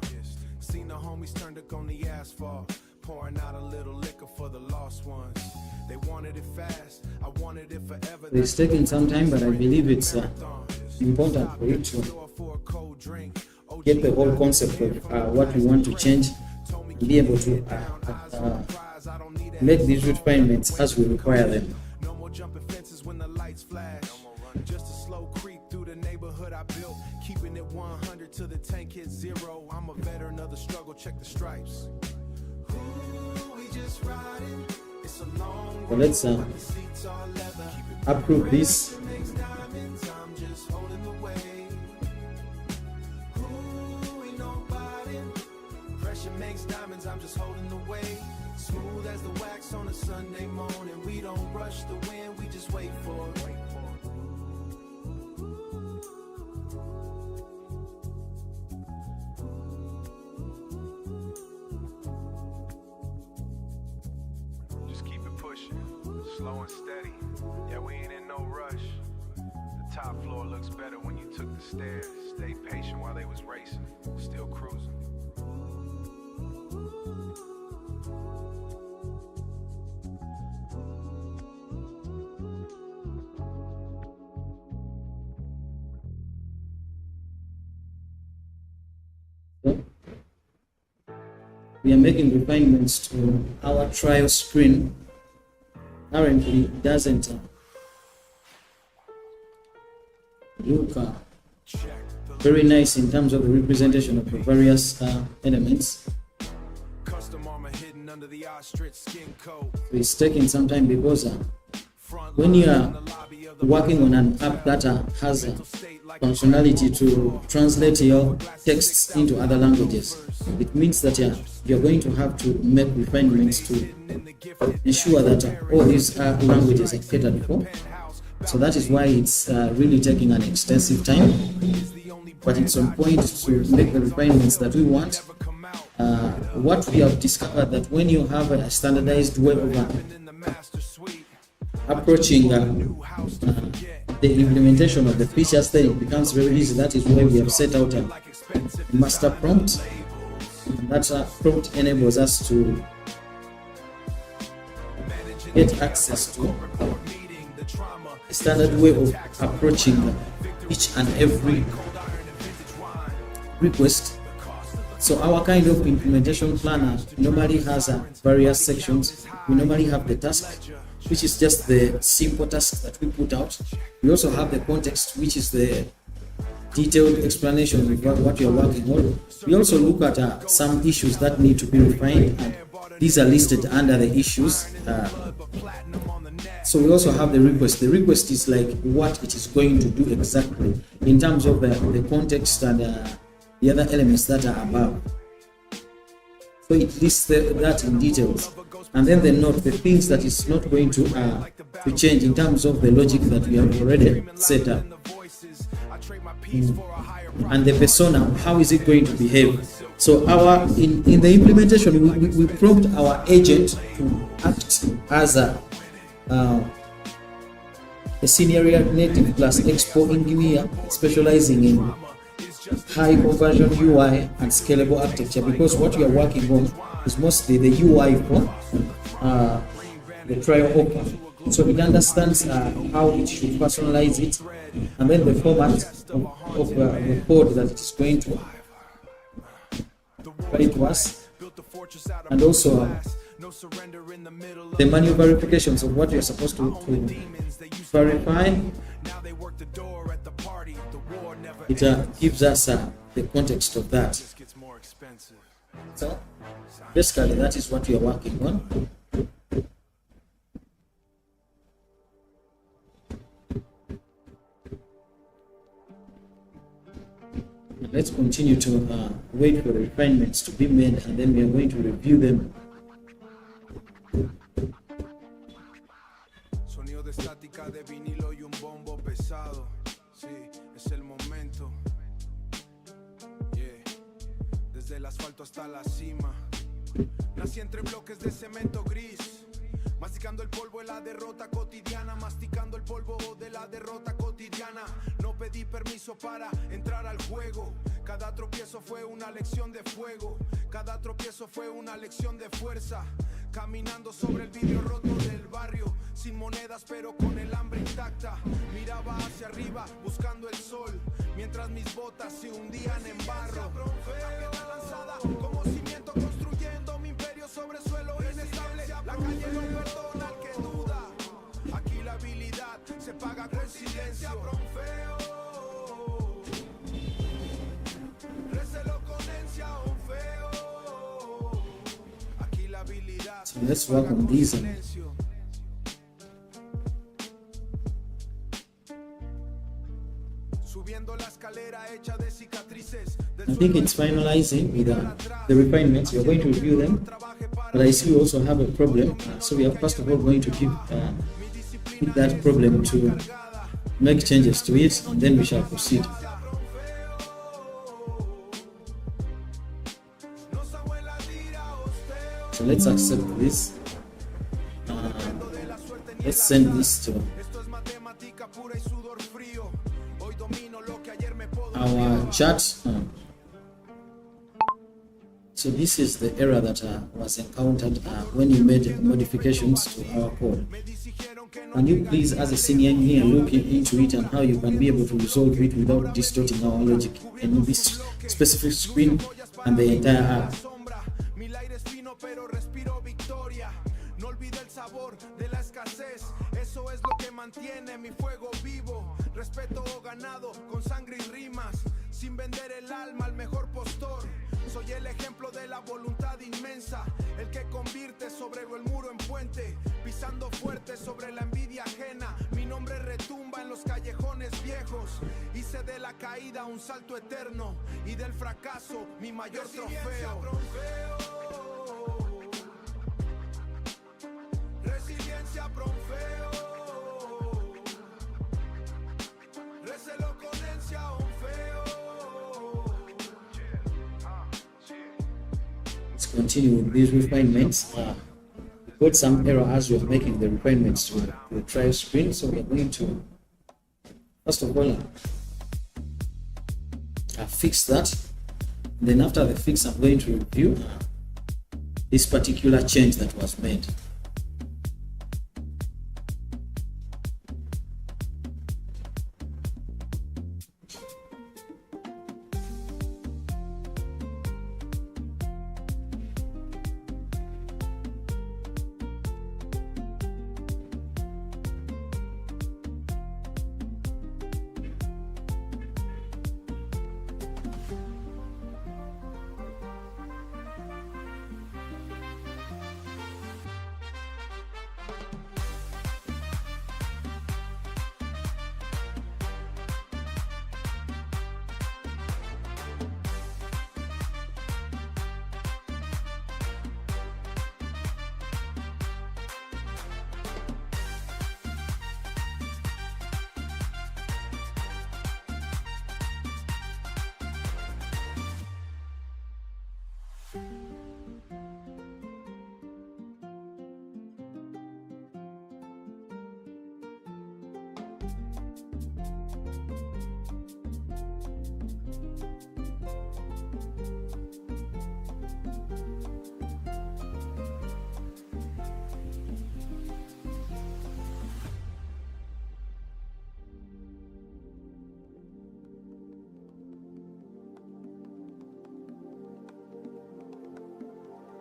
Seen the homies turn to on the asphalt. pouring out a little liquor for the lost ones. They wanted it fast, I wanted it forever. It's taking some time, but I believe it's important for you to For a cold drink. get the whole concept of what we want to change, be able to make these refinements as we require them. No more jumping fences when the lights flash. Just a slow creep through the neighborhood I built, keeping it 100 till the tank hits zero. I'm a veteran of the struggle, check the stripes. Ooh, we just riding. It's a long So let's seats are leather. approve this. Makes diamonds, I'm just holding the way. Ooh, ain't nobody. Pressure makes diamonds, I'm just holding the way. Smooth as the wax on a Sunday morning. We don't rush the wind, we just wait for it. Just keep it pushing, slow and steady. Yeah, we ain't in no rush. The top floor looks better when you took the stairs. Stay patient while they was racing, still cruising. We are making refinements to our trial screen. Currently, it doesn't look very nice in terms of the representation of the various elements. Custom armor hidden under the ostrich skin coat. So it's taking some time because when you are working on an app that has a functionality to translate your texts into other languages, it means that you're going to have to make refinements to ensure that all these languages are catered for. So that is why it's really taking an extensive time, but it's on point to make the refinements that we want. What we have discovered that when you have a standardized way of approaching the implementation of the features, then it becomes very easy. That is why we have set out a master prompt. That prompt enables us to get access to a standard way of approaching each and every request. So our kind of implementation planner normally has various sections. We normally have the task, which is just the simple task that we put out. We also have the context, which is the detailed explanation of what you're working on. We also look at some issues that need to be refined, and these are listed under the issues. So we also have the request. The request is like what it is going to do exactly in terms of the context and the other elements that are above. So it lists that in details. And then the note, the things that is not going to change in terms of the logic that we have already set up. And the persona, how is it going to behave? So in the implementation, we prompt our agent to act as a senior React Native plus Expo engineer specializing in high conversion UI and scalable architecture, because what we are working on is mostly the UI for the trial offer. So it understands how it should personalize it, and then the format of the code that it is going to write to us, and also the manual verifications of what you're supposed to verify. It gives us the context of that. So basically that is what we are working on. Let's continue to wait for the refinements to be made, and then we are going to review them. Sonido de estática de vinilo y un bombo pesado. Sí, es el momento. Yeah. Desde el asfalto hasta la cima. Nací entre bloques de cemento gris. Masticando el polvo de la derrota cotidiana, masticando el polvo de la derrota cotidiana. No pedí permiso para entrar al juego. Cada tropiezo fue una lección de fuego. Cada tropiezo fue una lección de fuerza. Caminando sobre el vidrio roto del barrio, sin monedas pero con el hambre intacta. Miraba hacia arriba buscando el sol, mientras mis botas se hundían en barro. Piedra lanzada como cimiento, construyendo mi imperio sobre suelo inestable. La calle no perdona al que duda. Aquí la habilidad se paga con silencio. Recelo con encia un feo. Aquí la habilidad. So let's work on these. Subiendo la escalera hecha de cicatrices. I think it's finalizing with the refinements. We're going to review them, but I see we also have a problem. So we are first of all going to keep that problem to make changes to it, and then we shall proceed. So let's accept this. Let's send this to our chat. So this is the error that was encountered when you made modifications to our code. Can you please, as a senior engineer, look into it and how you can be able to resolve it without distorting our logic in this specific screen and the entire app? No olvide el sabor de la escasez, eso es lo que mantiene mi fuego vivo. Respeto ganado con sangre y rimas, sin vender el alma al mejor postor. Soy el ejemplo de la voluntad inmensa, el que convierte sobre el muro en puente, pisando fuerte sobre la envidia ajena. Mi nombre retumba en los callejones viejos. Hice de la caída un salto eterno y del fracaso mi mayor trofeo. Resiliencia profeo. Recelo con encia un feo. Let's continue with these refinements. We got some error as we are making the refinements to the trial screen, so we are going to first of all fix that. Then after the fix, I'm going to review this particular change that was made.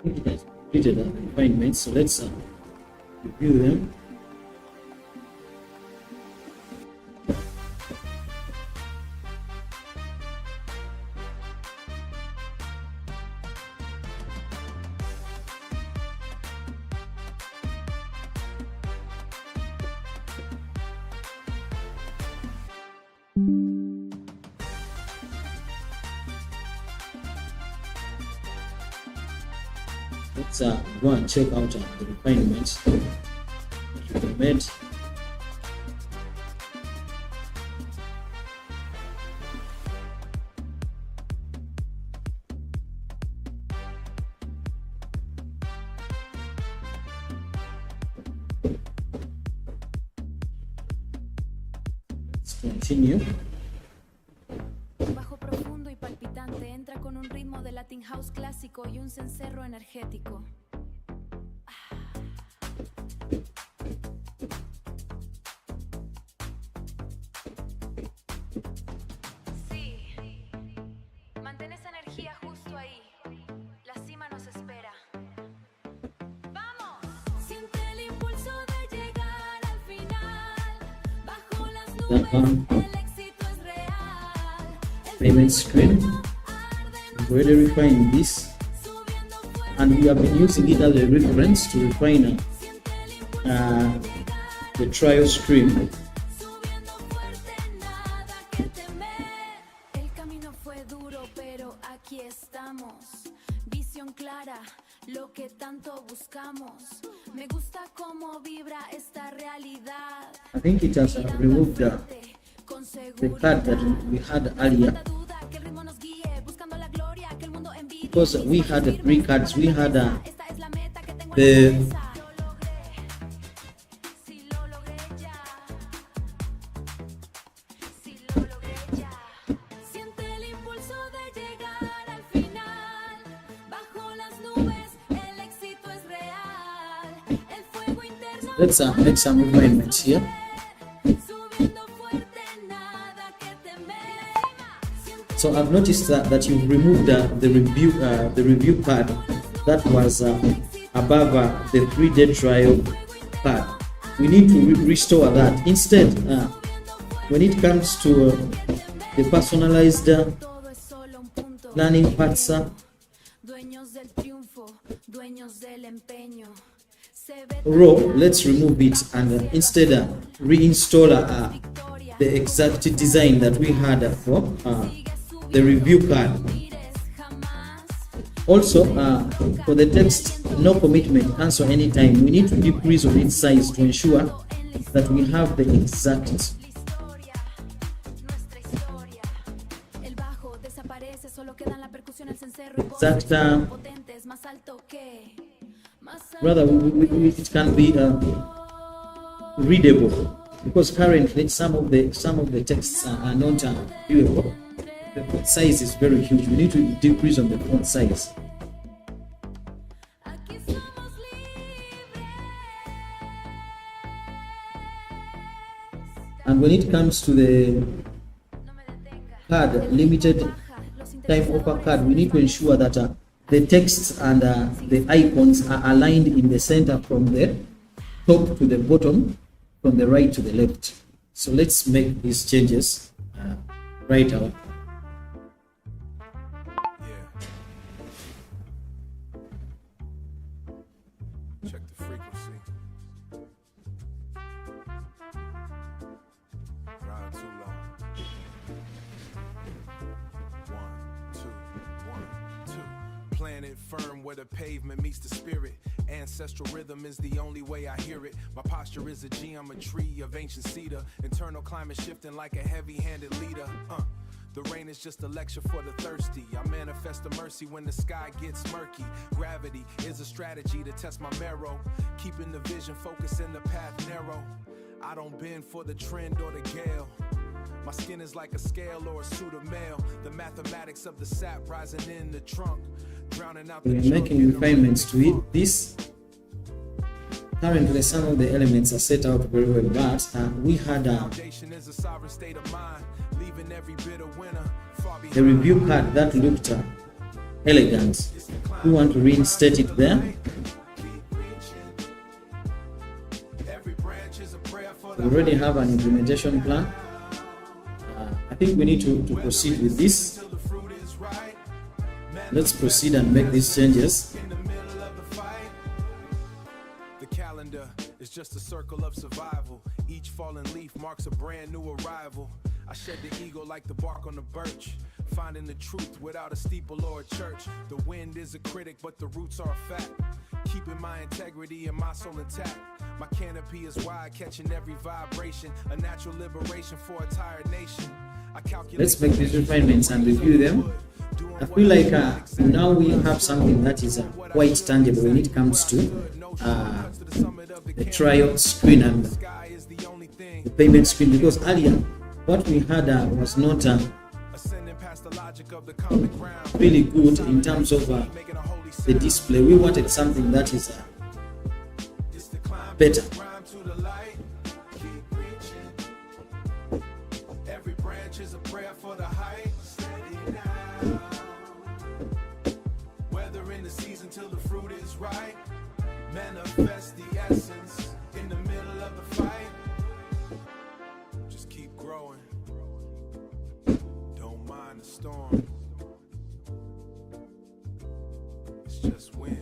It has completed the refinements, so let's review them. Let's go and check out the refinements that we made. continue. Bajo profundo y palpitante entra con un ritmo de Latin House clásico y un cencerro energético. Sí, mantén esa energía justo ahí. La cima nos espera. ¡Vamos! Siente el impulso de llegar al final. Bajo las That one, nubes, el éxito es real. El payment screen. We've already refined this, and we have been using it as a reference to refine the trial screen. subiendo fuerte, nada que temer. El camino fue duro, pero aquí estamos. Visión clara, lo que tanto buscamos. Me gusta cómo vibra esta realidad. I think it has removed Con the card that we had earlier, tanta duda que el ritmo nos guíe, buscando la gloria que el mundo envidia. because we had 3 cards. We had Esta es la meta que tengo en the la cabeza. Lo logré, si lo logré ya. Si lo logré ya. Siente el impulso de llegar al final. Bajo las nubes, el éxito es real. El fuego interno. let's make some refinements here. Subiendo fuerte, nada que temer. So I've noticed that you've removed the review card that was above the 3-day trial card. We need to restore that. Instead, when it comes to the personalized Todo es solo un punto. planning parts, Dueños del triunfo, dueños del empeño. Se ve row, let's remove it and instead reinstall the exact design that we had for the review card. mires jamás. Also, for the text, no commitment, cancel anytime. We need to decrease on its size to ensure that we have the exact. La historia, nuestra historia. El bajo desaparece, solo quedan la percusión, el cencerro y voces Exact, potentes, más alto que. Más alto. rather, it can be readable, because currently some of the texts are not viewable. The font size is very huge. We need to decrease on the font size. Aquí somos libres. And when it comes to the No me detenga. card, limited Baja, los time offer card, we need to ensure that the text and the icons are aligned in the center from the top to the bottom, from the right to the left. So let's make these changes right out. Yeah. Check the frequency. Ride too long. 1, 2, 1, 2. Planet firm where the pavement meets the spirit. Ancestral rhythm is the only way I hear it. My posture is a geometry of ancient cedar. Internal climate shifting like a heavy-handed leader. The rain is just a lecture for the thirsty. I manifest the mercy when the sky gets murky. Gravity is a strategy to test my marrow. Keeping the vision focused and the path narrow. I don't bend for the trend or the gale. My skin is like a scale or a suit of mail. The mathematics of the sap rising in the trunk. Drowning out the We're junk making in the refinements to rhythm. it. This currently some of the elements are set out very well, but we had Foundation is a sovereign state of mind. Leaving every bit a winner far behind. the review card that looked elegant. We want to reinstate it there. Every branch is a prayer for We the already have an implementation plan. I think we need to proceed with this. till the fruit is right. Let's proceed and make these changes. In the middle of the fight. The calendar is just a circle of survival. Each fallen leaf marks a brand new arrival. I shed the ego like the bark on the birch. Finding the truth without a steeple or a church. The wind is a critic, but the roots are a fact. Keeping my integrity and my soul intact. My canopy is wide, catching every vibration. A natural liberation for a tired nation. I calculate. Let's make these refinements and review them. I feel like now we have something that is quite tangible when it comes to the trial screen and the payment screen, because earlier what we had was not Ascending past the logic of the common ground. really good in terms of Making a holy the sound. display. We wanted something that is It's the climb, better. climb to the light. Keep reaching. Every branch is a prayer for the height. Steady now. Weather in the season till the fruit is right. Manifest the essence in the middle of the fight. Just keep growing. Don't mind the storm. It's just wind.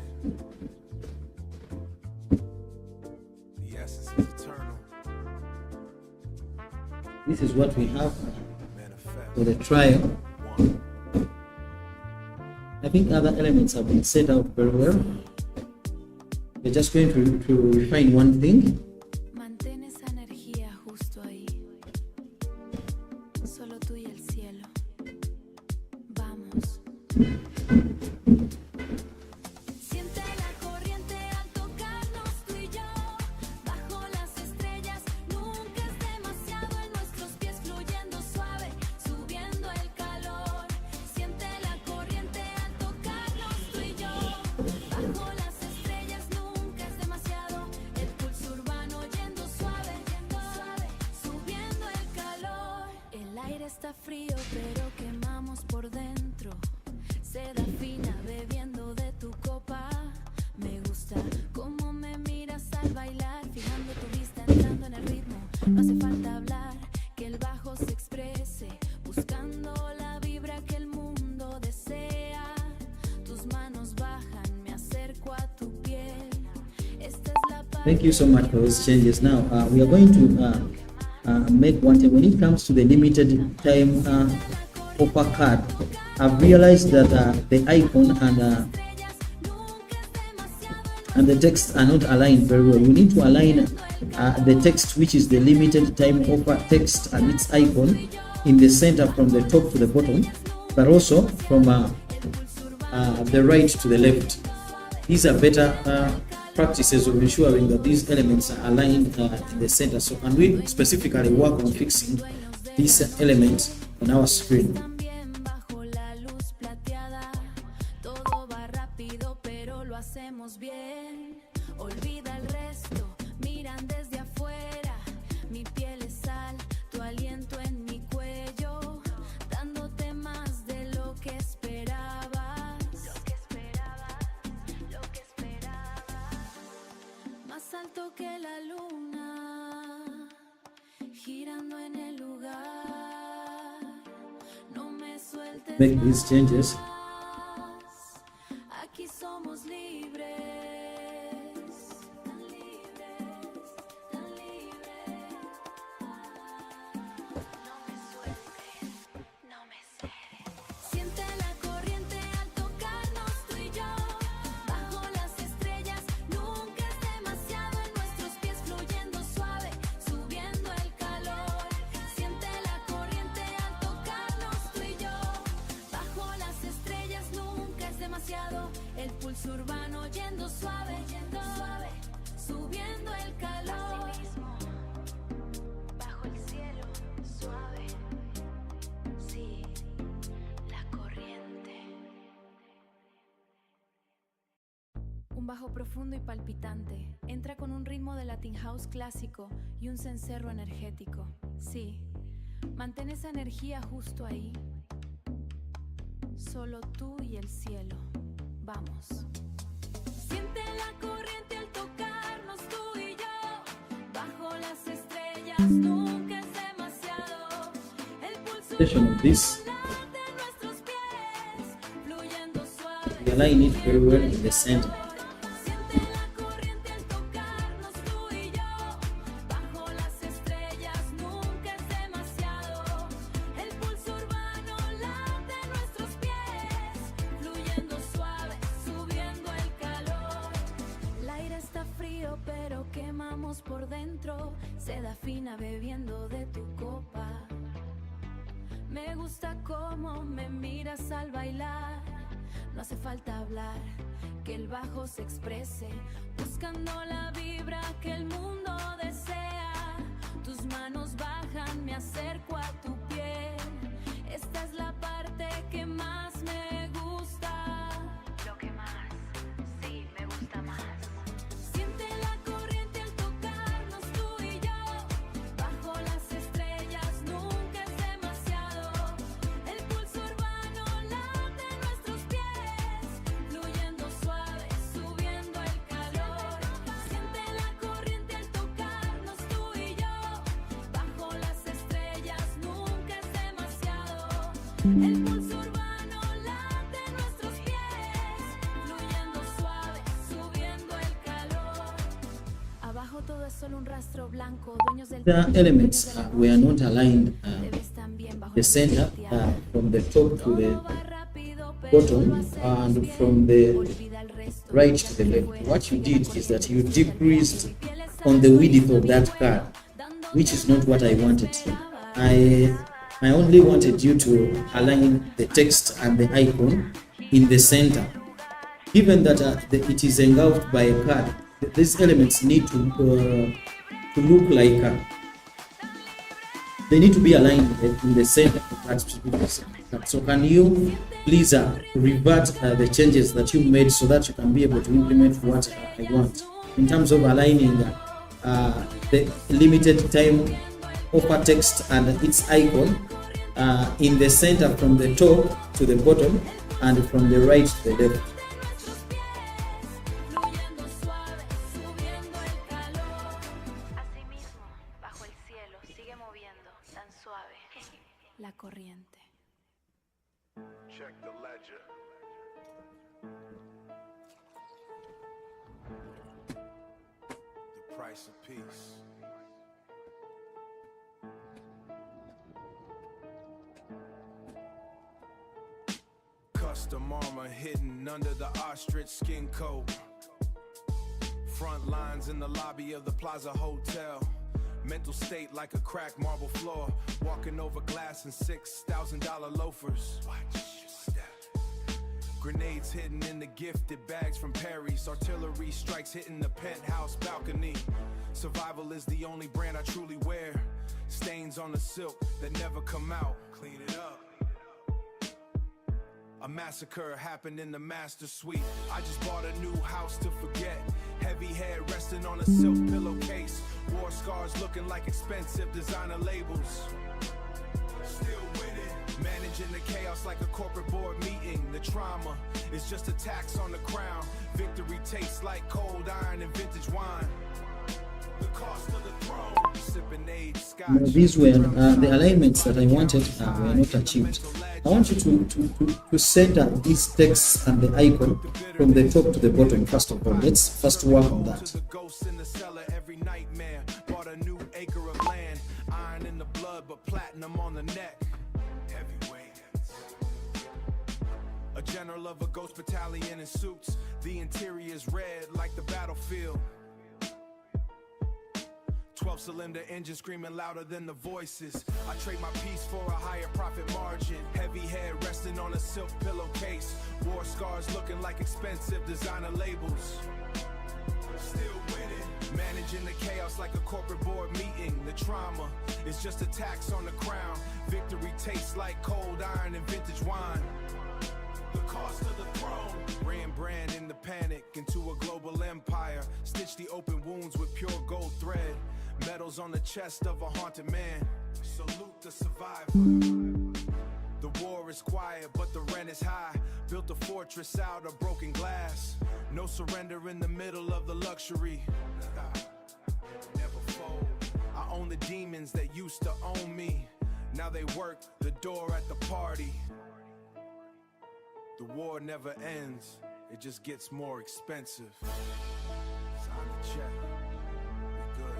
The essence is eternal. This is what we have Manifest. for the trial. One. I think other elements have been set out very well. We're just going to refine one thing. Mantén esa energía justo ahí. Solo tú y el cielo. Vamos. Siente la corriente al tocarnos tú y yo. Bajo las estrellas nunca es demasiado. En nuestros pies fluyendo suave, subiendo el calor. Siente la corriente al tocarnos tú y yo. Bajo las estrellas nunca es demasiado. El pulso urbano yendo suave, subiendo el calor. El aire está frío pero quemamos por dentro. Seda fina bebiendo de tu copa. Me gusta cómo me miras al bailar, fijando tu vista entrando en el ritmo. No hace falta hablar, que el bajo se exprese, buscando la vibra que el mundo desea. Tus manos bajan, me acerco a tu piel. Esta es la parte. Thank you so much for those changes. Now we are going to make one thing. When it comes to the limited time offer card, I've realized that the icon and the text are not aligned very well. We need to align the text, which is the limited time offer text and its icon, in the center from the top to the bottom, but also from the right to the left. These are better practices of ensuring that these elements are aligned in the center. So, and we specifically work on fixing these elements on our screen. También bajo la luz plateada, todo va rápido pero lo hacemos bien. Olvida el resto, miran desde afuera. Mi piel es sal, tu aliento en mi cuello, dándote más de lo que esperabas. Lo que esperabas. Más alto que la luna, girando en el lugar. No me sueltes Make these changes. más. Aquí somos libres, tan libres, tan libres. No me sueltes, no me cedes. Siente la corriente al tocarnos tú y yo. Bajo las estrellas nunca es demasiado. En nuestros pies fluyendo suave, subiendo el calor. Siente la corriente al tocarnos tú y yo. Bajo las estrellas nunca es demasiado. El pulso urbano yendo suave, subiendo el calor. Bajo el cielo suave, sí, la corriente. Un bajo profundo y palpitante. Entra con un ritmo de Latin House clásico y un cencerro energético. Sí, mantén esa energía justo ahí. Solo tú y el cielo. Vamos. Siente la corriente al tocarnos tú y yo. Bajo las estrellas nunca es demasiado. El pulso Session of this, late en nuestros pies, fluyendo suave. we align it very well in the center. Siente la corriente al tocarnos tú y yo. Bajo las estrellas nunca es demasiado. El pulso urbano late en nuestros pies, fluyendo suave, subiendo el calor. El aire está frío pero quemamos por dentro. Seda fina bebiendo de tu copa. Me gusta cómo me miras al bailar. No hace falta hablar, que el bajo se exprese, buscando la vibra que el mundo desea. Tus manos bajan, me acerco a El pulso urbano late en nuestros pies, fluyendo suave, subiendo el calor. Abajo todo es solo un rastro blanco, dueños del The tiempo, elements dueños de la were not aligned Te ves tan bien bajo the la center velocidad. from the top to the Todo va rápido, pero bottom lo hacemos and bien. from the Olvida el resto, right mira to the que left. fue, What you sigue la did is that corriente, you disfruta el decreased viaje. Mi piel es on the algo width hizo of mi that vuelo, card, dándote which is not what I más de lo que wanted. esperaba. I only wanted you to align the text and the icon in the center. Given that it is engulfed by a card, these elements need to look like they need to be aligned in the center of that specific card. So can you please revert the changes that you made so that you can be able to implement what I want in terms of aligning the limited time offer text and its icon in the center from the top to the bottom and from the right to the left. Fluyendo suave, subiendo el calor. Asimismo, bajo el cielo sigue moviendo tan suave. La corriente. Check the ledger. The price of peace. Custom armor hidden under the ostrich skin coat. Front lines in the lobby of the Plaza Hotel. Mental state like a cracked marble floor. Walking over glass in $6,000 loafers. Watch your step. Grenades hidden in the gifted bags from Paris. Artillery strikes hitting the penthouse balcony. Survival is the only brand I truly wear. Stains on the silk that never come out. Clean it up. A massacre happened in the master suite. I just bought a new house to forget. Heavy head resting on a silk pillowcase. War scars looking like expensive designer labels. Still winning. Managing the chaos like a corporate board meeting. The trauma is just a tax on the crown. Victory tastes like cold iron and vintage wine. The cost of the throne. Sipping age scotch. Now, these were the alignments that I wanted were not achieved. I want you to center these texts and the icon from the top to the bottom first of all. Let's first work on that. To the ghosts in the cellar every nightmare. Bought a new acre of land. Iron in the blood, but platinum on the neck. Heavyweight. A general of a ghost battalion in suits. The interior is red like the battlefield. 12-cylinder engine screaming louder than the voices. I trade my peace for a higher profit margin. Heavy head resting on a silk pillowcase. War scars looking like expensive designer labels. Still winning. Managing the chaos like a corporate board meeting. The trauma is just a tax on the crown. Victory tastes like cold iron and vintage wine. The cost of the throne. Ran brand in the panic into a global empire. Stitch the open wounds with pure gold thread. Medals on the chest of a haunted man. Salute the survivor. The war is quiet, but the rent is high. Built a fortress out of broken glass. No surrender in the middle of the luxury. Never fold. I own the demons that used to own me. Now they work the door at the party. The war never ends, it just gets more expensive. Sign the check. We good.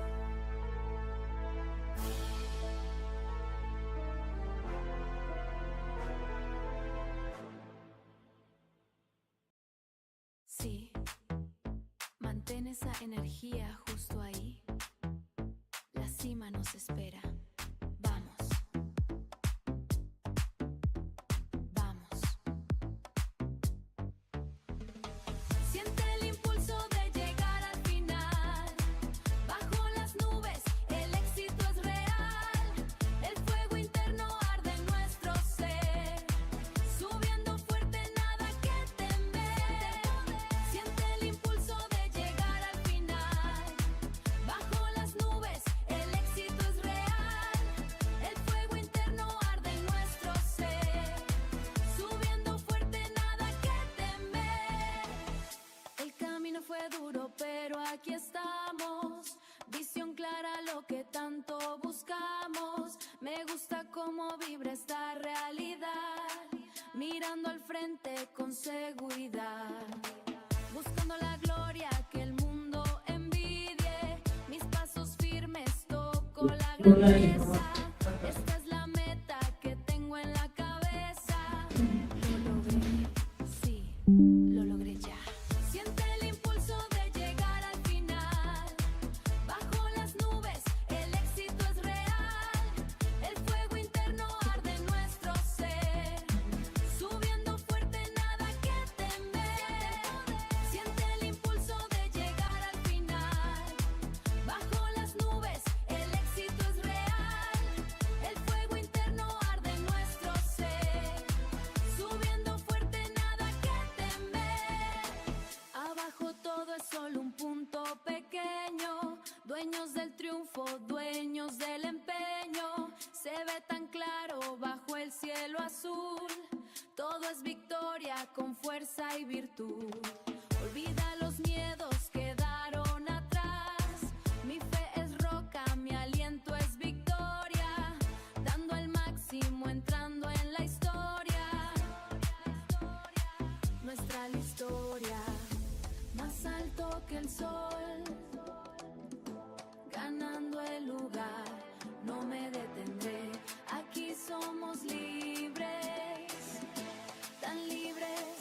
Sí, mantén esa energía justo ahí. La cima nos espera. Vamos. Vamos. Siente el impulso de llegar al final. Bajo las nubes, el éxito es real. El fuego interno arde en nuestro ser. Subiendo fuerte, nada que temer. Siente el impulso de llegar al final. Bajo las nubes, el éxito es real. para lo que tanto buscamos. Me gusta cómo vibra esta realidad, mirando al frente con seguridad, buscando la gloria que el mundo envidie. Mis pasos firmes toco la grandeza. Esta es la meta que tengo en la cabeza. Lo logré, sí, lo logré ya. Siente el impulso de llegar al final. Bajo las nubes, el éxito es real. El fuego interno arde en nuestro ser. Subiendo fuerte, nada que temer. Siente el impulso de llegar al final. Bajo las nubes, el éxito es real. El fuego interno arde en nuestro ser. Subiendo fuerte, nada que temer. Abajo todo es solo un punto pequeño. Dueños del triunfo, dueños del empeño. Se ve tan claro bajo el cielo azul. Todo es victoria con fuerza y virtud. Olvida los miedos, quedaron atrás. Mi fe es roca, mi aliento es victoria. Dando el máximo, entrando en la historia. Nuestra la historia, más alto que el sol. Ganando el lugar, no me detendré. Aquí somos libres, tan libres,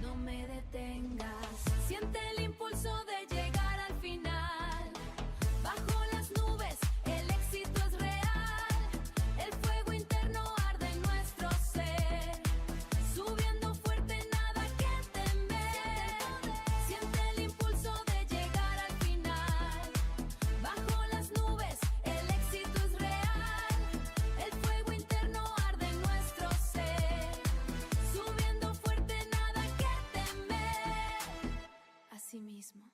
no me detengas. Siente el impulso de llegar al final. Bajo las nubes, el éxito es real. El fuego interno arde en nuestro ser. Subiendo fuerte, nada que temer. Siente el impulso de llegar al final. Bajo las nubes, el éxito es real. El fuego interno arde en nuestro ser. Subiendo fuerte, nada que temer. Así mismo.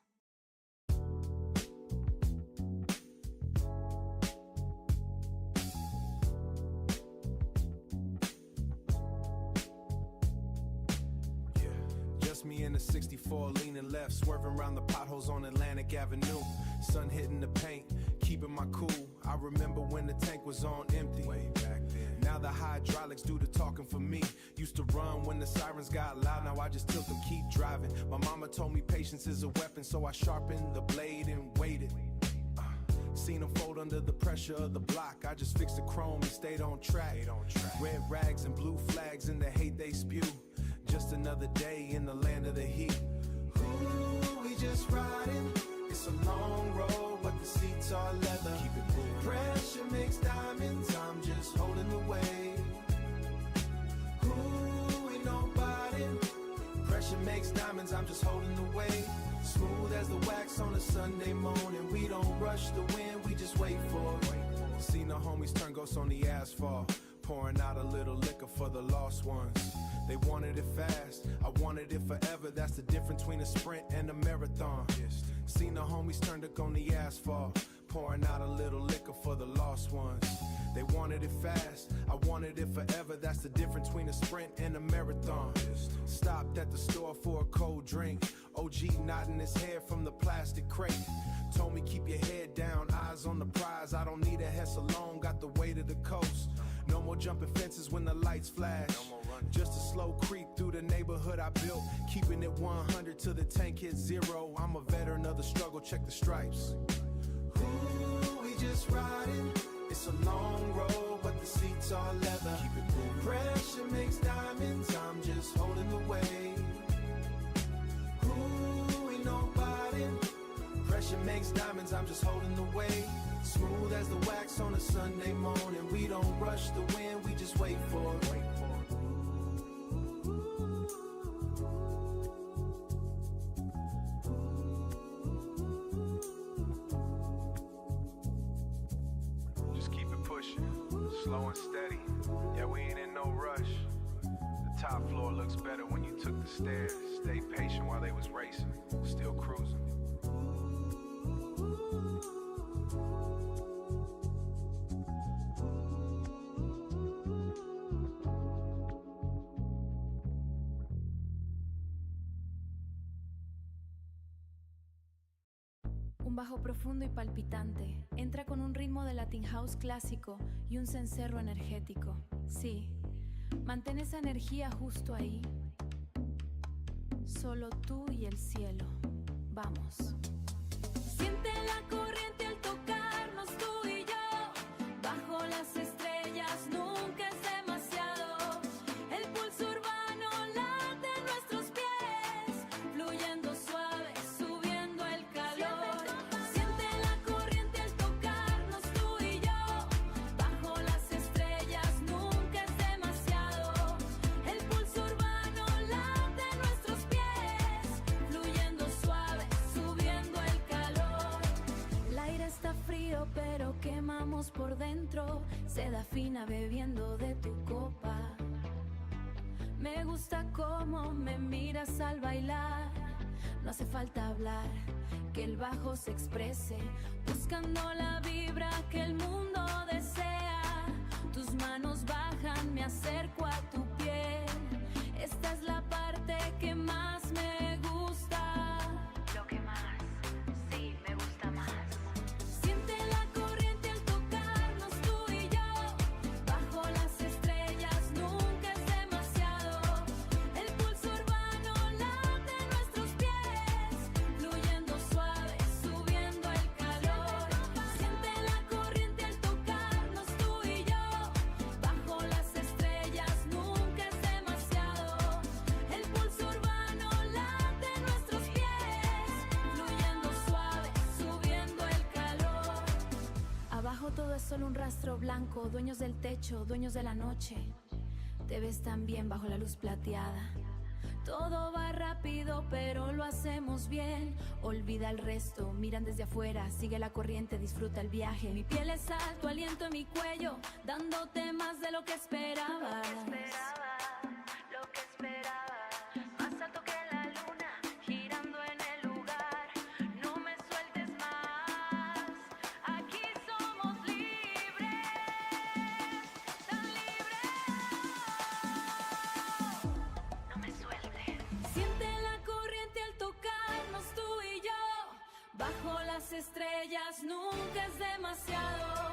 Just me in the 64 leaning left, swerving around the potholes on Atlantic Avenue. Sun hitting the paint, keeping my cool. I remember when the tank was on empty. Way back then. Now the hydraulics do the talking for me. Used to run when the sirens got loud, now I just tilt them, keep driving. My mama told me patience is a weapon, so I sharpened the blade and waited. Seen them fold under the pressure of the block. I just fixed the chrome and stayed on track. Red rags and blue flags and the hate they spew. Just another day in the land of the heat. Ooh, we just riding. It's a long road, but the seats are leather. Keep it moving. Pressure makes diamonds. I'm just holding the way. Ooh, ain't nobody. Pressure makes diamonds. I'm just holding the way. Smooth as the wax on a Sunday morning. We don't rush the wind, we just wait for it. Seen the homies turn ghosts on the asphalt. Pouring out a little liquor for the lost ones. They wanted it fast, I wanted it forever. That's the difference between a sprint and a marathon. Seen the homies turn to on the asphalt. Pouring out a little liquor for the lost ones. They wanted it fast, I wanted it forever. That's the difference between a sprint and a marathon. Stopped at the store for a cold drink. OG nodding his head from the plastic crate. Told me keep your head down, eyes on the prize. I don't need a Hess alone, got the weight of the coast. No more jumping fences when the lights flash. Just a slow creep through the neighborhood I built. Keeping it 100 till the tank hits zero. I'm a veteran of the struggle, check the stripes. Ooh, we just riding. It's a long road, but the seats are leather. Keep it moving. Pressure makes diamonds. I'm just holding the way. Ooh, ain't nobody. Pressure makes diamonds. I'm just holding the way. Smooth as the wax on a Sunday morning. We don't rush the wind, we just wait for it. Just keep it pushing, slow and steady. Yeah, we ain't in no rush. The top floor looks better when you took the stairs. Stay patient while they was racing, still cruising. Un bajo profundo y palpitante. Entra con un ritmo de Latin House clásico y un cencerro energético. Sí, mantén esa energía justo ahí. Solo tú y el cielo. Vamos. Siente la corriente al tocarnos tú y yo. Bajo las estrellas nunca es demasiado. El pulso urbano late en nuestros pies, fluyendo suave, subiendo el calor. Siente la corriente al tocarnos tú y yo. Bajo las estrellas nunca es demasiado. El pulso urbano late en nuestros pies, fluyendo suave, subiendo el calor. El aire está frío pero quemamos por dentro. Seda fina bebiendo de tu copa. Me gusta cómo me miras al bailar. No hace falta hablar, que el bajo se exprese, buscando la vibra que el mundo desea. Tus manos bajan, me acerco a tu piel. Esta es la parte que más me gusta. Lo que más, sí, me gusta más. Siente la corriente al tocarnos tú y yo. Bajo las estrellas nunca es demasiado. El pulso urbano late en nuestros pies, fluyendo suave, subiendo el calor. Siente la corriente al tocarnos tú y yo. Bajo las estrellas nunca es demasiado. El pulso urbano late en nuestros pies, fluyendo suave, subiendo el calor. Abajo todo es solo un rastro blanco, dueños del techo, dueños de la noche. Te ves tan bien bajo la luz plateada. Todo va rápido, pero lo hacemos bien. Olvida el resto, miran desde afuera, sigue la corriente, disfruta el viaje. Mi piel es sal, tu aliento en mi cuello, dándote más de lo que esperabas. Lo que esperaba, más alto que la luna, girando en el lugar. No me sueltes más, aquí somos libres, tan libres. No me sueltes. Siente la corriente al tocarnos tú y yo. Bajo las estrellas nunca es demasiado.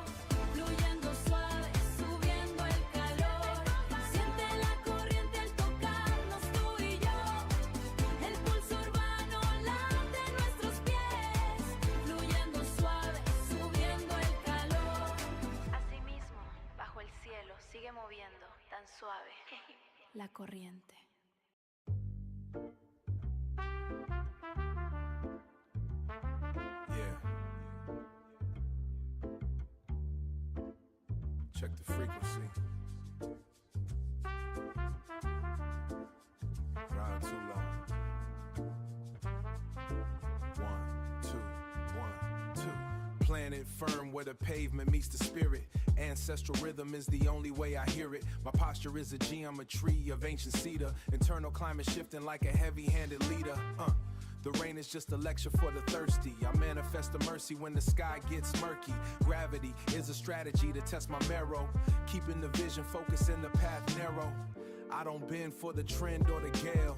Fluyendo suave, subiendo el calor. Siente la corriente al tocarnos tú y yo. El pulso urbano late en nuestros pies, fluyendo suave, subiendo el calor. Asimismo, bajo el cielo, sigue moviendo, tan suave. La corriente. Yeah. Check the frequency. Ride too long. 1, 2, 1, 2. Planet firm where the pavement meets the spirit. Ancestral rhythm is the only way I hear it. My posture is a geometry of ancient cedar. Internal climate shifting like a heavy-handed leader. The rain is just a lecture for the thirsty. I manifest the mercy when the sky gets murky. Gravity is a strategy to test my marrow. Keeping the vision focused in the path narrow. I don't bend for the trend or the gale.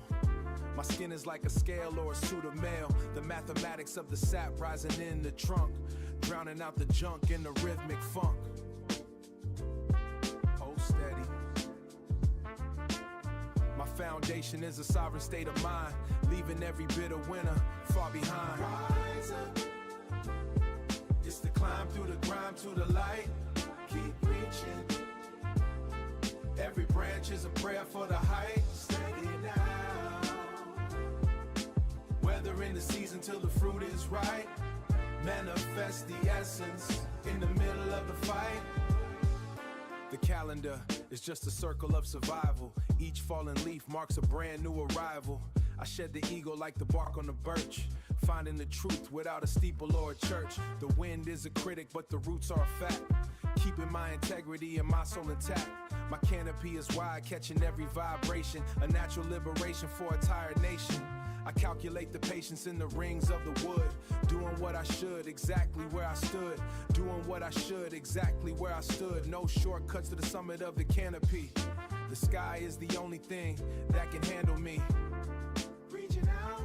My skin is like a scale or a suit of mail. The mathematics of the sap rising in the trunk, drowning out the junk in the rhythmic funk. Hold steady. My foundation is a sovereign state of mind, leaving every bitter winner far behind. Rise up. It's the climb through the grime to the light. Keep reaching. Every branch is a prayer for the height. Steady now. Weathering the season till the fruit is ripe. Manifest the essence in the middle of the fight. The calendar is just a circle of survival. Each fallen leaf marks a brand new arrival. I shed the ego like the bark on the birch, finding the truth without a steeple or a church. The wind is a critic, but the roots are a fact. Keeping my integrity and my soul intact. My canopy is wide, catching every vibration. A natural liberation for a tired nation. I calculate the patience in the rings of the wood. Doing what I should, exactly where I stood. Doing what I should, exactly where I stood. No shortcuts to the summit of the canopy. The sky is the only thing that can handle me. Reaching out,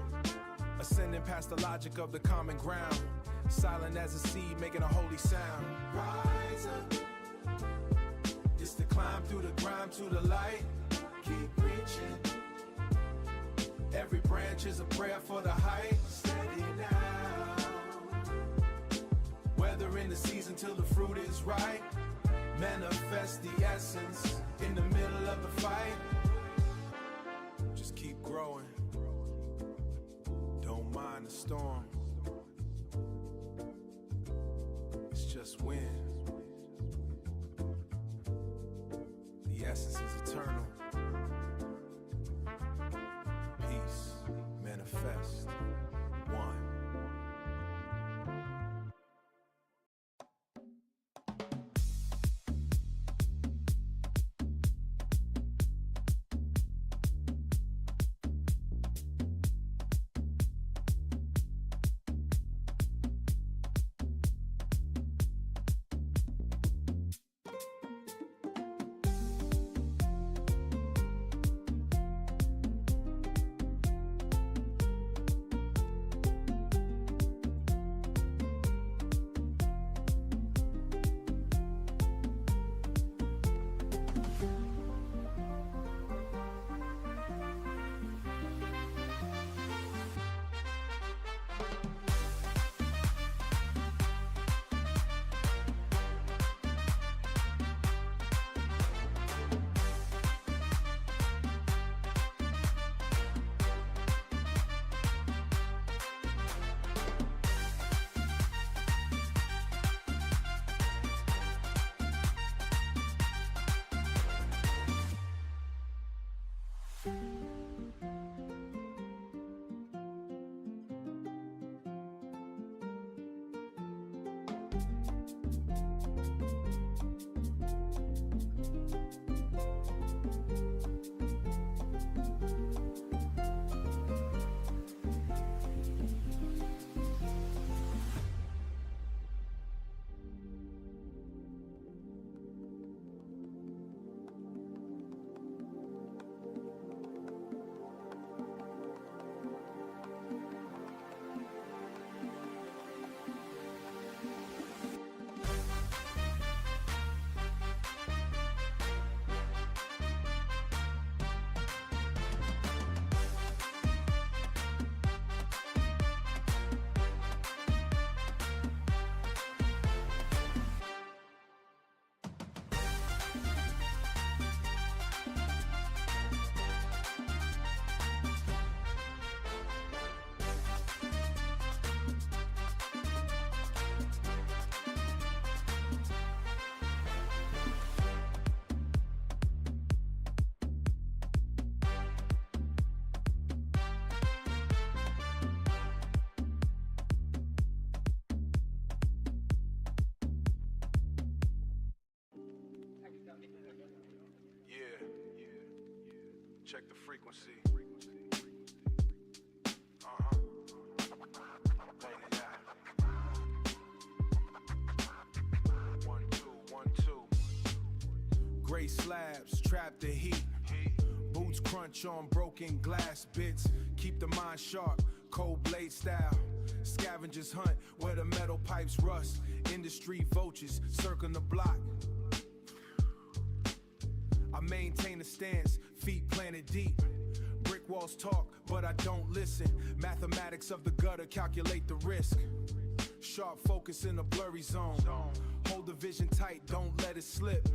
ascending past the logic of the common ground. silent as a seed making a holy sound. Rise up. It's the climb through the grime to the light. Keep reaching. Every branch is a prayer for the height. Steady now. Weathering the season till the fruit is ripe. Manifest the essence in the middle of the fight. Just keep growing. Don't mind the storm. It's just wind. The essence is eternal. Peace, manifest, one. Check the frequency. Bang it out. 1, 2, 1, 2. Gray slabs, trap the heat. Boots crunch on broken glass bits. Keep the mind sharp, cold blade style. Scavengers hunt where the metal pipes rust. Industry vultures circling the block. I maintain a stance, feet planted deep. Brick walls talk, but I don't listen. Mathematics of the gutter calculate the risk. Sharp focus in a blurry zone. Hold the vision tight, don't let it slip.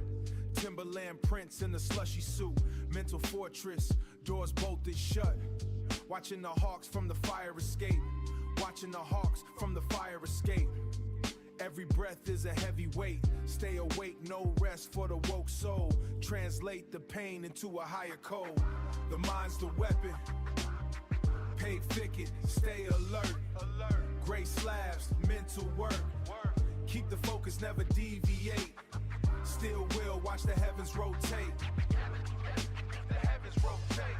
Timberland prints in the slushy suit. Mental fortress, doors bolted shut. Watching the hawks from the fire escape. Watching the hawks from the fire escape. Every breath is a heavy weight. Stay awake, no rest for the woke soul. Translate the pain into a higher code. The mind's the weapon. Pave thicket, stay alert. Gray slabs, mental work. Keep the focus, never deviate. Still will watch the heavens rotate. The heavens rotate.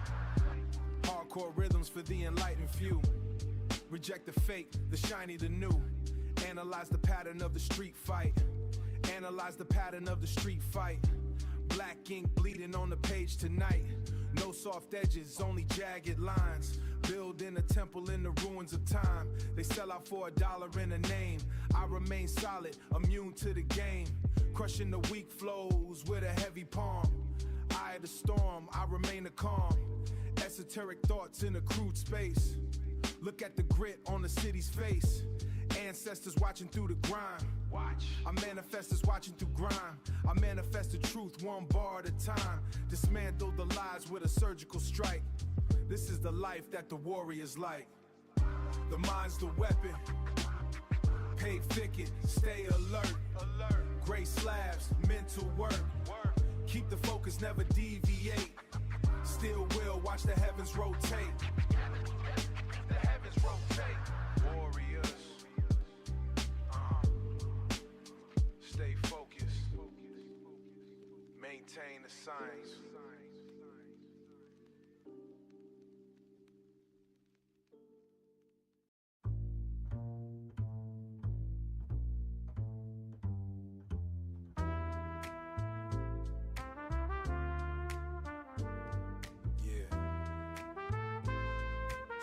Hardcore rhythms for the enlightened few. Reject the fake, the shiny, the new. Analyze the pattern of the street fight. Analyze the pattern of the street fight. Black ink bleeding on the page tonight. No soft edges, only jagged lines. Building a temple in the ruins of time. They sell out for $1 in a name. I remain solid, immune to the game. Crushing the weak flows with a heavy palm. Eye of the storm, I remain a calm. Esoteric thoughts in a crude space. Look at the grit on the city's face. Ancestors watching through the grime. Watch. I manifestors watching through grime. I manifest the truth one bar at a time. Dismantle the lies with a surgical strike. This is the life that the warriors like. The mind's the weapon. Pave thicket, stay alert. Gray slabs, mental work. Keep the focus, never deviate. Still will watch the heavens rotate. The heavens rotate. Warriors. Stay focused. Maintain the science.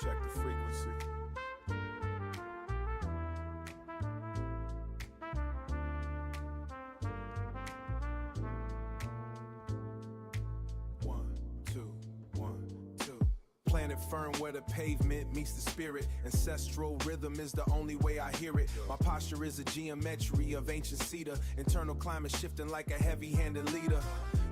Check the frequency. One, two, one, two. Planet firm where the pavement meets the spirit. Ancestral rhythm is the only way I hear it. My posture is a geometry of ancient cedar. Internal climate shifting like a heavy-handed leader.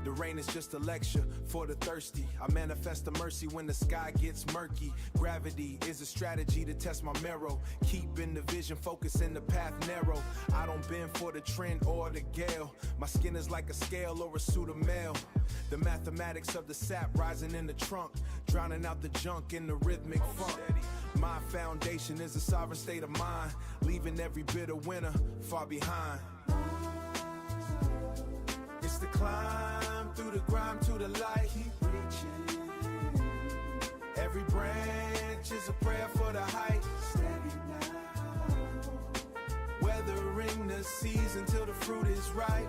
The rain is just a lecture for the thirsty. I manifest the mercy when the sky gets murky. Gravity is a strategy to test my marrow. Keeping the vision focused and the path narrow. I don't bend for the trend or the gale. My skin is like a scale or a suit of mail. The mathematics of the sap rising in the trunk, drowning out the junk in the rhythmic funk. My foundation is a sovereign state of mind, leaving every bitter winter far behind. It's the climb through the grime to the light. Keep reaching. Every branch is a prayer for the height. Steady now. Weathering the season till the fruit is ripe.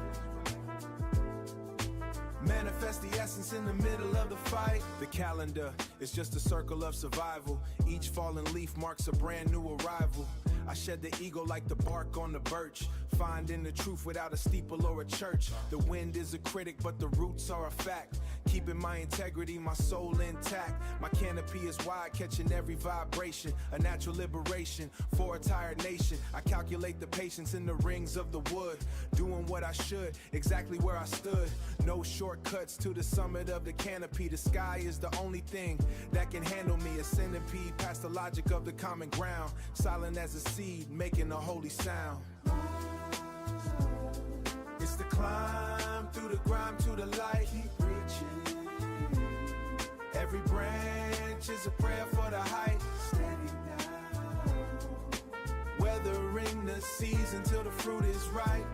Manifest the essence in the middle of the fight. The calendar is just a circle of survival. Each fallen leaf marks a brand new arrival. I shed the ego like the bark on the birch, finding the truth without a steeple or a church. The wind is a critic, but the roots are a fact. Keeping my integrity, my soul intact. My canopy is wide, catching every vibration. A natural liberation for a tired nation. I calculate the patience in the rings of the wood. Doing what I should, exactly where I stood. No shortcuts to the summit of the canopy. The sky is the only thing that can handle me. A centipede past the logic of the common ground. Silent as a seed, making a holy sound. It's the climb through the grime to the light. Keep reaching. Every branch is a prayer for the height. Steady now. Weathering the season till the fruit is ripe.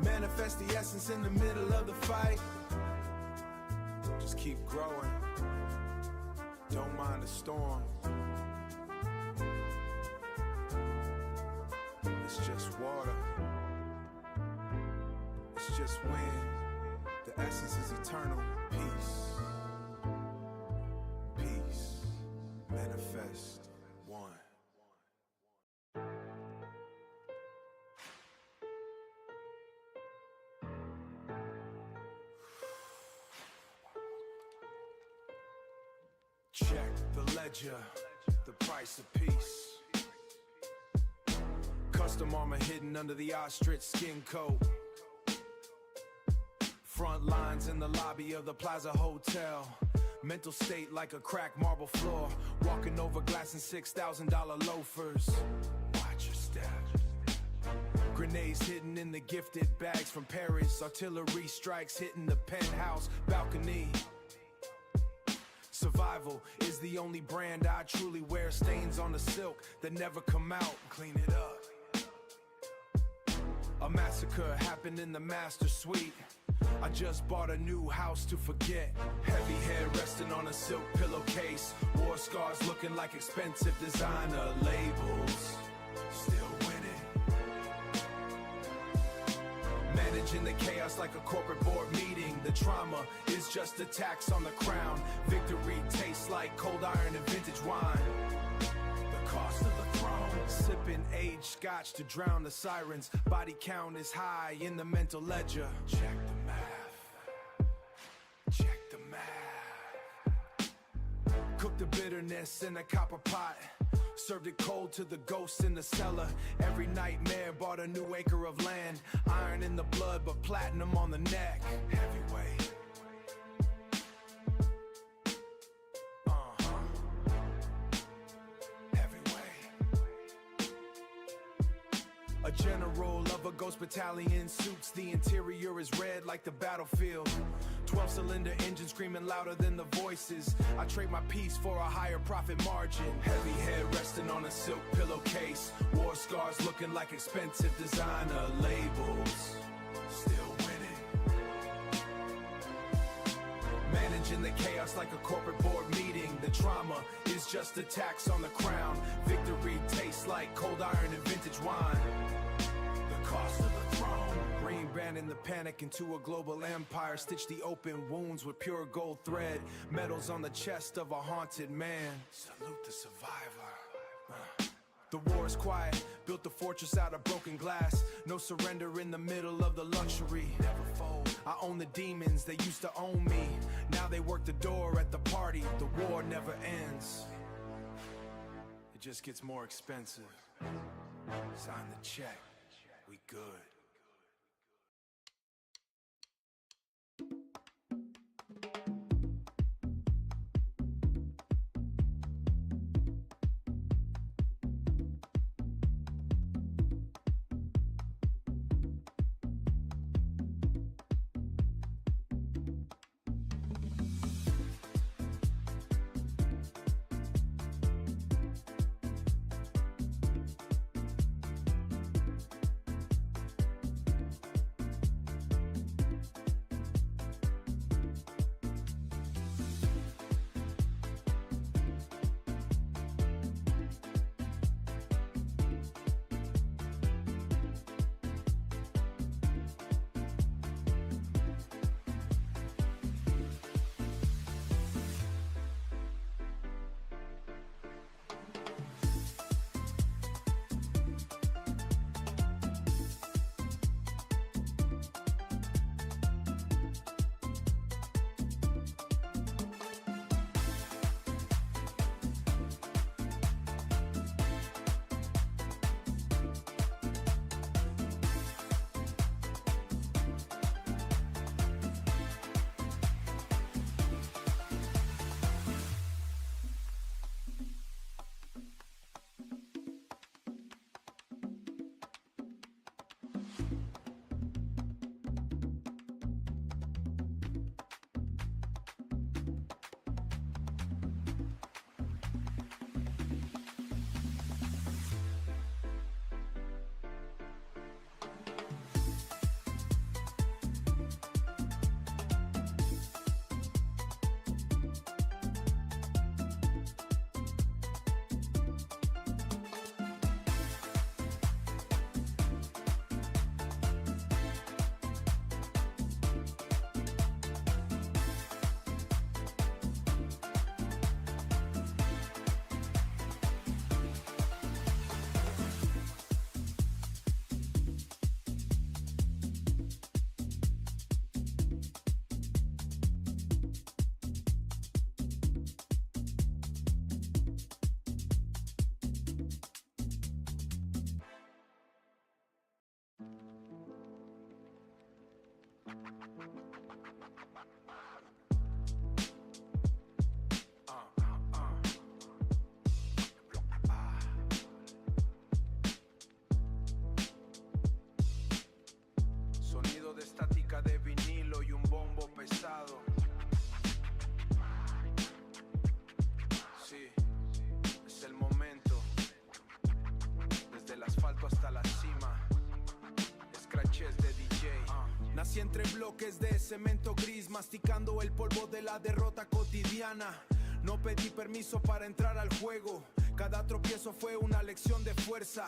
Manifest the essence in the middle of the fight. Just keep growing. Don't mind the storm. It's just water. It's just wind. The essence is eternal. Peace. Peace. Manifest. One. Check the ledger. The price of peace. Custom armor hidden under the ostrich skin coat. Front lines in the lobby of the Plaza Hotel. Mental state like a cracked marble floor. Walking over glass and $6,000 loafers. Watch your step. Grenades hidden in the gifted bags from Paris. Artillery strikes hitting the penthouse balcony. Survival is the only brand I truly wear. Stains on the silk that never come out. Clean it up. A massacre happened in the master suite. I just bought a new house to forget. Heavy head resting on a silk pillowcase. War scars looking like expensive designer labels. Still winning. Managing the chaos like a corporate board meeting. The trauma is just a tax on the crown. Victory tastes like cold iron and vintage wine. The cost of the throne. Sipping aged scotch to drown the sirens. Body count is high in the mental ledger. Check the math. Check the math. Cook the bitterness in a copper pot. Served it cold to the ghosts in the cellar. Every nightmare bought a new acre of land. Iron in the blood, but platinum on the neck. Heavyweight. A general of a ghost battalion suits. The interior is red like the battlefield. 12-cylinder engine screaming louder than the voices. I trade my peace for a higher profit margin. Heavy head resting on a silk pillowcase. War scars looking like expensive designer labels. Still winning. Managing the chaos like a corporate board meeting. The trauma is just a tax on the crown. Victory tastes like cold iron and vintage wine. The cost of the throne. Green banding the panic into a global empire. Stitch the open wounds with pure gold thread. Medals on the chest of a haunted man. Salute the survivor. The war is quiet, built the fortress out of broken glass. No surrender in the middle of the luxury. Never fold. I own the demons, they used to own me. Now they work the door at the party. The war never ends. It just gets more expensive. Sign the check. We good. Nací entre bloques de cemento gris, masticando el polvo de la derrota cotidiana. No pedí permiso para entrar al juego. Cada tropiezo fue una lección de fuerza.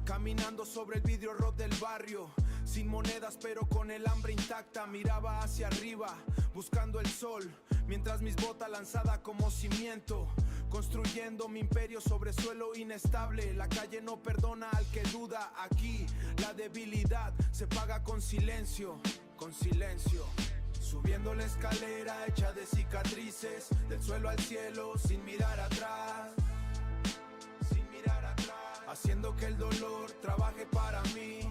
Caminando sobre el vidrio roto del barrio. Sin monedas pero con el hambre intacta, miraba hacia arriba, buscando el sol, mientras mis botas lanzada como cimiento, construyendo mi imperio sobre suelo inestable. La calle no perdona al que duda, aquí la debilidad se paga con silencio, con silencio. Subiendo la escalera hecha de cicatrices, del suelo al cielo sin mirar atrás, sin mirar atrás, haciendo que el dolor trabaje para mí.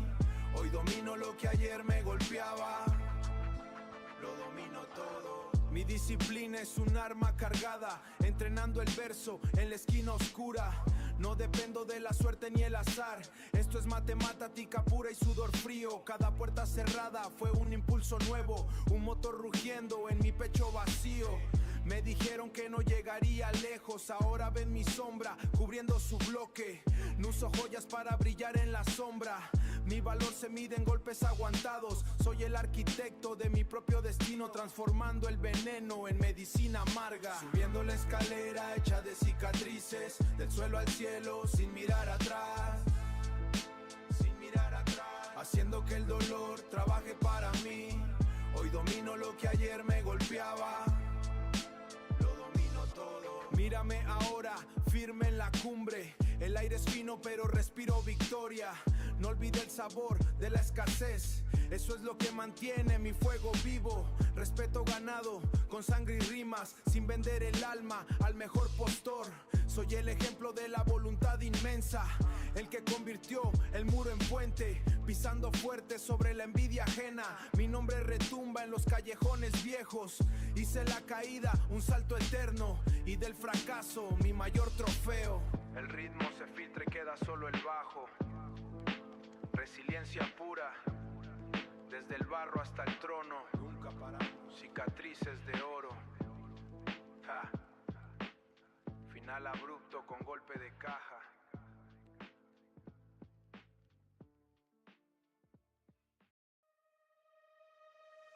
Hoy domino lo que ayer me golpeaba, lo domino todo. Mi disciplina es un arma cargada, entrenando el verso en la esquina oscura. No dependo de la suerte ni el azar, esto es matemática pura y sudor frío. Cada puerta cerrada fue un impulso nuevo, un motor rugiendo en mi pecho vacío. Me dijeron que no llegaría lejos, ahora ven mi sombra cubriendo su bloque. No uso joyas para brillar en la sombra, mi valor se mide en golpes aguantados. Soy el arquitecto de mi propio destino, transformando el veneno en medicina amarga. Subiendo la escalera hecha de cicatrices, del suelo al cielo sin mirar atrás, sin mirar atrás, haciendo que el dolor trabaje para mí. Hoy domino lo que ayer me golpeaba, lo domino todo. Mírame ahora, firme en la cumbre. El aire es fino pero respiro victoria. No olvide el sabor de la escasez, eso es lo que mantiene mi fuego vivo. Respeto ganado con sangre y rimas, sin vender el alma al mejor postor. Soy el ejemplo de la voluntad inmensa, el que convirtió el muro en puente, pisando fuerte sobre la envidia ajena. Mi nombre retumba en los callejones viejos. Hice la caída un salto eterno y del fracaso mi mayor trofeo. El ritmo se filtra y queda solo el bajo. Resiliencia pura, desde el barro hasta el trono. Nunca paramos. Cicatrices de oro. Ja. Final abrupto con golpe de caja.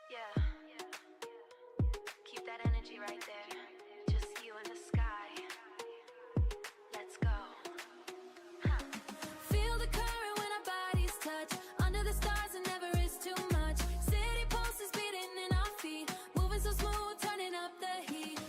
Yeah. Keep that energy right there. Just you in the sky. Let's go. Feel the current when our bodies touch. Under the stars it never is too much. City pulses beating in our feet. Moving so smooth, turning up the heat.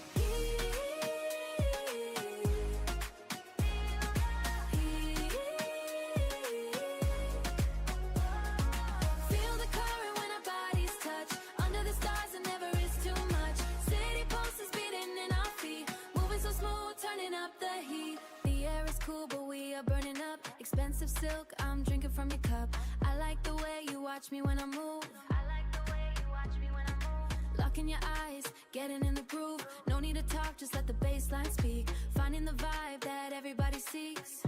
Feel the current when our bodies touch. Under the stars it never is too much. City pulses beating in our feet. Moving so smooth, turning up the heat. The air is cool, but we are burning up. Expensive silk, I'm drinking from your cup. I like the way you watch me when I move. I like the way you watch me when I move. Locking your eyes, getting in the groove. No need to talk, just let the bass line speak. Finding the vibe that everybody seeks.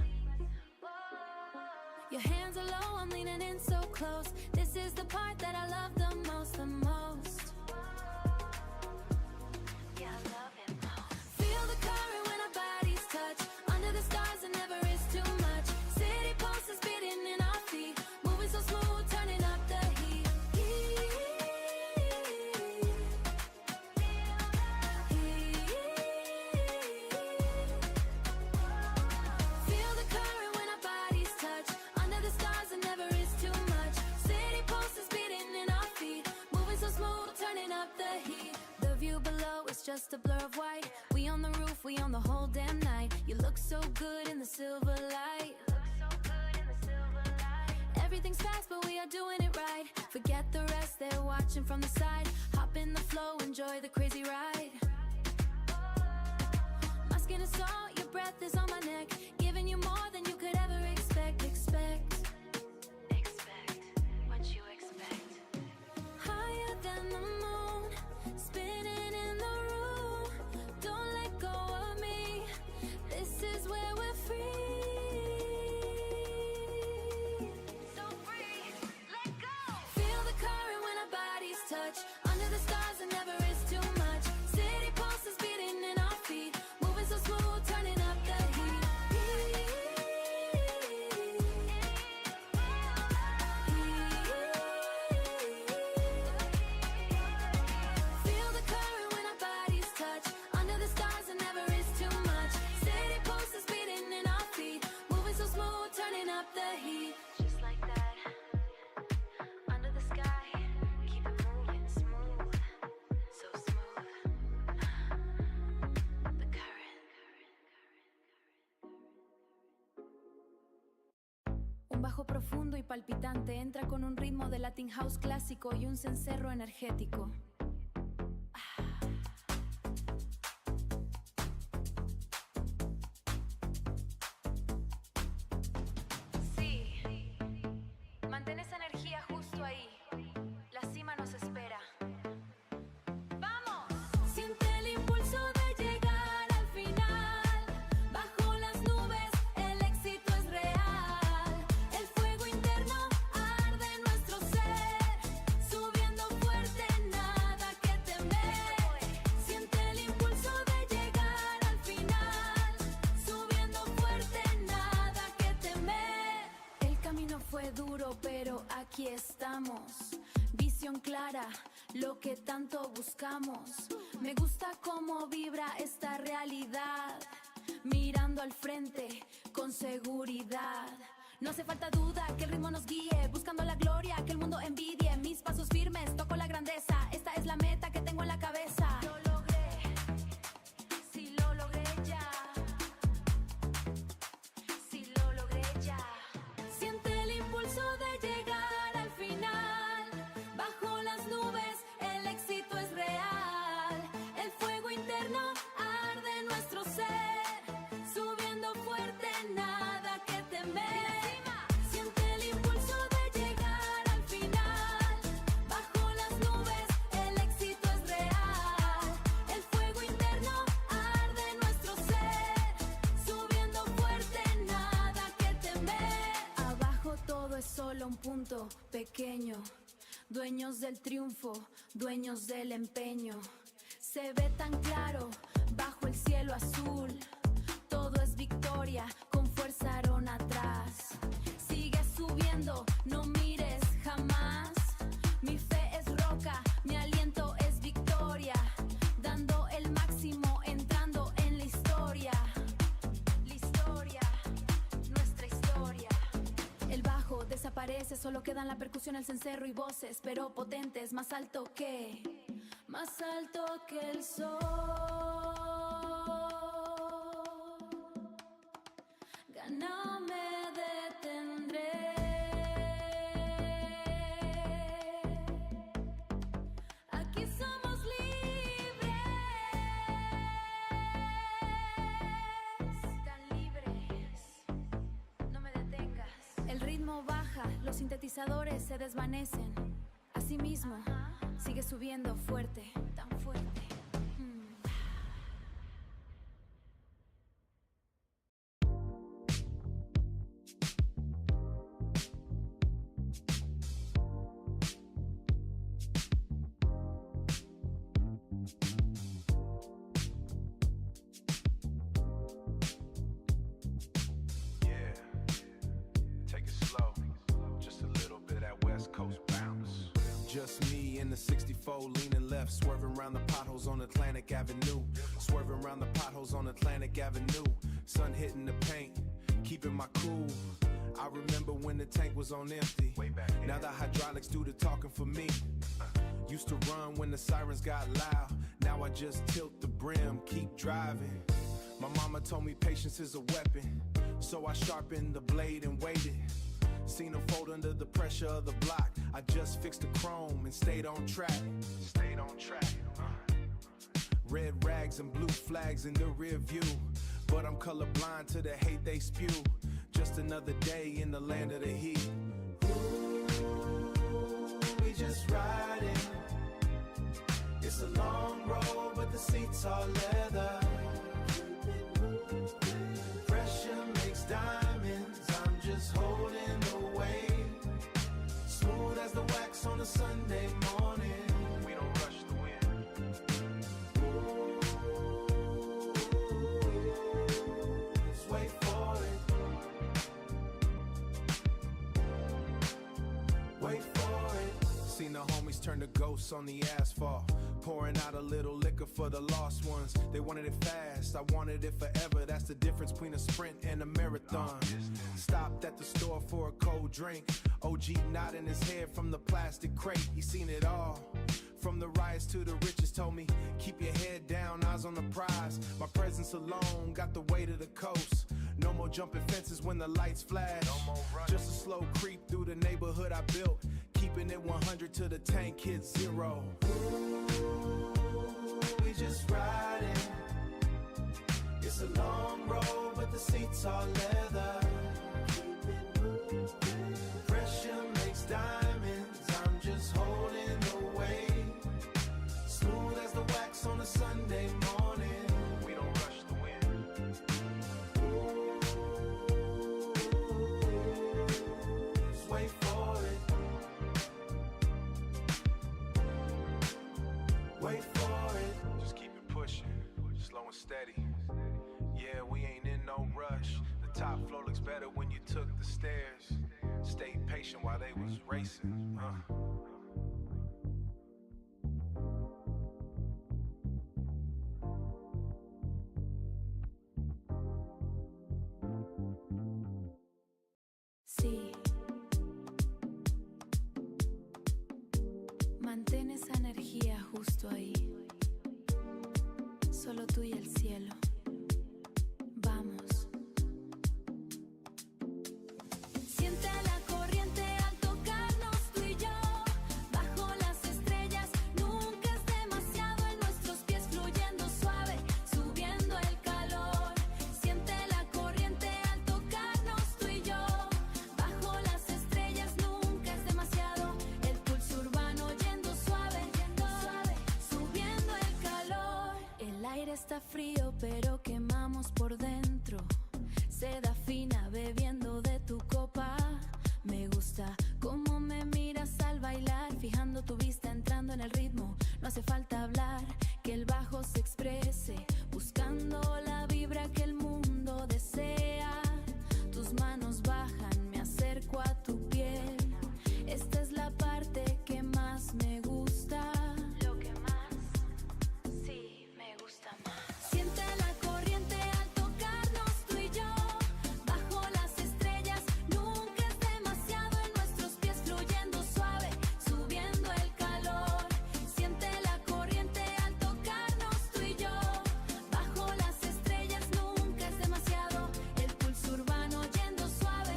Your hands are low, I'm leaning in so close. This is the part that I love the most, the most. Yeah, I love it most. Feel the current when our bodies touch. Under the stars it never is too much. City pulses beating in our feet. Moving so smooth, turning up the heat. Feel the current when our bodies touch. Under the stars it never is too much. City pulses beating in our feet. Moving so smooth, turning up the heat. The view below is just a blur of white. We on the roof, we on the whole damn night. You look so good in the silver light. Look so good in the silver light. Everything's fast, but we are doing it right. Forget the rest, they're watching from the side. Hop in the flow, enjoy the crazy ride. My skin is salt, your breath is on my neck. Giving you more than you could ever expect. Expect What you expect. higher than the moon, spinning in the room. Don't let go of me. This is where we're free. So free. Let go. Feel the current when our bodies touch. Under the stars it never is too much. City pulses beating in our feet. Moving so smooth, turning up the heat. Un bajo profundo y palpitante entra con un ritmo de Latin House clásico y un cencerro energético. Sí, mantén esa energía justo ahí. La cima nos espera. ¡Vamos! Siente el impulso de llegar al final. Bajo las nubes el éxito es real. El fuego interno arde en nuestro ser. Subiendo fuerte, nada que temer. Siente el impulso de llegar al final. Subiendo fuerte, nada que temer. El camino fue duro, pero aquí estamos. Visión clara, lo que tanto buscamos. Me gusta cómo vibra esta realidad. Mirando al frente con seguridad. No hace falta duda que el ritmo nos guíe. Buscando la gloria, que el mundo envidie. Mis pasos firmes, toco la grandeza. Esta es la meta que tengo en la cabeza. Lo logré, sí lo logré ya. Sí lo logré ya. Siente el impulso de llegar al final. Bajo las nubes el éxito es real. El fuego interno arde en nuestro ser. Subiendo fuerte, nada que temer. Siente el impulso de llegar al final. Bajo las nubes el éxito es real. El fuego interno arde en nuestro ser. Subiendo fuerte, nada que temer. Abajo todo es solo un punto pequeño. Dueños del triunfo, dueños del empeño. Se ve tan claro bajo el cielo azul. Todo es victoria, con fuerza Aarón atrás. Sigue subiendo, no mires jamás. Mi fe es roca, mi aliento es victoria. Dando el máximo, entrando en la historia. La historia, nuestra historia. El bajo desaparece, solo quedan la percusión, el cencerro y voces, pero potentes, más alto que el sol. No me detendré. Aquí somos libres, tan libres. No me detengas. El ritmo baja, los sintetizadores se desvanecen. Asimismo, sigue subiendo fuerte, tan fuerte. Yeah, take it slow, just a little bit at West Coast bounce. Just me in the 64 leaning left, swerving around the potholes on Atlantic Avenue. Swerving around the potholes on Atlantic Avenue. Sun hitting the paint, keeping my cool. I remember when the tank was on empty. Now the hydraulics do the talking for me. Used to run when the sirens got loud. Now I just tilt the brim, keep driving. My mama told me patience is a weapon, so I sharpened the blade and waited. Seen them fold under the pressure of the block. I just fixed the chrome and stayed on track. Stayed on track. Red rags and blue flags in the rear view, but I'm colorblind to the hate they spew. Just another day in the land of the heat. Ooh, we just riding. It's a long road, but the seats are leather. Pressure makes diamonds. I'm just holding the weight. Smooth as the wax on a Sunday morning. We don't rush the wind. Ooh, just wait for it. Wait for it. Seen the homies turn to ghosts on the asphalt. Pouring out a little liquor for the lost ones. They wanted it fast, I wanted it forever. That's the difference between a sprint and a marathon. Stopped at the store for a cold drink. OG nodding his head from the plastic crate. He seen it all. From the riots to the riches told me, keep your head down, eyes on the prize. My presence alone got the weight of the coast. No more jumping fences when the lights flash. Just a slow creep through the neighborhood I built. Keeping it 100 till the tank hits 0. Ooh, we just riding. It's a long road, but the seats are leather. Keep it moving. Pressure makes diamonds. I'm just holding the weight. Smooth as the wax on a Sunday morning. We don't rush the wind. Ooh, just wait for it. Wait for it. Just keep it pushing, slow and steady. Yeah, we ain't in no rush. The top floor looks better when you took the stairs. Stay patient while they was racing. Sí. Mantén esa energía justo ahí. Solo tú y el cielo. Vamos. Siente la corriente al tocarnos tú y yo. Bajo las estrellas nunca es demasiado. En nuestros pies fluyendo suave, subiendo el calor. Siente la corriente al tocarnos tú y yo. Bajo las estrellas nunca es demasiado. El pulso urbano yendo suave, subiendo el calor. El aire está frío pero quemamos por dentro. Seda fina bebiendo de tu copa. Me gusta cómo me miras al bailar, fijando tu vista entrando en el ritmo. No hace falta hablar, que el bajo se exprese, buscando la vibra que el mundo desea. Tus manos bajan, me acerco a tu piel. Esta es la parte que más me gusta. Lo que más, sí, me gusta más. Siente la corriente al tocarnos tú y yo. Bajo las estrellas nunca es demasiado. En nuestros pies fluyendo suave, subiendo el calor. Siente la corriente al tocarnos tú y yo. Bajo las estrellas nunca es demasiado. El pulso urbano yendo suave,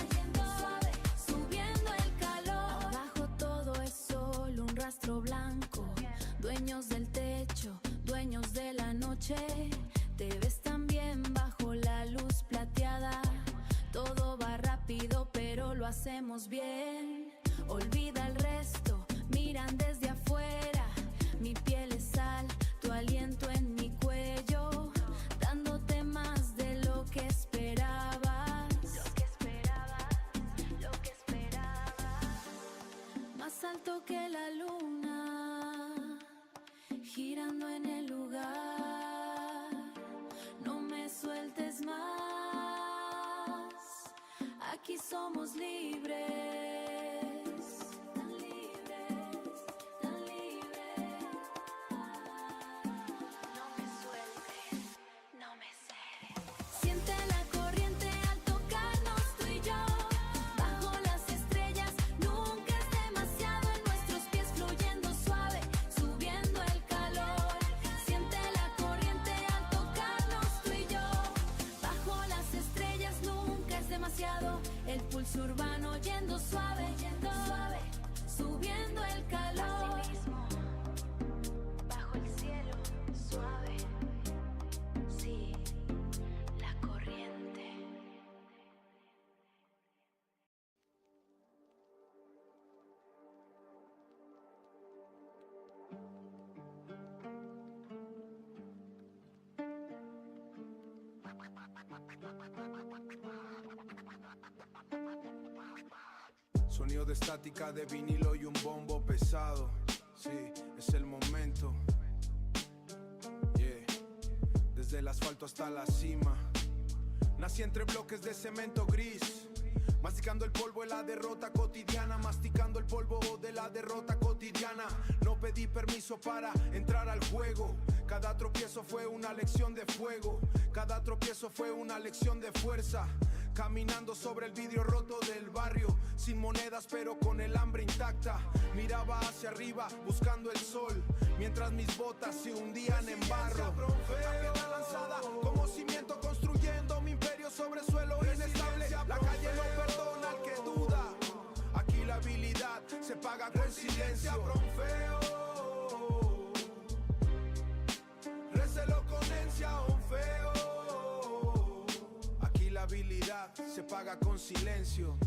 subiendo el calor. Abajo todo es solo un rastro blanco. Dueños del techo, dueños de la noche. Te ves también bajo la luz plateada. Todo va rápido pero lo hacemos bien. Olvida el resto, miran desde afuera. Mi piel es sal, tu aliento en mi cuello, dándote más de lo que esperabas. Lo que esperabas. Más alto que la luna, girando en el lugar. No me sueltes más. Aquí somos libres. Tan libres, tan libres. No me sueltes, no me cedes. Siente la corriente al tocarnos tú y yo. Bajo las estrellas nunca es demasiado. En nuestros pies fluyendo suave, subiendo el calor. Siente la corriente al tocarnos tú y yo. Bajo las estrellas nunca es demasiado. El pulso urbano yendo suave, subiendo el calor. Así mismo, bajo el cielo suave. Sí, la corriente. Sonido de estática de vinilo y un bombo pesado. Sí, es el momento. Yeah. Desde el asfalto hasta la cima. Nací entre bloques de cemento gris. Masticando el polvo de la derrota cotidiana. Masticando el polvo de la derrota cotidiana. No pedí permiso para entrar al juego. Cada tropiezo fue una lección de fuego. Cada tropiezo fue una lección de fuerza. caminando sobre el vidrio roto del barrio, sin monedas pero con el hambre intacta. Miraba hacia arriba buscando el sol, mientras mis botas se hundían en barro. Una piedra lanzada como cimiento, construyendo mi imperio sobre suelo inestable. La calle no perdona al que duda. Aquí la habilidad se paga con silencio. Recelo con encia, un feo. Aquí la habilidad se paga con silencio.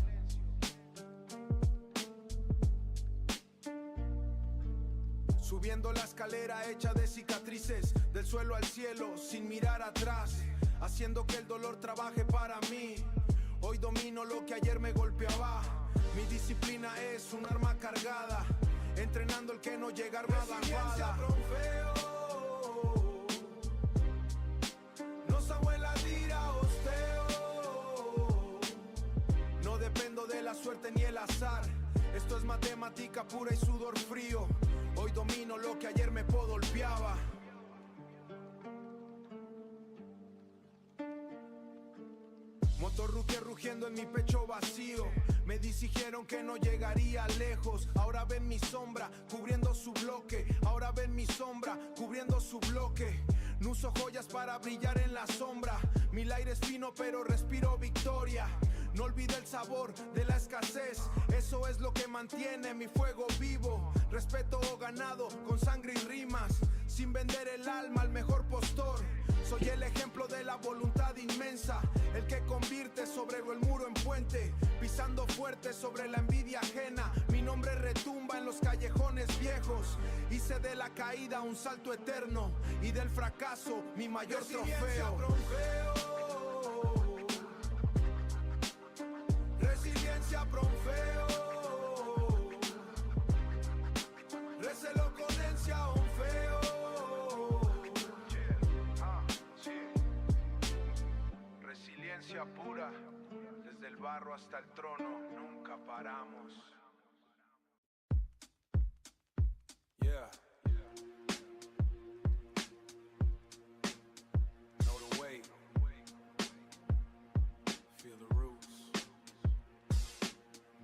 Subiendo la escalera hecha de cicatrices, del suelo al cielo sin mirar atrás, haciendo que el dolor trabaje para mí. Hoy domino lo que ayer me golpeaba. Mi disciplina es un arma cargada, entrenando el que no llega armada. Nos abuela tira osteo. No dependo de la suerte ni el azar. Esto es matemática pura y sudor frío. Hoy domino lo que ayer me podolpeaba. Motor rugiendo en mi pecho vacío. Me dijeron que no llegaría lejos. Ahora ven mi sombra cubriendo su bloque. Ahora ven mi sombra cubriendo su bloque. No uso joyas para brillar en la sombra. Mi aire es fino pero respiro victoria. No olvide el sabor de la escasez. Eso es lo que mantiene mi fuego vivo. Respeto ganado con sangre y rimas, sin vender el alma al mejor postor. Soy el ejemplo de la voluntad inmensa, el que convierte sobre el muro en puente, pisando fuerte sobre la envidia ajena. Mi nombre retumba en los callejones viejos. Hice de la caída un salto eterno y del fracaso mi mayor trofeo. Resiliencia profeo. Recelo con encia un feo. Resiliencia pura, desde el barro hasta el trono, nunca paramos. Yeah. Know the way. Feel the roots.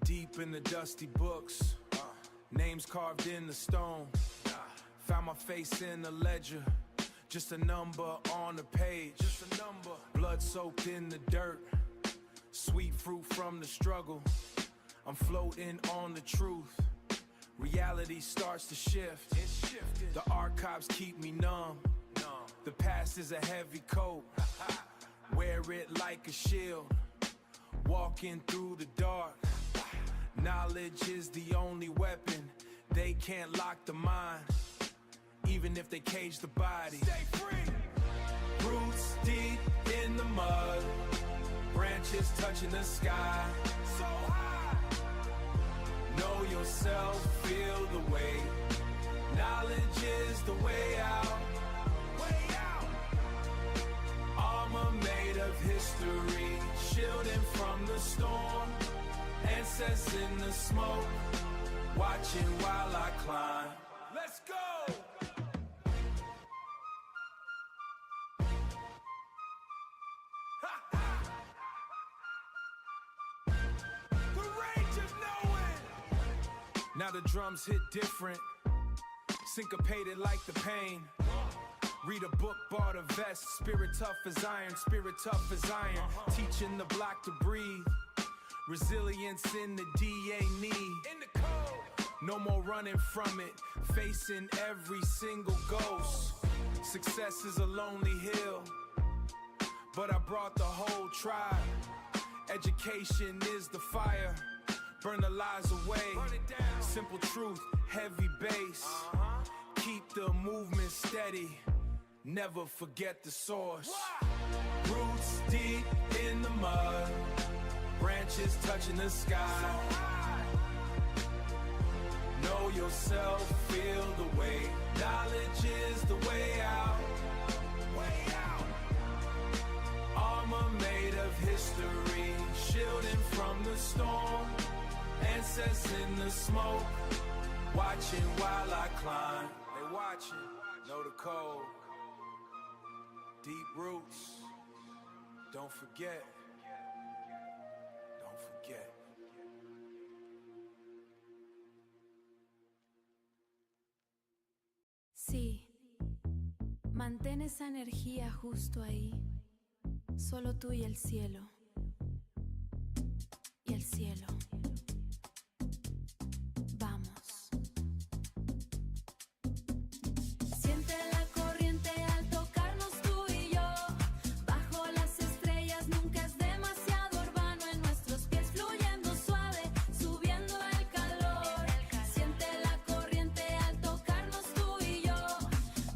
Deep in the dusty books, names carved in the stone. Found my face in the ledger, just a number on the page. Just a number. Blood soaked in the dirt, sweet fruit from the struggle. I'm floating on the truth. Reality starts to shift. It's shifting. The archives keep me numb. The past is a heavy coat. Wear it like a shield. Walking through the dark. Knowledge is the only weapon. They can't lock the mind, even if they cage the body. Stay free. Roots deep in the mud, branches touching the sky. So high. Know yourself, feel the way. Knowledge is the way out. Way out. Armor made of history, shielding from the storm. Ancestors in the smoke, watching while I climb. Let's go! The rage of knowing. Now the drums hit different, syncopated like the pain. Read a book, bought a vest. Spirit tough as iron, spirit tough as iron. Teaching the block to breathe. Resilience in the DA need. In the code. No more running from it. Facing every single ghost. Success is a lonely hill, but I brought the whole tribe. Education is the fire. Burn the lies away. Burn it down. Simple truth, heavy bass. Keep the movement steady. Never forget the source. Roots deep in the mud, branches touching the sky. Know yourself, feel the way. Knowledge is the way out. Way out. Armor made of history, shielding from the storm. Ancestors in the smoke, watching while I climb. They watching, know the code. Deep roots, don't forget. Mantén esa energía justo ahí. Solo tú y el cielo. Y el cielo. Vamos. Siente la corriente al tocarnos tú y yo. Bajo las estrellas nunca es demasiado urbano. En nuestros pies fluyendo suave, subiendo el calor. Siente la corriente al tocarnos tú y yo.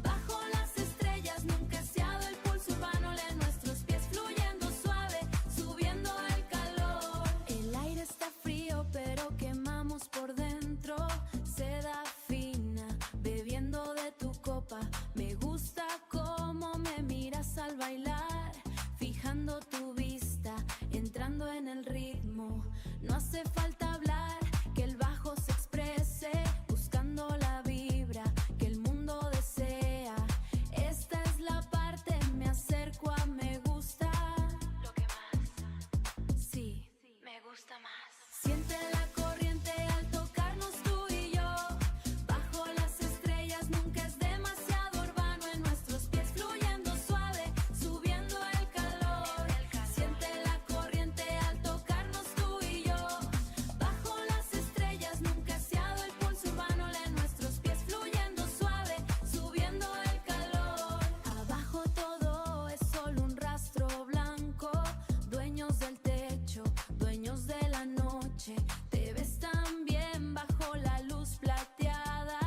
Bajo las estrellas nunca se ha dado el pulso urbano. En nuestros pies fluyendo suave, subiendo el calor. El aire está frío pero quemamos por dentro. Seda fina, bebiendo de tu copa. Me gusta cómo me miras al bailar, fijando tu vista, entrando en el ritmo. No hace falta hablar, que el bajo se exprese, buscando la vibra que el mundo desea. Esta es la parte, me acerco a me gusta. Lo que más Sí, me gusta más. siente la corriente al tocarnos tú y yo. Bajo las estrellas nunca es demasiado urbano. En nuestros pies fluyendo suave, subiendo el calor. Siente la corriente al tocarnos tú y yo. Bajo las estrellas nunca se ha dado el pulso urbano. En nuestros pies fluyendo suave, subiendo el calor. Abajo todo es solo un rastro blanco. Dueños del techo, dueños de la noche. Te ves tan bien bajo la luz plateada.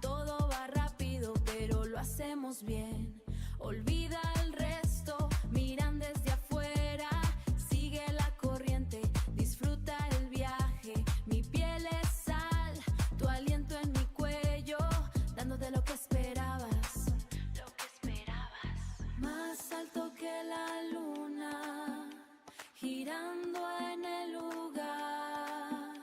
Todo va rápido, pero lo hacemos bien. Olvida el resto, miran desde afuera. Sigue la corriente, disfruta el viaje. Mi piel es sal, tu aliento en mi cuello, dándote lo que esperabas. Lo que esperabas. Más alto que la luna, girando en el lugar.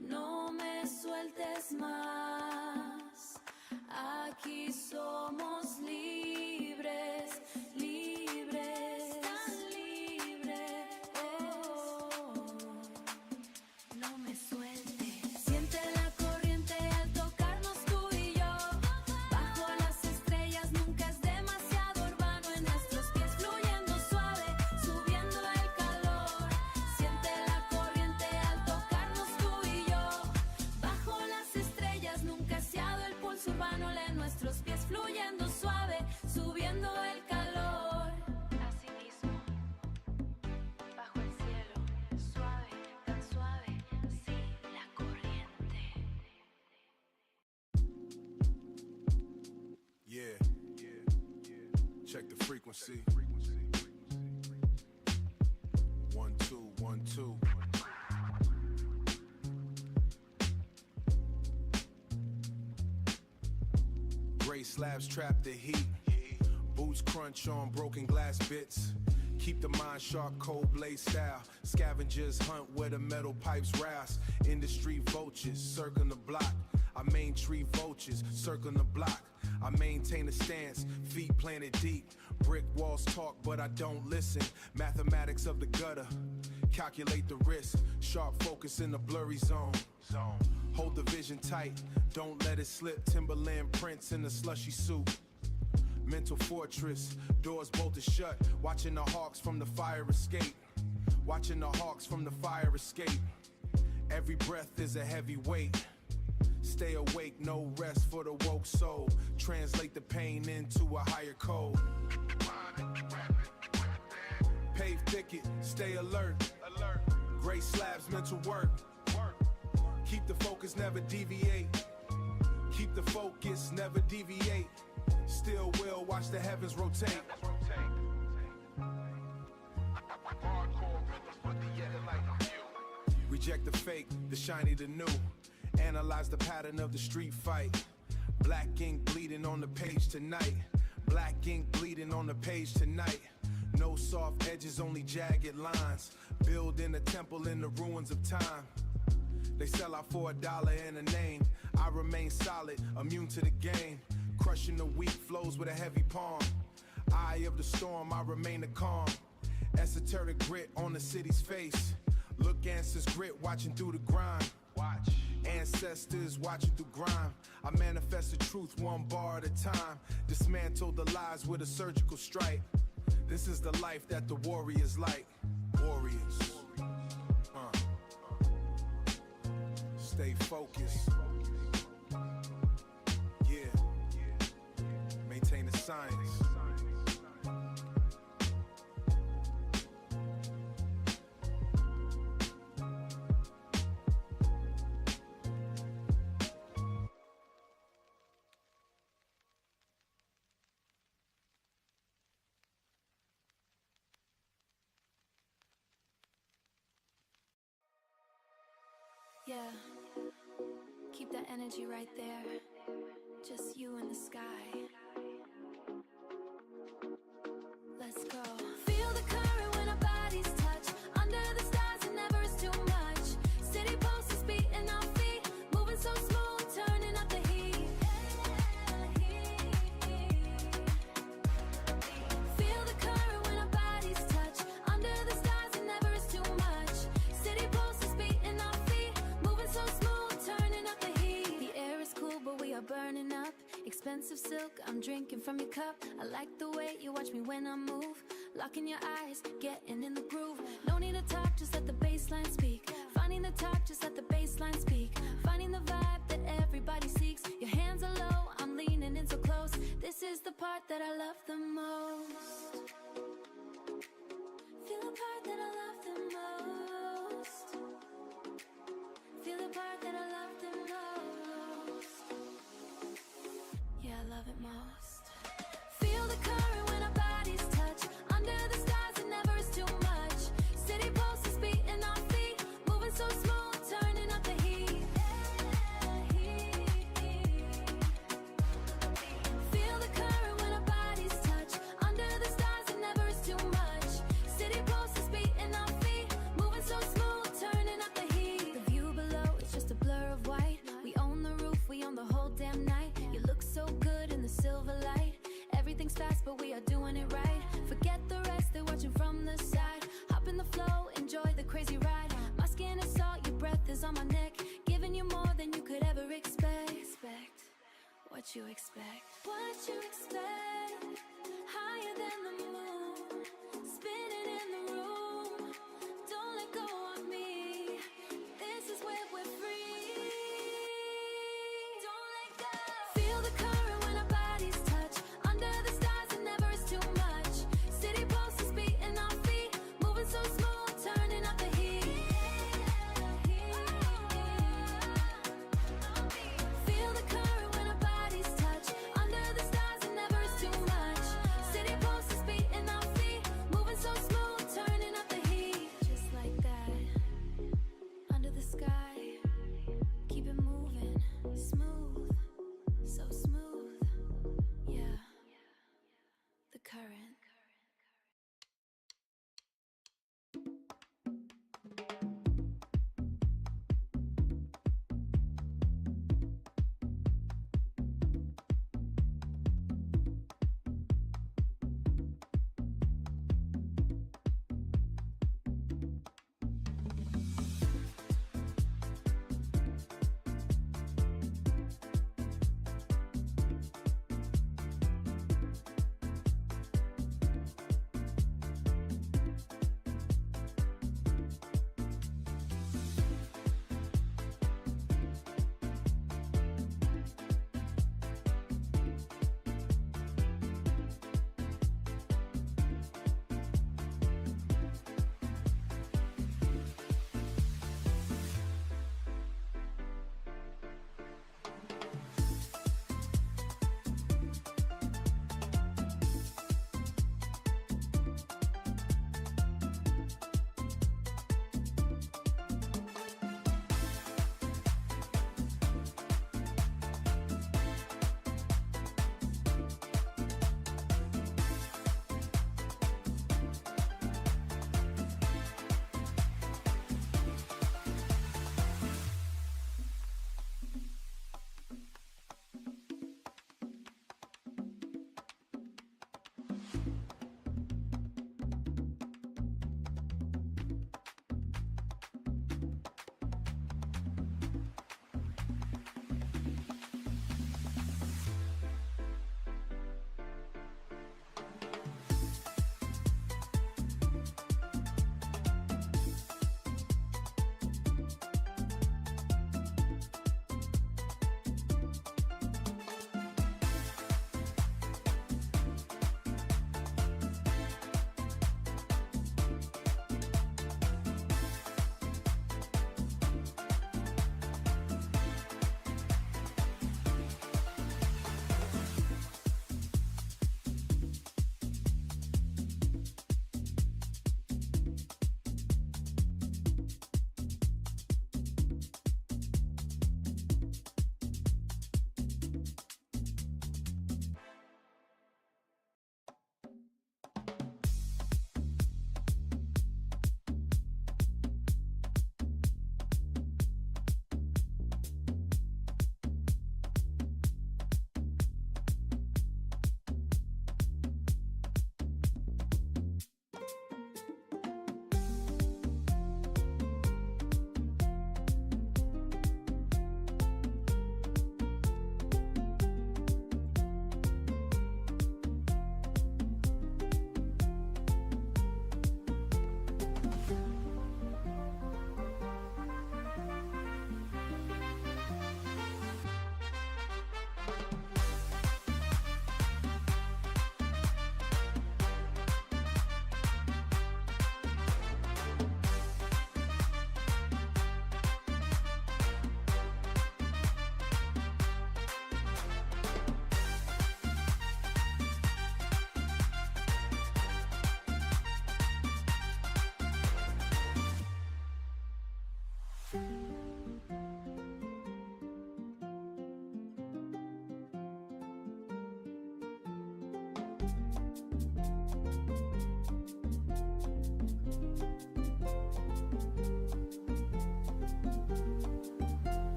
No me sueltes más. Aquí somos libres, libres, tan libres. No me sueltes. Siente la corriente al tocarnos tú y yo. Bajo las estrellas nunca es demasiado urbano. En nuestros pies fluyendo suave, subiendo el calor. Siente la corriente al tocarnos tú y yo. Bajo las estrellas nunca se ha dado el pulso urbano. En nuestros pies fluyendo suave, subiendo el calor. Así mismo, bajo el cielo, suave, tan suave, sí, la corriente. Yeah. Check the frequency. 1 2 1 2. Gray slabs trap the heat. Boots crunch on broken glass bits. Keep the mind sharp, cold blade style. Scavengers hunt where the metal pipes rouse. Industry vultures circling the block. I main tree vultures circling the block. I maintain a stance, feet planted deep. Brick walls talk, but I don't listen. Mathematics of the gutter, calculate the risk. Sharp focus in the blurry zone. Hold the vision tight, don't let it slip. Timberland prints in the slushy suit. Mental fortress, doors bolted shut. Watching the hawks from the fire escape. Watching the hawks from the fire escape. Every breath is a heavy weight. Stay awake, no rest for the woke soul. Translate the pain into a higher code. Pave thicket, stay alert. Gray slabs, mental work. Keep the focus, never deviate. Keep the focus, never deviate. Still will watch the heavens rotate. Reject the fake, the shiny, the new. Analyze the pattern of the street fight. Black ink bleeding on the page tonight. Black ink bleeding on the page tonight. No soft edges, only jagged lines. Building a temple in the ruins of time. They sell out for $1 and a name. I remain solid, immune to the game. Crushing the weak flows with a heavy palm. Eye of the storm, I remain calm. Esoteric grit on the city's face. Look answers grit, watching through the grind. Watch. Ancestors watching through grime. I manifest the truth one bar at a time. Dismantle the lies with a surgical strike. This is the life that the warriors like. Warriors. Stay focused. Yeah. Maintain the science. Yeah. Keep that energy right there. Just you in the sky. Let's go. Feel the current when our bodies touch. Under the stars, it never is too much. City pulses beating our feet. Moving so smooth, turning up the heat. Feel the current when our bodies touch. Under the stars, it never is too much. City pulses beating our feet. Moving so smooth, turning up the heat. The air is cool, but we are burning up. Expensive silk, I'm drinking from your cup. I like the way you watch me when I move. Locking your eyes, getting in the groove. No need to talk, just let the baseline speak. Finding the top, just let the baseline speak. Finding the vibe that everybody seeks. Your hands are low, I'm leaning in so close. This is the part that I love the most. Feel the part that I love the most. Feel the part that I love the most. Yeah, I love it most. Feel the current when our bodies touch. Under the stars, it never is too much. City pulses beating our feet. Moving so smooth, turning up the heat. Feel the current when our bodies touch. Under the stars, it never is too much. City pulses beating our feet. Moving so smooth, turning up the heat. The view below is just a blur of white. We own the roof, we own the whole damn night. You look so good in the silver light. Everything's fast, but we are doing it right. Forget the rest, they're watching from the side. Hop in the flow, enjoy the crazy ride. My skin is salt, your breath is on my neck. Giving you more than you could ever expect. What you expect? What you expect? Higher than the moon, spinning in the room. Don't let go of me. This is where we're free. Don't let go. Feel the current when our bodies touch. Under the stars, it never is too much. City pulses beating our feet. Moving so smooth, turning up the heat. Feel the current when our bodies touch. Under the stars, it never is too much. City pulses beating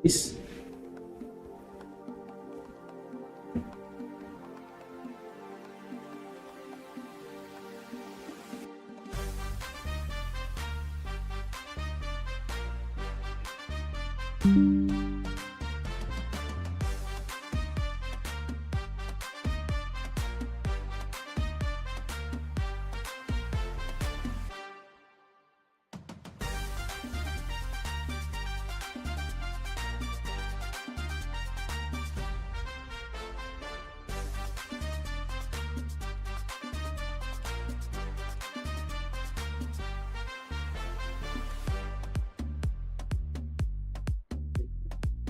this.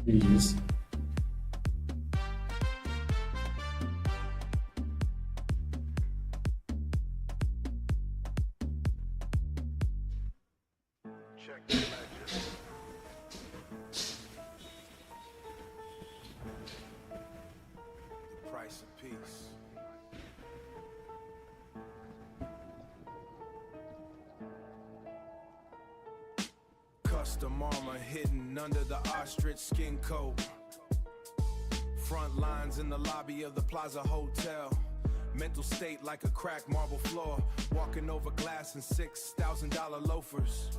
Yes. Check the ledger. The price of peace. Custom armor hidden under the ostrich skin coat. Front lines in the lobby of the Plaza Hotel. Mental state like a cracked marble floor. Walking over glass in $6,000 loafers.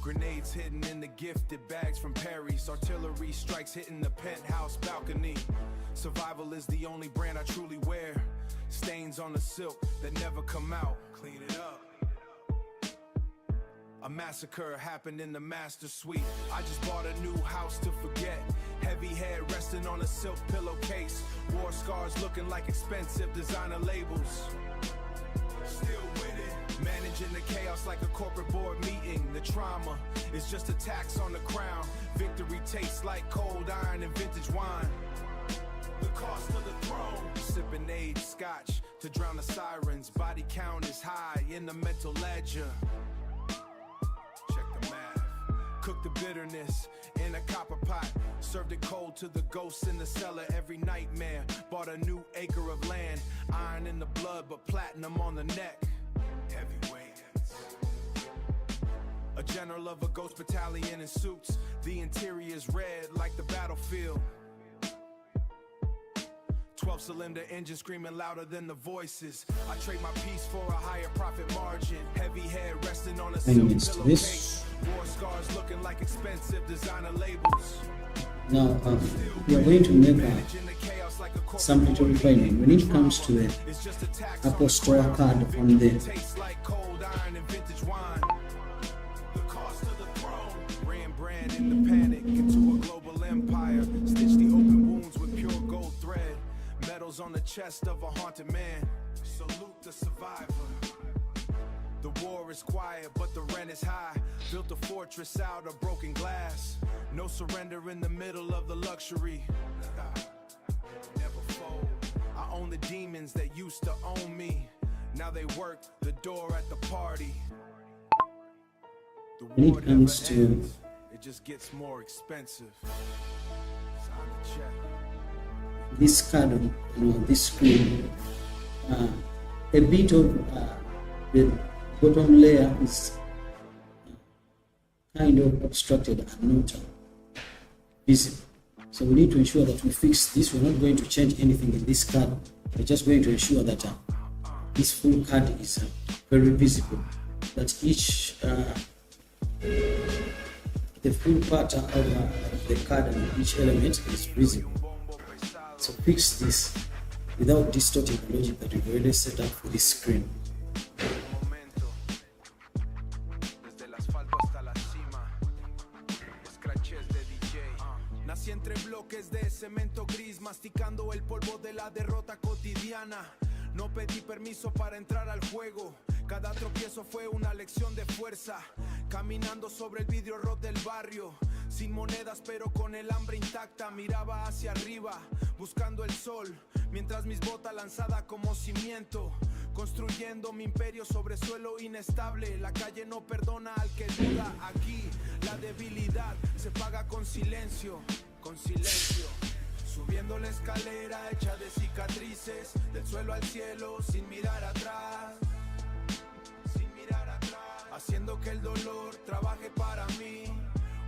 Grenades hidden in the gifted bags from Paris. Artillery strikes hitting the penthouse balcony. Survival is the only brand I truly wear. Stains on the silk that never come out. Clean it up. A massacre happened in the master suite. I just bought a new house to forget. Heavy head resting on a silk pillowcase. War scars looking like expensive designer labels. Still with it. Managing the chaos like a corporate board meeting. The trauma is just a tax on the crown. Victory tastes like cold iron and vintage wine. The cost of the throne. Sipping aged scotch to drown the sirens. Body count is high in the mental ledger. Check the math. Cook the bitterness in a copper pot. Served it cold to the ghosts in the cellar every nightmare. Bought a new acre of land. Iron in the blood but platinum on the neck. Heavyweight. A general of a ghost battalion in suits. The interior's red like the battlefield. 12-cylinder engine screaming louder than the voices. I trade my peace for a higher profit margin. Heavy head resting on a silk pillowcase. War scars looking like expensive designer labels. Now we are going to make some little refinement when it comes to the Apple Store card on the Tastes like cold iron and vintage wine. The cost of the throne. Ran brand in the panic into a global empire. Stitch the open wounds with pure gold thread. Medals on the chest of a haunted man. Salute the survivor. The war is quiet, but the rent is high. Built a fortress out of broken glass. No surrender in the middle of the luxury. Never fold. I own the demons that used to own me. Now they work the door at the party. The When it war comes never to- ends. It just gets more expensive. Sign the check. this card on this screen. A bit of the bottom layer is kind of obstructed and not visible. So we need to ensure that we fix this. We're not going to change anything in this card. We're just going to ensure that this full card is very visible. That each the full part of the card and each element is visible. So fix this without distorting the logic that we've already set up for this screen. Momento. Desde el asfalto hasta la cima. Scratches de DJ. Nací entre bloques de cemento gris, masticando el polvo de la derrota cotidiana. No pedí permiso para entrar al juego. Cada tropiezo fue una lección de fuerza. Caminando sobre el vidrio roto del barrio. Sin monedas pero con el hambre intacta. Miraba hacia arriba, buscando el sol. Mientras mis botas lanzada como cimiento. Construyendo mi imperio sobre suelo inestable. La calle no perdona al que duda. Aquí la debilidad se paga con silencio. Con silencio. Subiendo la escalera hecha de cicatrices. Del suelo al cielo sin mirar atrás. Sin mirar atrás. Haciendo que el dolor trabaje para mí.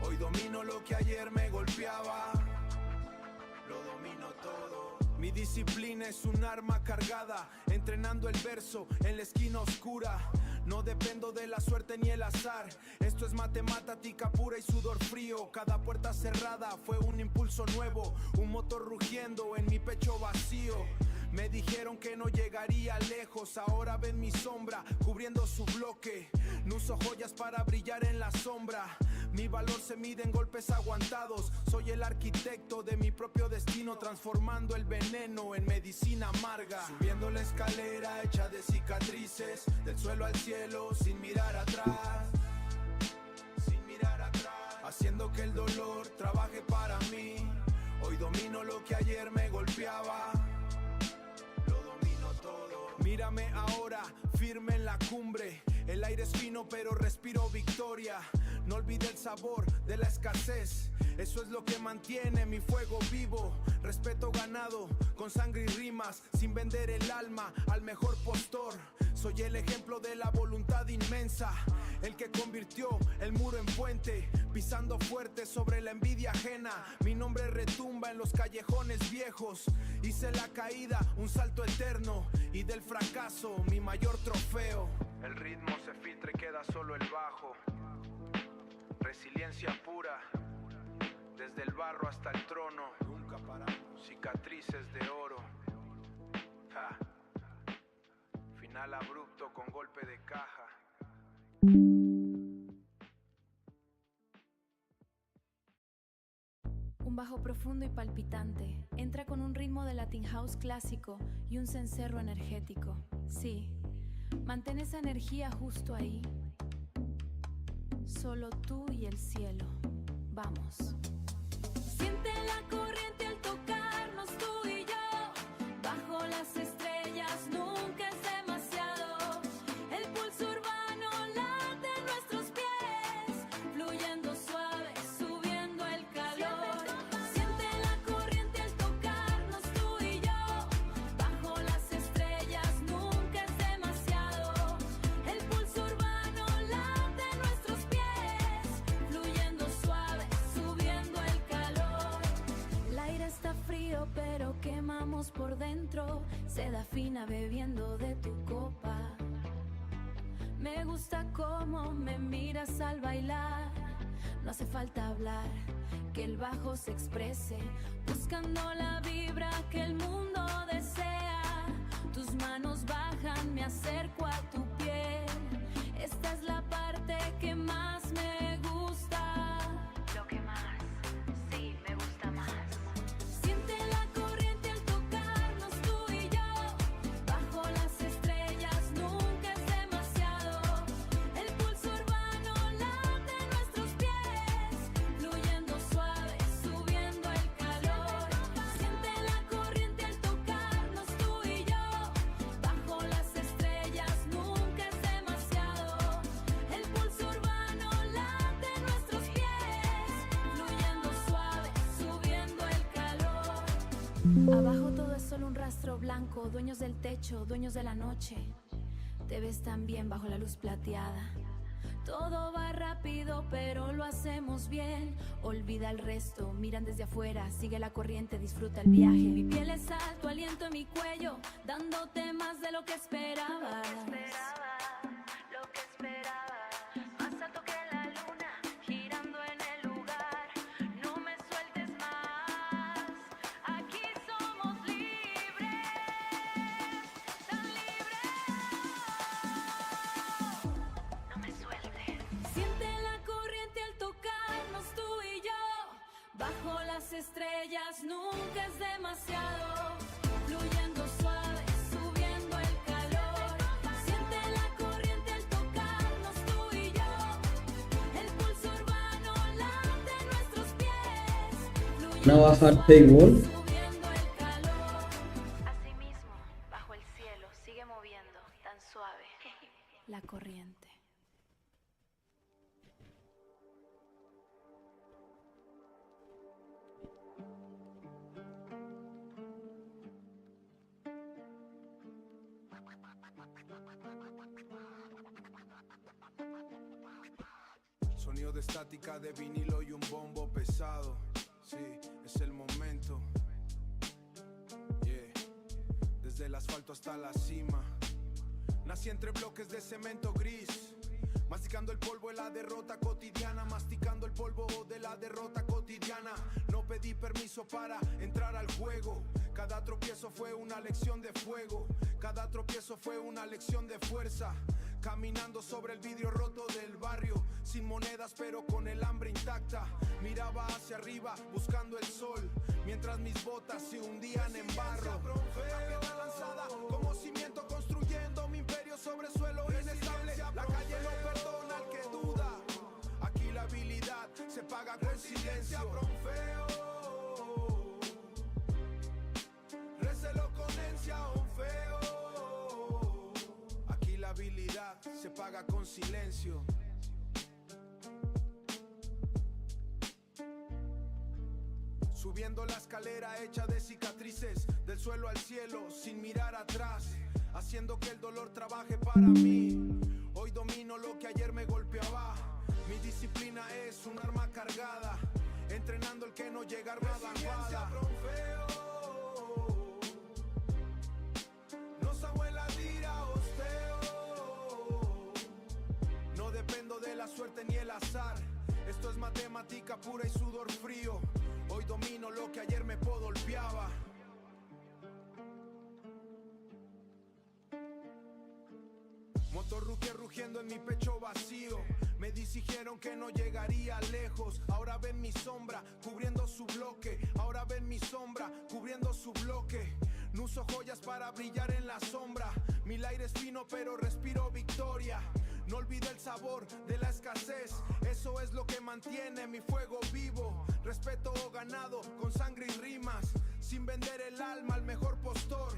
Hoy domino lo que ayer me golpeaba. Lo domino todo. Mi disciplina es un arma cargada, entrenando el verso en la esquina oscura. No dependo de la suerte ni el azar. Esto es matemática pura y sudor frío. Cada puerta cerrada fue un impulso nuevo, un motor rugiendo en mi pecho vacío. Me dijeron que no llegaría lejos, ahora ven mi sombra cubriendo su bloque. No uso joyas para brillar en la sombra. Mi valor se mide en golpes aguantados. Soy el arquitecto de mi propio destino, transformando el veneno en medicina amarga. Subiendo la escalera hecha de cicatrices, del suelo al cielo sin mirar atrás. Sin mirar atrás. Haciendo que el dolor trabaje para mí. Hoy domino lo que ayer me golpeaba. Mírame ahora, firme en la cumbre. El aire es fino pero respiro victoria. No olvide el sabor de la escasez. Eso es lo que mantiene mi fuego vivo. Respeto ganado con sangre y rimas, sin vender el alma al mejor postor. Soy el ejemplo de la voluntad inmensa, el que convirtió el muro en puente, pisando fuerte sobre la envidia ajena. Mi nombre retumba en los callejones viejos. Hice la caída un salto eterno y del fracaso mi mayor trofeo. El ritmo se filtra y queda solo el bajo. Resiliencia pura, desde el barro hasta el trono. Nunca paramos. Cicatrices de oro. Ja. Final abrupto con golpe de caja. Un bajo profundo y palpitante, entra con un ritmo de Latin House clásico y un cencerro energético. Sí, mantén esa energía justo ahí. Solo tú y el cielo. Vamos. Siente la corriente al tocarnos tú y yo. Bajo las estrellas nunca es demasiado. El pulso urbano late en nuestros pies, fluyendo suave, subiendo el calor. Siente la corriente al tocarnos tú y yo. Bajo las estrellas nunca es demasiado. El pulso urbano late en nuestros pies, fluyendo suave, subiendo el calor. El aire está frío pero quemamos por dentro. Seda fina bebiendo de tu copa. Me gusta cómo me miras al bailar. No hace falta hablar, que el bajo se exprese, buscando la vibra que el mundo desea. Tus manos bajan, me acerco a tu piel. Esta es la parte que más me gusta. Lo que más, sí, me gusta más. Siente la corriente al tocarnos tú y yo. Bajo las estrellas nunca es demasiado. El pulso urbano late en nuestros pies, fluyendo suave, subiendo el calor. Siente la corriente al tocarnos tú y yo. Bajo las estrellas nunca es demasiado. El pulso urbano late en nuestros pies, fluyendo suave, subiendo el calor. Abajo todo es solo un rastro blanco, dueños del techo, dueños de la noche. Te ves tan bien bajo la luz plateada. Todo va rápido, pero lo hacemos bien. Olvida el resto, miran desde afuera, sigue la corriente, disfruta el viaje. Mi piel es alto, aliento en mi cuello, dándote más de lo que esperabas. Lo que esperaba, más alto que la luna, girando en el lugar. No me sueltes más, aquí somos libres, tan libres. No me sueltes. Siente la corriente al tocarnos tú y yo. Bajo las estrellas nunca es demasiado. Fluyendo suave, subiendo el calor. Siente la corriente al tocarnos tú y yo. El pulso urbano late en nuestros pies. Now I had paywall. Subiendo el calor. Así mismo, bajo el cielo, sigue moviendo, tan suave. La corriente. Sonido de estática de vinilo y un bombo pesado. Sí, es el momento. Yeah. Desde el asfalto hasta la cima. Nací entre bloques de cemento gris. Masticando el polvo de la derrota cotidiana. Masticando el polvo de la derrota cotidiana. No pedí permiso para entrar al juego. Cada tropiezo fue una lección de fuego. Cada tropiezo fue una lección de fuerza. Caminando sobre el vidrio roto del barrio. Sin monedas pero con el hambre intacta. Miraba hacia arriba buscando el sol. Mientras mis botas se hundían en barro. Piedra lanzada como cimiento construyendo mi imperio sobre suelo inestable. La calle no perdona al que duda. Aquí la habilidad se paga con silencio. Recelo con encia un feo. Aquí la habilidad se paga con silencio. Subiendo la escalera hecha de cicatrices, del suelo al cielo, sin mirar atrás, haciendo que el dolor trabaje para mí. Hoy domino lo que ayer me golpeaba. Mi disciplina es un arma cargada, entrenando el que no llega armada armada. No sabe la tira osteo. No dependo de la suerte ni el azar. Esto es matemática pura y sudor frío. Hoy domino lo que ayer me podolpeaba. Motor rugiendo en mi pecho vacío. Me dijeron que no llegaría lejos. Ahora ven mi sombra cubriendo su bloque. Ahora ven mi sombra cubriendo su bloque. No uso joyas para brillar en la sombra. Mi aire es fino pero respiro victoria. No olvide el sabor de la escasez. Eso es lo que mantiene mi fuego vivo. Respeto ganado con sangre y rimas. Sin vender el alma al mejor postor.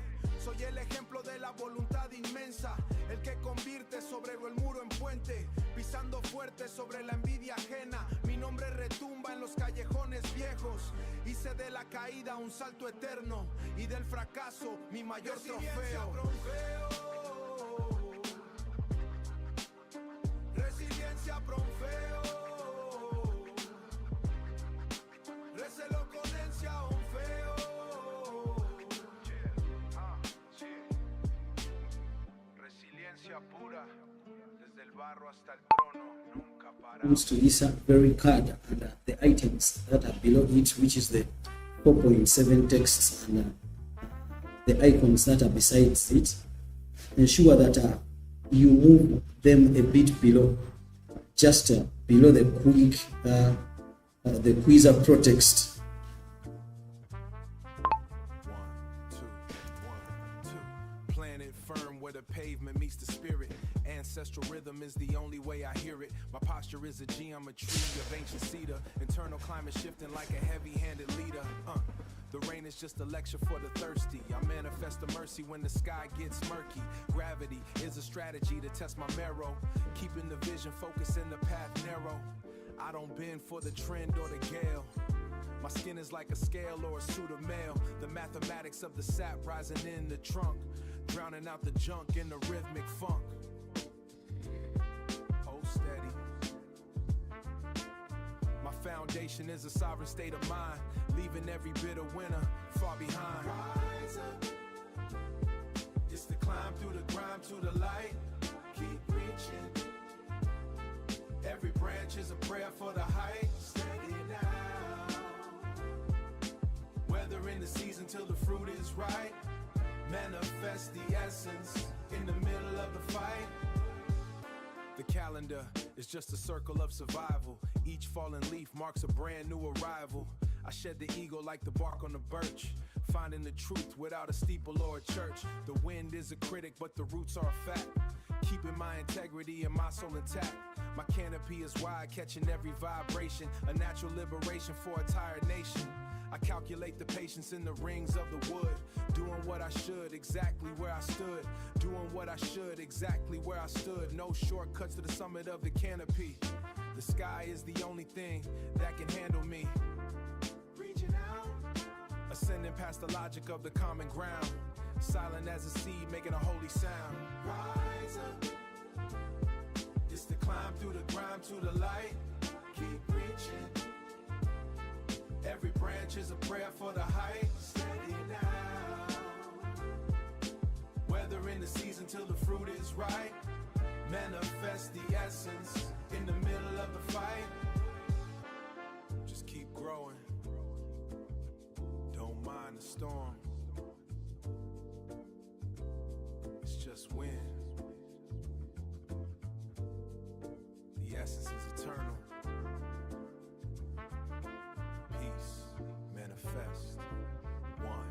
Soy el ejemplo de la voluntad inmensa. El que convierte sobre el muro en puente. Pisando fuerte sobre la envidia ajena. Mi nombre retumba en los callejones viejos. Hice de la caída un salto eterno. Y del fracaso mi mayor trofeo. Resiliencia profeo. Recelo con encia un feo. Resiliencia pura. Desde el barro hasta el trono. Nunca para. Comes to this very card and the items that are below it, which is the 4.7 texts and the icons that are besides it. Ensure that you move them a bit below, just below the Quizzer Pro text. 1, 2, 1, 2. Planet firm where the pavement meets the spirit. Ancestral rhythm is the only way I hear it. My posture is a geometry of ancient cedar. Internal climate shifting like a heavy-handed leader. The rain is just a lecture for the thirsty. I manifest the mercy when the sky gets murky. Gravity is a strategy to test my marrow. Keeping the vision focused in the path narrow. I don't bend for the trend or the gale. My skin is like a scale or a suit of mail. The mathematics of the sap rising in the trunk. Drowning out the junk in the rhythmic funk. Hold steady. My foundation is a sovereign state of mind. Leaving every bitter winner far behind. Rise up. It's the climb through the grime to the light. Keep reaching. Every branch is a prayer for the height. Steady now. Weather in the season till the fruit is right. Manifest the essence in the middle of the fight. The calendar is just a circle of survival. Each fallen leaf marks a brand new arrival. I shed the ego like the bark on the birch. Finding the truth without a steeple or a church. The wind is a critic, but the roots are a fact. Keeping my integrity and my soul intact. My canopy is wide, catching every vibration. A natural liberation for a tired nation. I calculate the patience in the rings of the wood. Doing what I should, exactly where I stood. Doing what I should, exactly where I stood. No shortcuts to the summit of the canopy. The sky is the only thing that can handle me. Reaching out. Ascending past the logic of the common ground. Silent as a seed, making a holy sound. Rise up. It's the climb through the grime to the light. keep reaching. Every branch is a prayer for the height. Steady now. Weather in the season till the fruit is ripe. Manifest the essence in the middle of the fight. Just keep growing. Don't mind the storm. It's just wind. The essence is eternal. Peace manifest. One.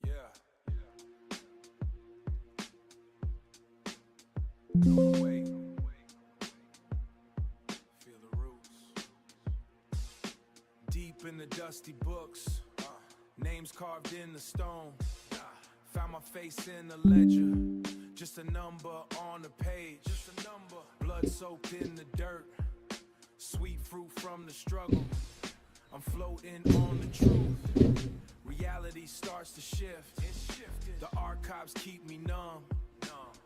Yeah. Don't wait. Feel the roots. Deep in the dusty books, names carved in the stone. Found my face in the ledger, just a number on the page. Just a number. Blood soaked in the dirt, sweet fruit from the struggle. I'm floating on the truth. Reality starts to shift. The archives keep me numb.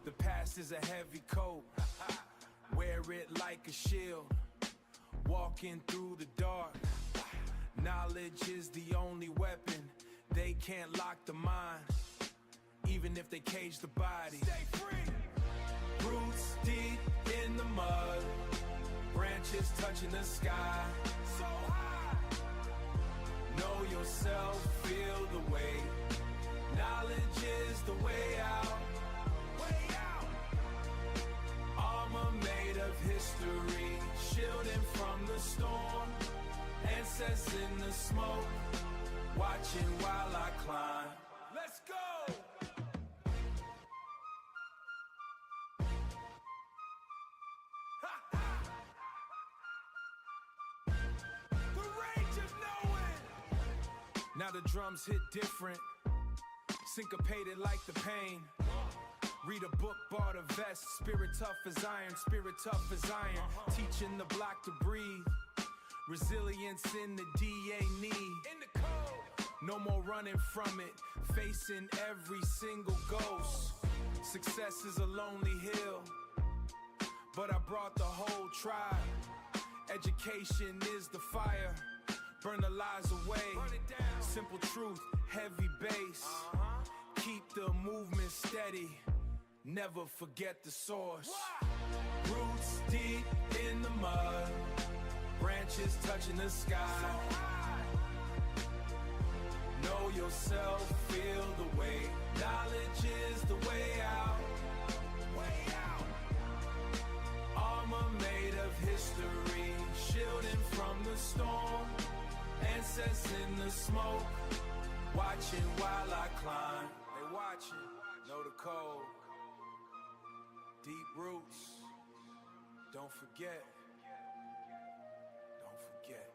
The past is a heavy coat. Wear it like a shield. Walking through the dark. Knowledge is the only weapon. They can't lock the mind, even if they cage the body. Stay free. Roots deep in the mud. Branches touching the sky. So high. Know yourself, feel the weight. Knowledge is the way out. Way out. Armor made of history, shielding from the storm. Ancestors in the smoke, watching while I climb. Let's go! The rage of knowing. Now the drums hit different, syncopated like the pain. Read a book, bought a vest. Spirit tough as iron, spirit tough as iron. Teaching the block to breathe. Resilience in the DA need. In the code. No more running from it. Facing every single ghost. Success is a lonely hill, but I brought the whole tribe. Education is the fire. Burn the lies away. Burn it down. Simple truth, heavy bass. Keep the movement steady. Never forget the source. Roots deep in the mud. Branches touching the sky. Know yourself, feel the weight. Knowledge is the way out. Way out. Armor made of history, shielding from the storm. Ancestors in the smoke, watching while I climb. They watching, know the code. Deep roots, don't forget. Don't forget.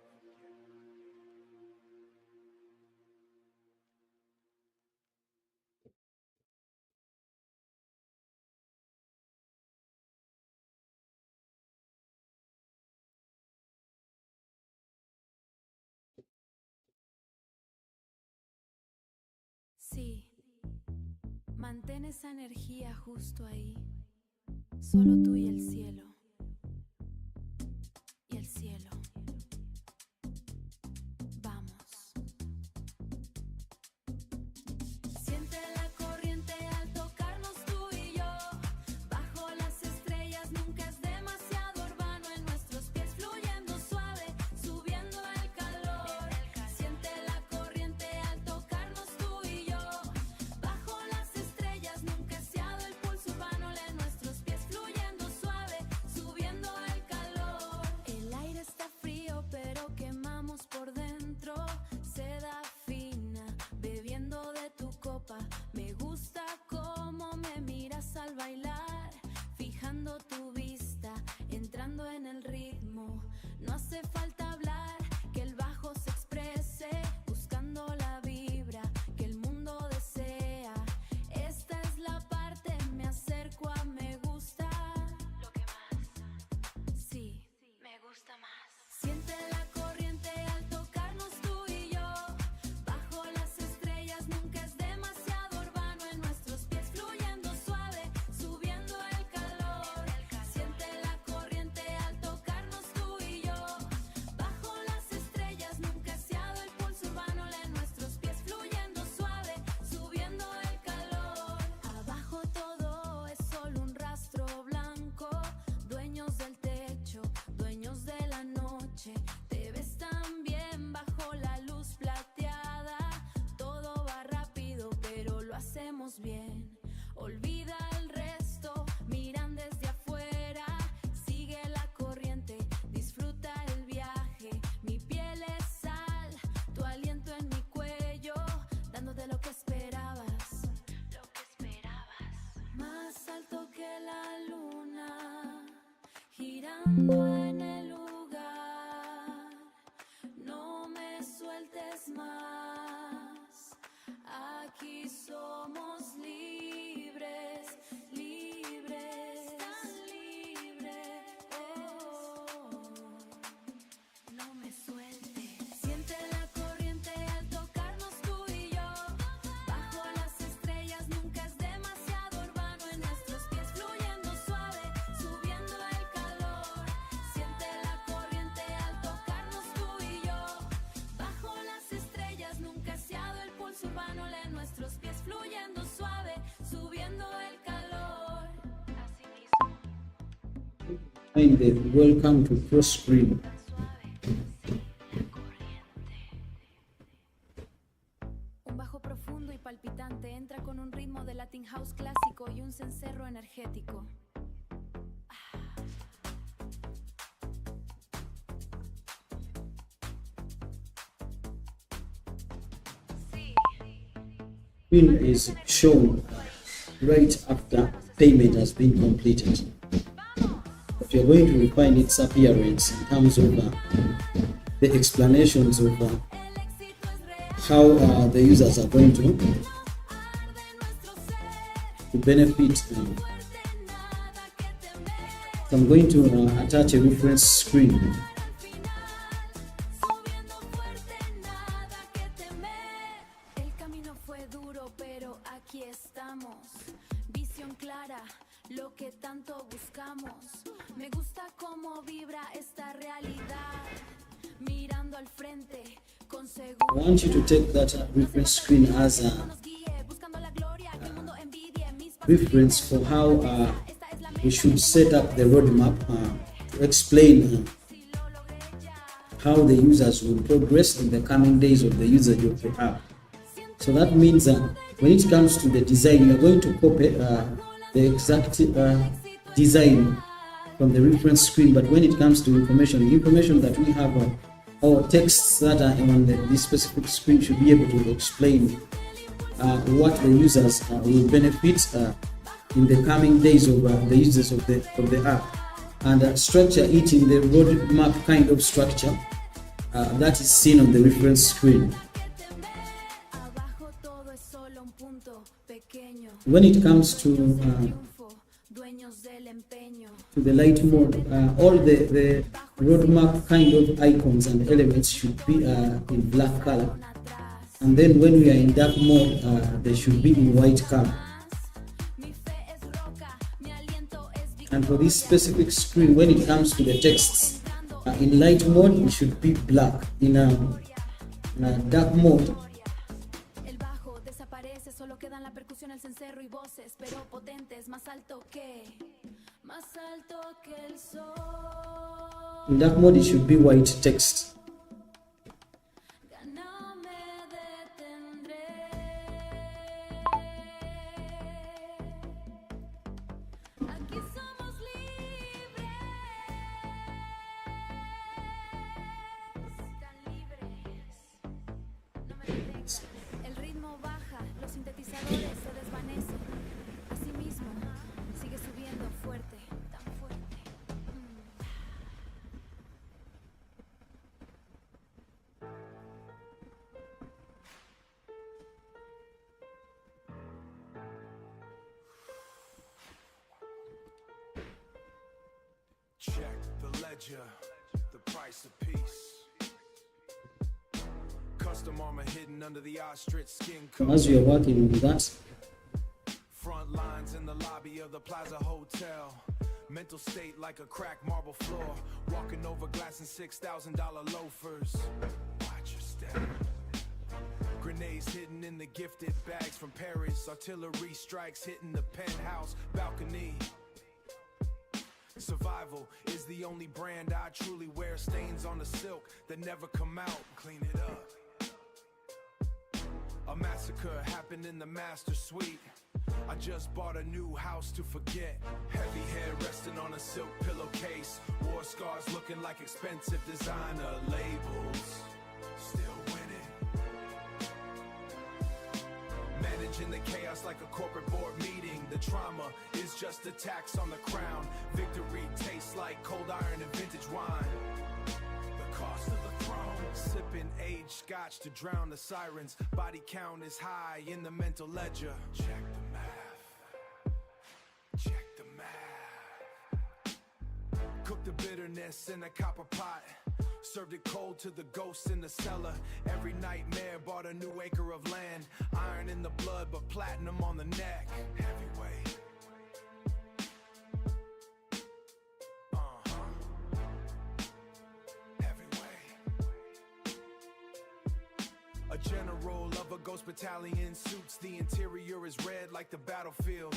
Sí, mantén esa energía justo ahí. Solo tú y el cielo. Y el cielo. Vamos. Siente la corriente al tocarnos tú y yo. Bajo las estrellas nunca es demasiado urbano. En nuestros pies fluyendo suave, subiendo el calor. Siente la corriente al tocarnos tú y yo. Bajo las estrellas nunca se ha dado el pulso urbano. En nuestros pies fluyendo suave, mundo en el lugar. No me sueltes más. Aquí somos libres, libres, tan libres. No me sueltes. Siente la corriente al tocarnos tú y yo. Bajo las estrellas nunca es demasiado urbano. En nuestros pies fluyendo suave, subiendo el calor. Siente la corriente al tocarnos tú y yo. Bajo las estrellas nunca es demasiado el pulso urbano. En nuestros pies fluyendo suave, subiendo el calor. Así mismo. Find the welcome to cross screen. Un bajo profundo y palpitante entra con un ritmo de Latin House clásico y un cencerro energético. Screen is shown right after payment has been completed. If you're going to refine its appearance in terms of the explanations of how the users are going to benefit. So I'm going to attach a reference screen. El camino fue duro, pero aquí estamos. Visión clara, lo que tanto buscamos. Me gusta cómo vibra esta realidad. Mirando al frente, con I seguridad. want you to take that reference screen as a Nos guíe, buscando la gloria que el mundo envidie. Mis reference for how we should set up the roadmap to explain how the users will progress in the coming days of the usage of the app. So that means when it comes to the design, you're going to copy the exact design from the reference screen, but when it comes to information, the information that we have or texts that are on this specific screen should be able to explain what the users will benefit in the coming days of the users of the app, and structure it in the roadmap kind of structure that is seen on the reference screen. abajo todo es solo un punto pequeño. When it comes to Triunfo, dueños del empeño. the light mode, all the roadmap kind of icons and elements should be in black color, and then when we are in dark mode, they should be in white color. Mi fe es roca, mi aliento es And for this specific screen, when it comes to the texts, in light mode it should be black, in a dark mode El bajo desaparece, solo quedan la percusión, el cencerro y voces, pero potentes, más alto que el sol. in dark mode it should be white text. No me detendré. Aquí somos libres, tan libres. No me detengas. El ritmo baja, los sintetizadores se desvanecen. Asimismo, sigue subiendo fuerte, tan fuerte. Check the ledger, the price of peace. Custom armor hidden under the ostrich skin coat. As we are working on that, Front lines in the lobby of the Plaza Hotel. Mental state like a cracked marble floor. Walking over glass and $6,000 loafers. Watch your step. Grenades hidden in the gifted bags from Paris. Artillery strikes hitting the penthouse balcony. Survival is the only brand I truly wear. Stains on the silk that never come out. Clean it up. A massacre happened in the master suite. I just bought a new house to forget. Heavy head resting on a silk pillowcase. War scars looking like expensive designer labels. Still winning. Managing the chaos like a corporate board meeting. The trauma is just a tax on the crown. Victory tastes like cold iron and vintage wine. The cost of the throne. Sipping aged scotch to drown the sirens. Body count is high in the mental ledger. Check the math. Check the math. Cook the bitterness in a copper pot. Served it cold to the ghosts in the cellar. Every nightmare bought a new acre of land. Iron in the blood, but platinum on the neck. Heavyweight. A general of a ghost battalion suits. The interior is red like the battlefield.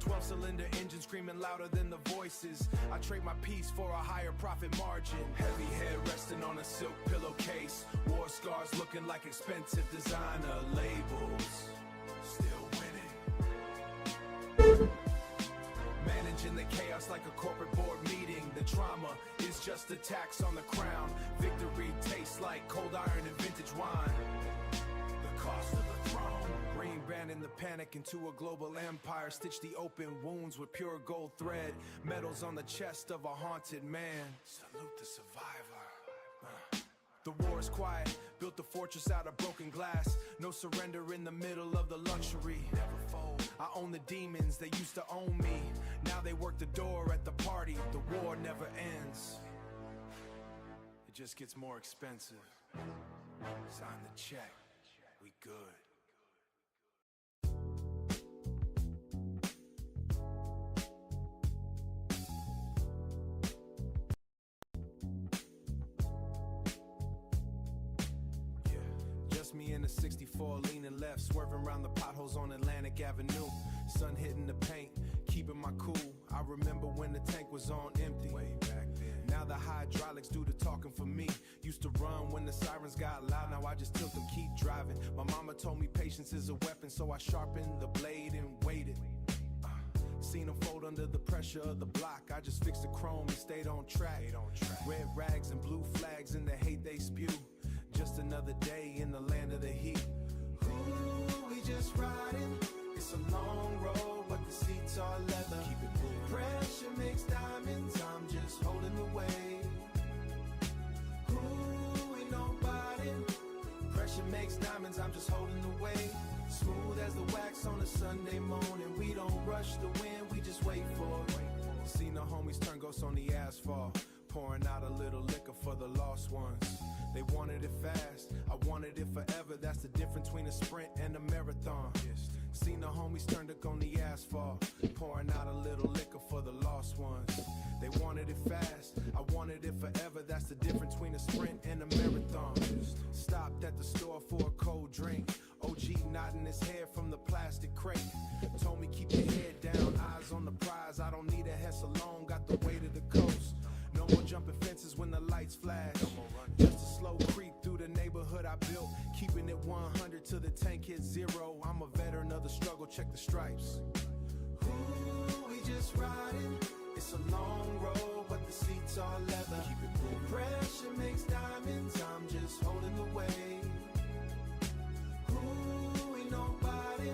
12-cylinder engine screaming louder than the voices. I trade my peace for a higher profit margin. Heavy head resting on a silk pillowcase. War scars looking like expensive designer labels. Still winning. Managing the chaos like a corporate board meeting. The trauma is just a tax on the crown. Victory tastes like cold iron and vintage wine. The cost of the throne. Rebranding the panic into a global empire. Stitch the open wounds with pure gold thread. Medals on the chest of a haunted man. Salute the survivor. The war is quiet. Built the fortress out of broken glass. No surrender in the middle of the luxury. Never fold. I own the demons, they used to own me. Now they work the door at the party. The war never ends. It just gets more expensive. Sign the check. We good. Me in a 64 leaning left, swerving around the potholes on Atlantic Avenue. Sun hitting the paint, keeping my cool. I remember when the tank was on empty. Way back then. Now the hydraulics do the talking for me. Used to run when the sirens got loud. Now I just tilt them, keep driving. My mama told me patience is a weapon, so I sharpened the blade and waited. Seen them fold under the pressure of the block. I just fixed the chrome and stayed on track. Red rags and blue flags and the hate they spew. Just another day in the land of the heat. Ooh, we just riding. It's a long road, but the seats are leather. Keep it cool. Pressure makes diamonds. I'm just holding the way. Ooh, ain't nobody. Pressure makes diamonds. I'm just holding the way. Smooth as the wax on a Sunday morning. We don't rush the wind. We just wait for it. Seen the homies turn ghosts on the asphalt. Pouring out a little liquor for the lost ones. They wanted it fast, I wanted it forever. That's the difference between a sprint and a marathon. Seen the homies turn to on the asphalt. Pouring out a little liquor for the lost ones. They wanted it fast, I wanted it forever. That's the difference between a sprint and a marathon. Stopped at the store for a cold drink. OG nodding his head from the plastic crate. Told me keep your head down, eyes on the prize. I don't need a Hess alone, got the weight of the coast. No more jumping fences when the lights flash. Just a slow creep through the neighborhood I built. Keeping it 100 till the tank hits zero. I'm a veteran of the struggle, check the stripes. Ooh, we just riding. It's a long road, but the seats are leather. Keep it cool. Pressure makes diamonds. I'm just holding the way. Ooh, ain't nobody.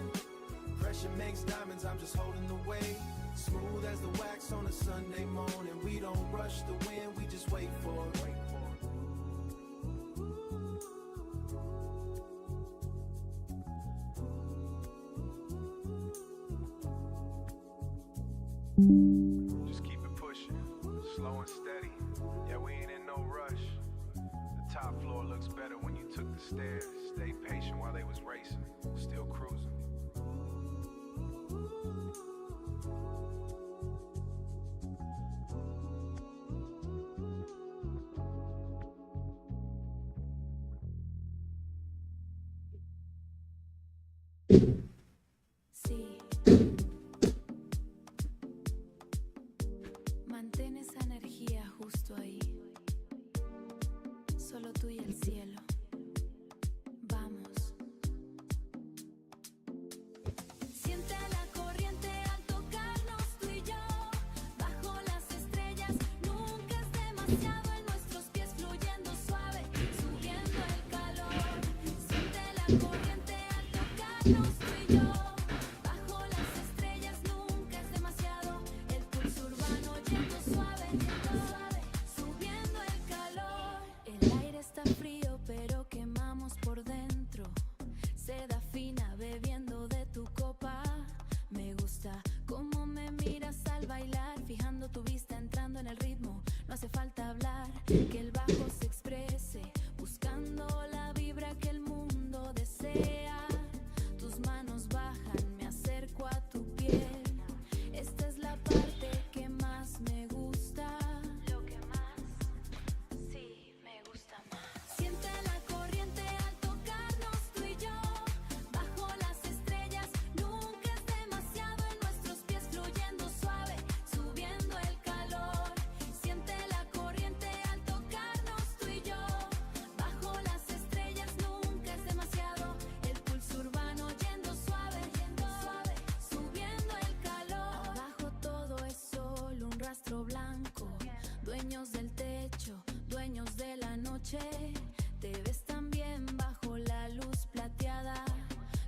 Pressure makes diamonds. I'm just holding the way. Smooth as the wax on a Sunday morning. We don't rush the wind, we just wait for it. Just keep it pushing, slow and steady. Yeah, we ain't in no rush. The top floor looks better when you took the stairs. Stay patient while they was racing, still cruising. Sí. Mantén esa energía justo ahí. Solo tú y el cielo. Vamos. Siente la corriente al tocarnos tú y yo. Bajo las estrellas nunca es demasiado. En nuestros pies fluyendo suave, subiendo el calor. Siente la corriente al tocarnos tú y yo. Bajo las estrellas nunca es demasiado. que el bajo se exprese, buscando la vibra que el mundo desea. Tus manos bajan, me acerco a tu piel. Esta es la parte que más me gusta. Lo que más, sí, me gusta más. Siente la corriente al tocarnos tú y yo. Bajo las estrellas, nunca es demasiado. En nuestros pies fluyendo suave, subiendo el calor. Siente la corriente al tocarnos tú y yo. Bajo las estrellas, nunca es demasiado. El pulso urbano yendo suave, subiendo el calor. Abajo todo es solo un rastro blanco. Dueños del techo, dueños de la noche. Te ves también bajo la luz plateada.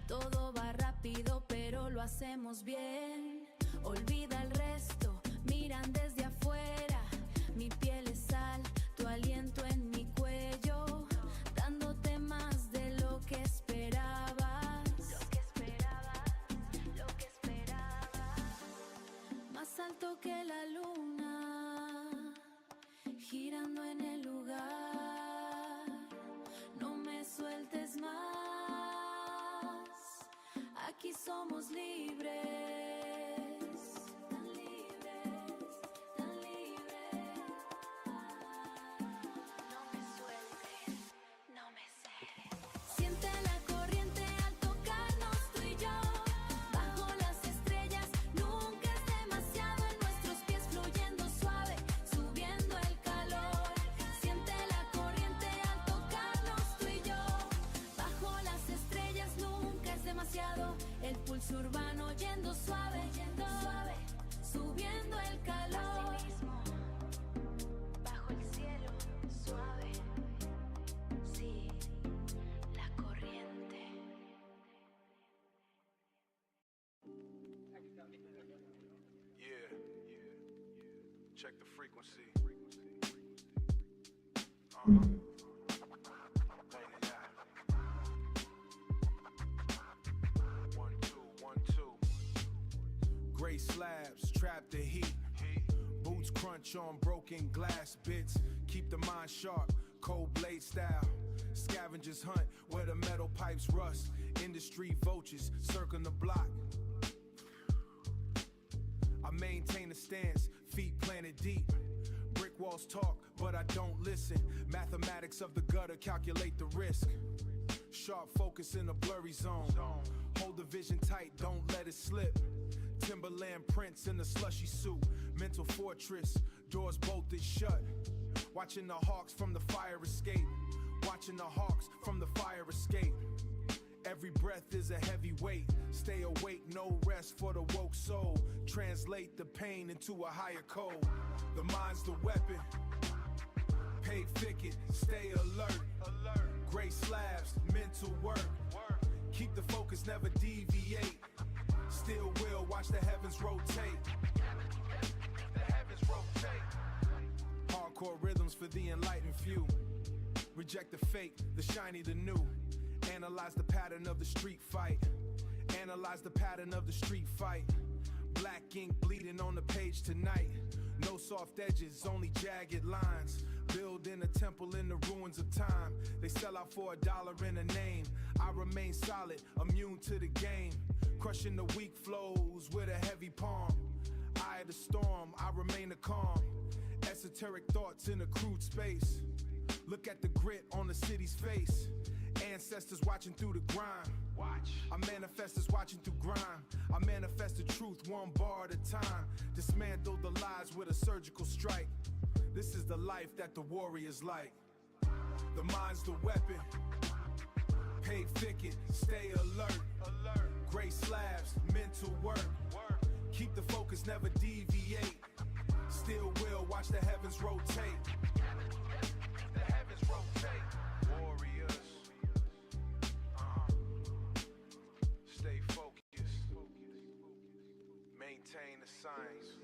Todo va rápido, pero lo hacemos bien. Olvida el resto, miran desde afuera. Mi piel es sal, tu aliento en mi cuello, dándote más de lo que esperabas. Lo que esperaba. Más alto que la luna, girando en el lugar. No me sueltes más, aquí somos libres. Tan libres, tan libres. No me sueltes, no me cedes. Siente la corriente al tocarnos tú y yo. Bajo las estrellas, nunca es demasiado. En nuestros pies fluyendo suave, subiendo el calor. Siente la corriente al tocarnos tú y yo. Bajo las estrellas, nunca es demasiado. El pulso urbano yendo suave, subiendo el calor. Así mismo, bajo el cielo, suave. Sí, la corriente. Yeah. Check the frequency. One, two. Gray slabs, trap the heat. Boots crunch on broken glass bits. Keep the mind sharp, cold blade style. Scavengers hunt where the metal pipes rust. Industry vultures circling the block. I maintain a stance, feet planted deep. Brick walls talk, but I don't listen. Mathematics of the gutter calculate the risk. Sharp focus in a blurry zone. Hold the vision tight, don't let it slip. Timberland prints in a slushy suit. Mental fortress, doors bolted shut. Watching the hawks from the fire escape. Watching the hawks from the fire escape. Every breath is a heavy weight. Stay awake, no rest for the woke soul. Translate the pain into a higher code. The mind's the weapon. Pay thicket, stay alert. Gray slabs, mental work. Keep the focus, never deviate. Still will watch the heavens rotate. Hardcore rhythms for the enlightened few. Reject the fake, the shiny, the new. Analyze the pattern of the street fight. Analyze the pattern of the street fight. Black ink bleeding on the page tonight. No soft edges, only jagged lines. Building a temple in the ruins of time. They sell out for $1 in a name. I remain solid, immune to the game. Crushing the weak flows with a heavy palm. Eye of the storm, I remain a calm. Esoteric thoughts in a crude space. Look at the grit on the city's face. Ancestors watching through the grime. I manifest as watching through grime. I manifest the truth one bar at a time. Dismantle the lies with a surgical strike. This is the life that the warriors like. The mind's the weapon. Pay thicket, stay alert. Gray slabs, mental work. Keep the focus, never deviate. Still will watch the heavens rotate. Warriors. Stay focused. Maintain the science.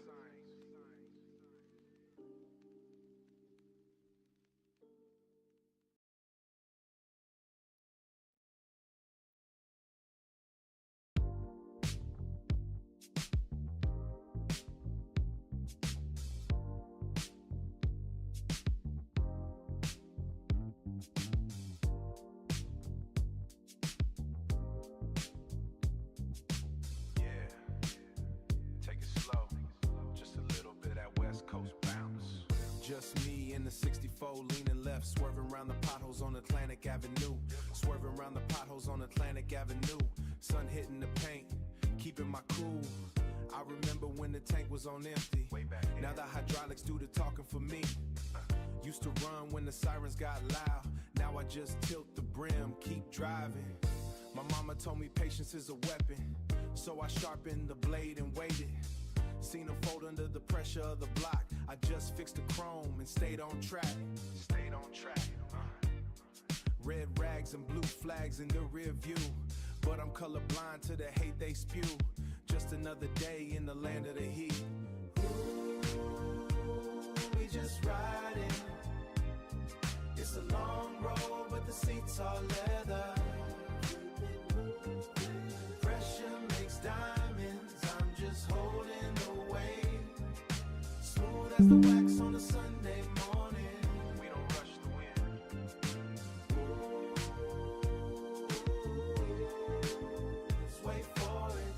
just me in the 64 leaning left, swerving around the potholes on Atlantic Avenue. Swerving around the potholes on Atlantic Avenue. Sun hitting the paint, keeping my cool. I remember when the tank was on empty. Now the hydraulics do the talking for me. Used to run when the sirens got loud. Now I just tilt the brim, keep driving. My mama told me patience is a weapon, so I sharpened the blade and waited. Seen her fold under the pressure of the block. I just fixed the chrome and stayed on track. Stayed on track. Red rags and blue flags in the rear view, but I'm colorblind to the hate they spew. Just another day in the land of the heat. Ooh, we just riding. It's a long road, but the seats are leather. Pressure makes diamonds. I'm just holding the weight. Smooth as the wax on a Sunday morning. We don't rush the wind. Let's wait for it.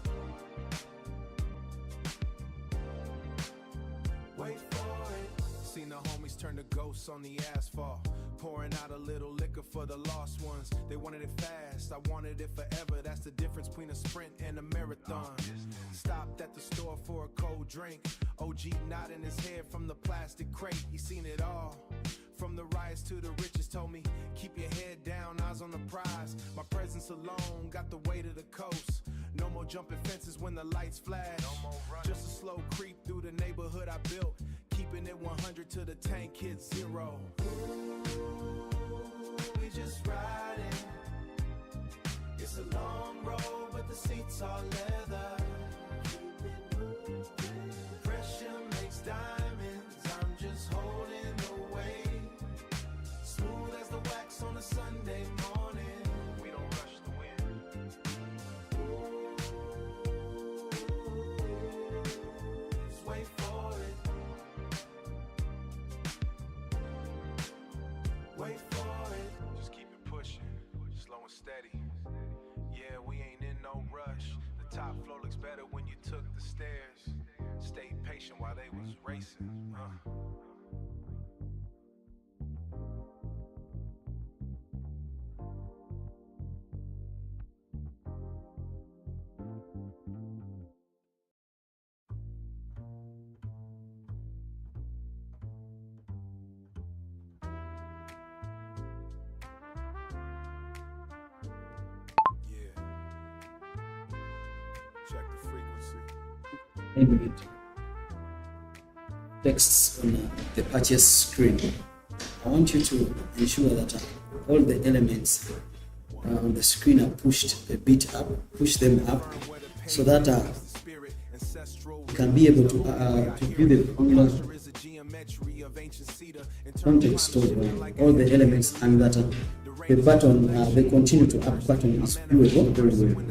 Wait for it. Seen the homies turn to ghosts on the asphalt. Pouring out a little liquor for the lost ones. They wanted it fast, I wanted it forever. That's the difference between a sprint and a marathon. Stopped at the store for a cold drink. OG nodding his head from the plastic crate. He seen it all, from the riots to the riches. Told me, keep your head down, eyes on the prize. My presence alone got the weight of the coast. No more jumping fences when the lights flash. Just a slow creep through the neighborhood I built. Keeping it 100 till the tank hits 0. We just riding. It's a long road, but the seats are leather. Pressure makes diamonds. I'm just holding the weight. Smooth as the wax on a Sunday morning. We don't rush the wind. Just wait for it. Wait for it. Just keep it pushing, slow and steady. Yeah, we ain't in no rush. The top floor looks better when you took the stairs. Stayed patient while they was racing. Check the frequency. Animate texts on the purchase screen. I want you to ensure that all the elements on the screen are pushed a bit up, push them up, so that you can be able to view the context of all the elements, and that the button, the continue to up button is viewable very well.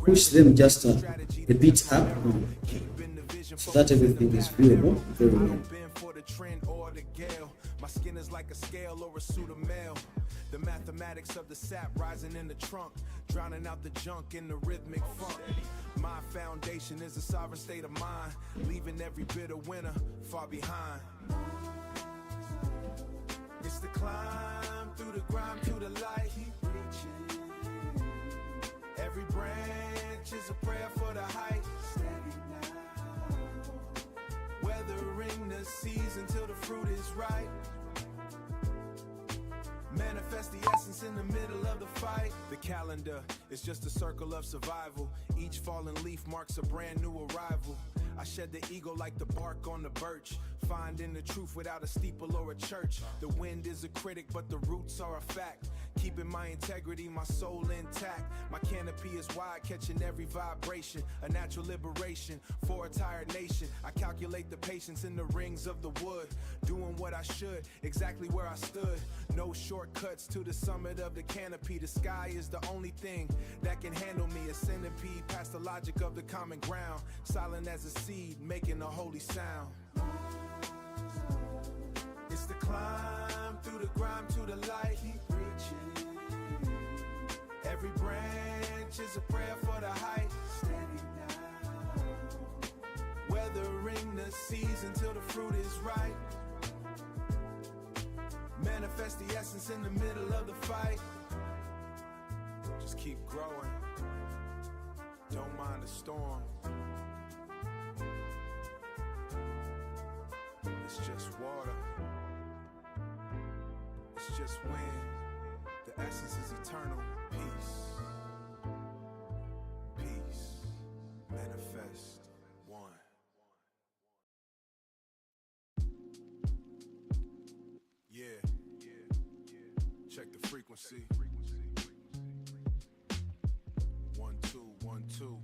Push them just a bit up so that everything is viewable very well. My skin is like a scale or a suit of mail. The mathematics of the sap rising in the trunk, drowning out the junk in the rhythmic funk. My foundation is a sovereign state of mind, leaving every bitter winner far behind. It's the climb through the grime to the light. Keep reaching. Every branch is a prayer for the height. Steady now. Weathering the season till the fruit is ripe. Manifest the essence in the middle of the fight. The calendar is just a circle of survival. Each fallen leaf marks a brand new arrival. I shed the ego like the bark on the birch, finding the truth without a steeple or a church. The wind is a critic, but the roots are a fact. Keeping my integrity, my soul intact. My canopy is wide, catching every vibration. A natural liberation for a tired nation. I calculate the patience in the rings of the wood, doing what I should, exactly where I stood. No shortcuts to the summit of the canopy. The sky is the only thing that can handle me. A centipede past the logic of the common ground. Silent as a seed, making a holy sound. It's the climb through the grime to the light. Keep reaching. Every branch is a prayer for the height. Steady now. Weathering planting the seeds until the fruit is ripe. Manifest the essence in the middle of the fight. Just keep growing. Don't mind the storm. It's just water. It's just wind. The essence is eternal. Peace. Peace. Manifest. One. Yeah. Check the frequency. 1 2 1 2.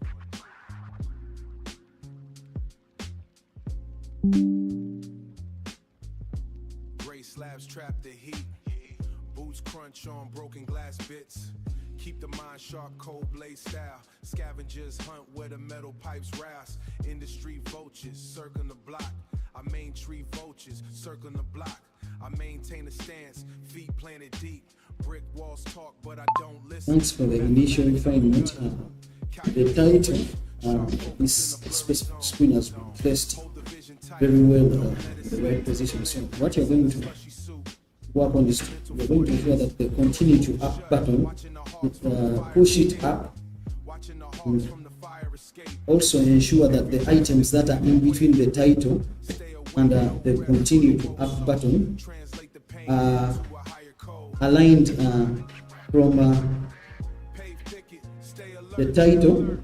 Gray slabs trap the heat. Boots crunch on broken glass bits. Keep the mind sharp, cold blade style. Scavengers hunt where the metal pipes rouse. Industry vultures circling the block. I main tree vultures circling the block. I maintain a stance, feet planted deep. Brick walls talk, but I don't listen. Thanks for the initial refinement. The title, this specific screen has been placed very well in the right position. So what you're going to work on is you're going to ensure that the continue to up button, push it up. Also ensure that the items that are in between the title and the continue to up button are aligned from the title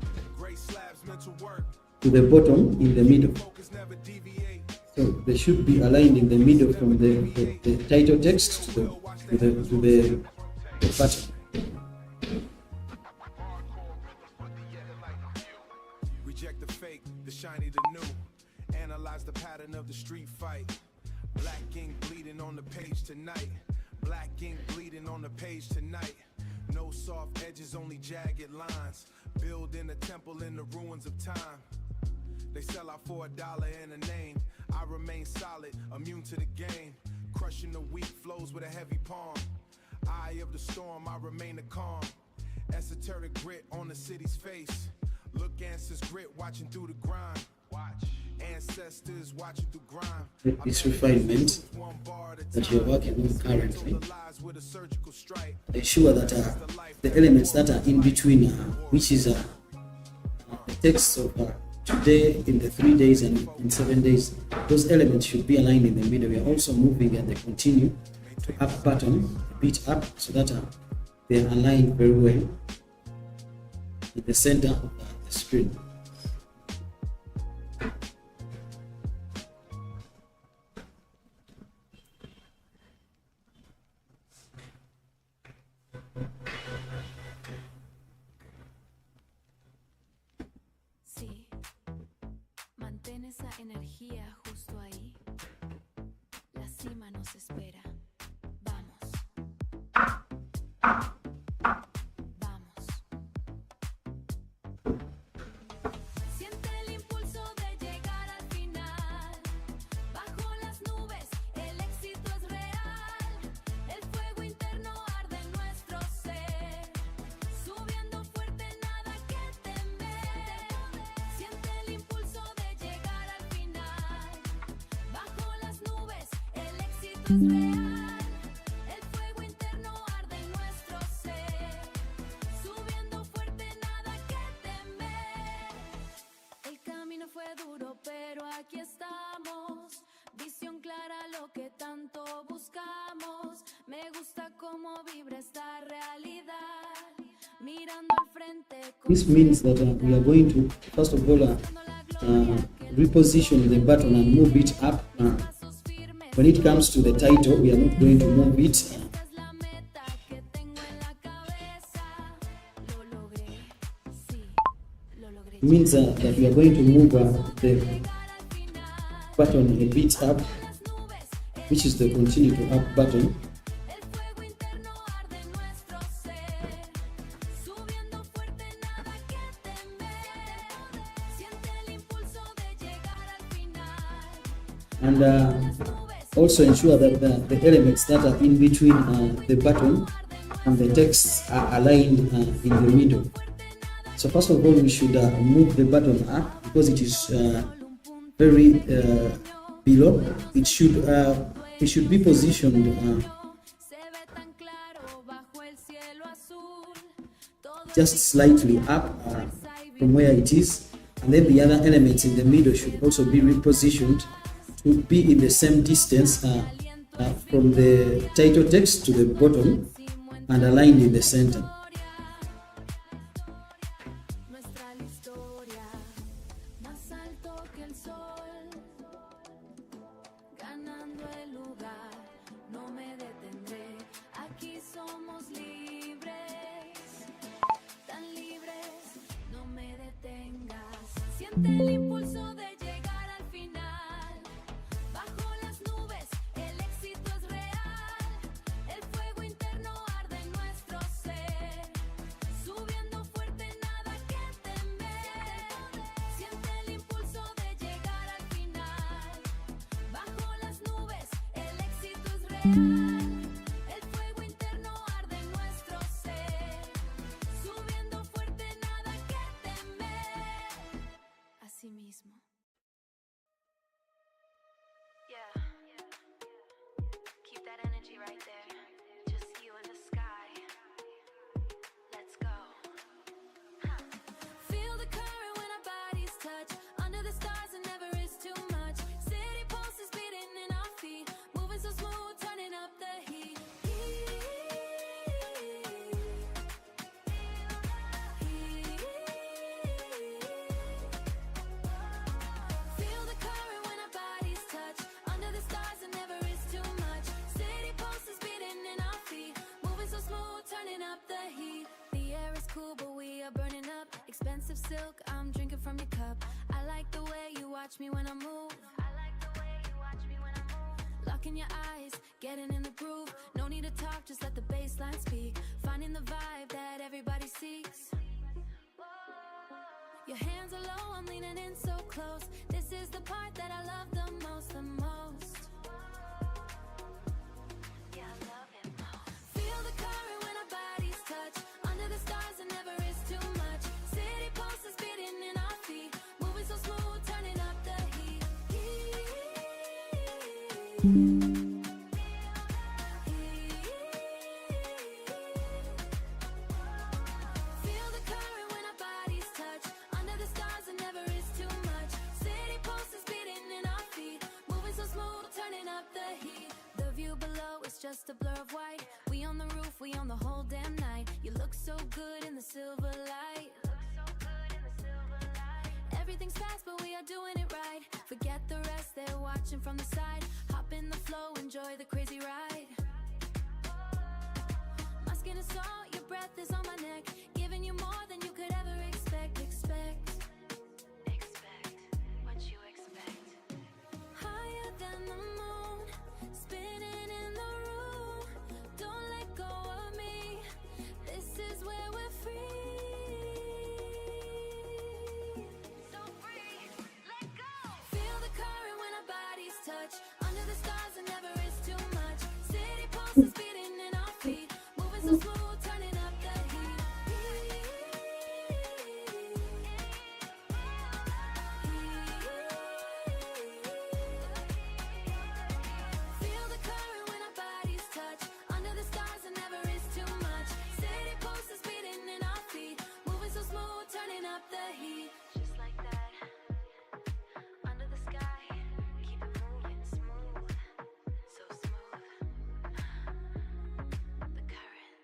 to the bottom in the middle. So they should be aligned in the middle from the title text to the button. Reject the fake, the shiny, the new. Analyze the pattern of the street fight. Black ink bleeding on the page tonight. Black ink bleeding on the page tonight. No soft edges, only jagged lines. Building a temple in the ruins of time. They sell out for $1 and a name. I remain solid, immune to the game. Crushing the weak flows with a heavy palm. Eye of the storm, I remain a calm. Esoteric grit on the city's face. Look, ancestors grit watching through the grind. Watch. Ancestors watching through grime. This refinement that you're working on currently, ensure that the elements that are in between, which is the text of today, in the 3 days and in 7 days, those elements should be aligned in the middle. We are also moving at the continue to up button a bit up so that they are aligned very well in the center of the screen. Sí, mantén esa energía justo ahí. La cima nos espera. Vamos. Vamos. Siente el impulso de llegar al final. Bajo las nubes, el éxito es real. El fuego interno arde en nuestro ser. Subiendo fuerte, nada que temer. Siente el impulso de llegar al final. Bajo las nubes, el éxito es real. El fuego interno arde en nuestro ser. Subiendo fuerte, nada que temer. El camino fue duro, pero aquí estamos. Visión clara, lo que tanto buscamos. Me gusta cómo vibra esta realidad. Mirando al frente. This means that we are going to, first of all, reposition the button and move it up. When it comes to the title, we are not going to move it. Es la meta que tengo en la cabeza. Lo logré, sí, lo logré. It means that we are going to move the Llegar al final. button a bit up, Las nubes, which is the continue to up button. el fuego interno arde en nuestro ser. Subiendo fuerte, nada que temer. Siente el impulso de llegar al final. And also ensure that the elements that are in between the button and the text are aligned in the middle. So first of all, we should move the button up because it is very below. It should be positioned Se ve tan claro bajo el cielo azul. Todo just slightly up from where it is, and then the other elements in the middle should also be repositioned to be in the same distance from the title text to the bottom and aligned in the center. nuestra la historia, más alto que el sol, ganando el lugar, no me detendré, aquí somos libres, tan libres, no me detengas, siente el impulso de llegar al final, bajo las nubes el éxito es real, el fuego interno arde en nuestro ser, subiendo fuerte nada que temer, siente el impulso de llegar al final, bajo las nubes el éxito es real, el fuego interno arde en nuestro ser, subiendo fuerte nada que temer, así mismo. Yeah. Keep that energy right there. Just you and the sky. Let's go. Feel the current when our bodies touch. Under the stars it never is too much. City pulses beating in our feet. Moving so smooth, turning up the heat. Feel the current when our bodies touch. Under the stars it never is too much. City pulses beating in our feet. Moving so smooth, turning up the heat. The air is cool, but we are burning up. Expensive silk, I'm drinking from your cup. I like the way you watch me when I move. I like the way you watch me when I move. Locking your eyes, getting in the groove. No need to talk, just let the bass line speak. Finding the vibe that everybody seeks. Your hands are low, I'm leaning in so close. This is the part that I love the most, the most. Yeah, I love it most. Feel the current when our bodies touch. Under the stars it never is too much. City pulses beating in our feet. Moving so smooth, turning up the heat. Feel the current when our bodies touch. Under the stars it never is too much. City pulses beating in our feet. Moving so smooth, turning up the heat. The view below is just a blur of white. We on the roof, we on the whole damn night. You look so good in the silver light. So good in the silver light. Everything's fast, but we are doing it right. Forget the rest, they're watching from the side. Hop in the flow, enjoy the crazy ride. My skin is salt, your breath is on my neck. Giving you more than you could ever expect. Expect what you expect. Higher than the moon, spinning in the room. Don't let go of me. This is where we're free. So free. Let go. Feel the current when our bodies touch. Under the stars it never is too much. City pulses beating in our feet. Moving so smooth, turning up the heat. Feel the current when our bodies touch. Under the stars it never is too much. City pulses beating in our feet. Moving so smooth, turning up the heat. Just like that. Under the sky. Keep it moving smooth. So smooth. The current.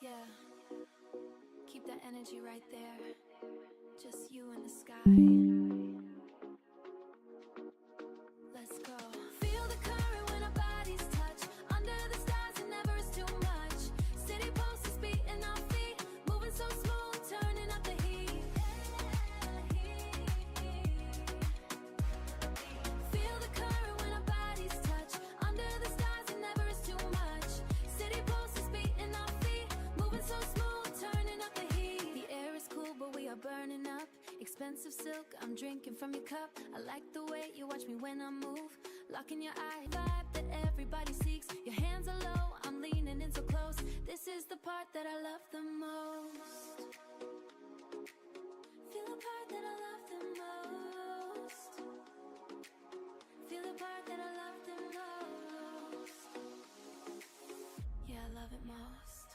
Yeah. Keep that energy right there. Just you and the sky. Let's go. Feel the current when our bodies touch. Under the stars it never is too much. City pulses beating our feet. Moving so smooth, turning up the heat. Feel the current when our bodies touch. Under the stars it never is too much. City pulses beating our feet. Moving so smooth, turning up the heat. The air is cool, but we are burning up. Expensive silk, I'm drinking from your cup. I like the way you watch me when I move. Lock in your eye, vibe that everybody seeks. Your hands are low, I'm leaning in so close. This is the part that I love the most. Feel the part that I love the most. Feel the part that I love the most. Yeah, I love it most.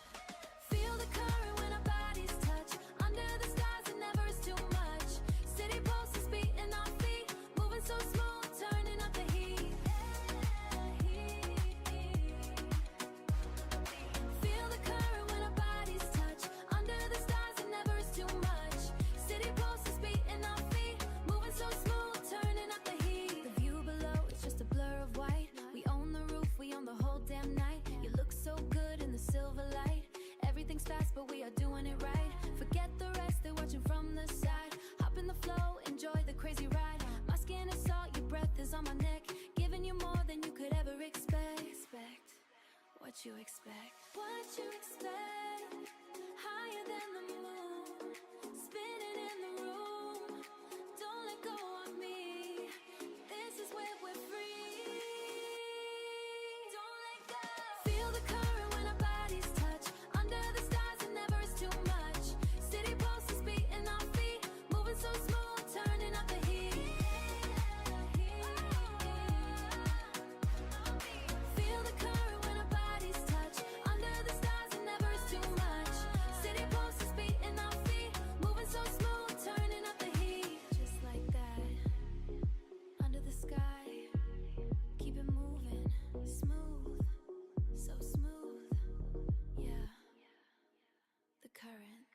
Feel the current when our bodies touch. Under the stars, it never is too much. City pulses beating our feet, moving so smooth, turning up the heat. Feel the current when our bodies touch. Under the stars, it never is too much. City pulses beating our feet, moving so smooth, turning up the heat. The view below is just a blur of white. We own the roof, we own the whole damn night. You look so good in the silver light. Everything's fast, but we are doing it right. Forget the rest, they're watching from the side. Hop in the flow, enjoy the crazy ride. My skin is salt, your breath is on my neck. Giving you more than you could ever expect. What you expect? What you expect? Higher than the moon, spinning in the room. Don't let go of me. This is where we're free. Don't let go. Feel the current when our bodies touch. Under the stars, it never is too much. City pulses beating our feet, moving so smooth, turning up the heat. Feel the current when our bodies touch. Under the stars, it never is too much. City pulses beating our feet, moving so smooth, turning up the heat. Just like that, under the sky, keep it moving, smooth, so smooth. Yeah, the current.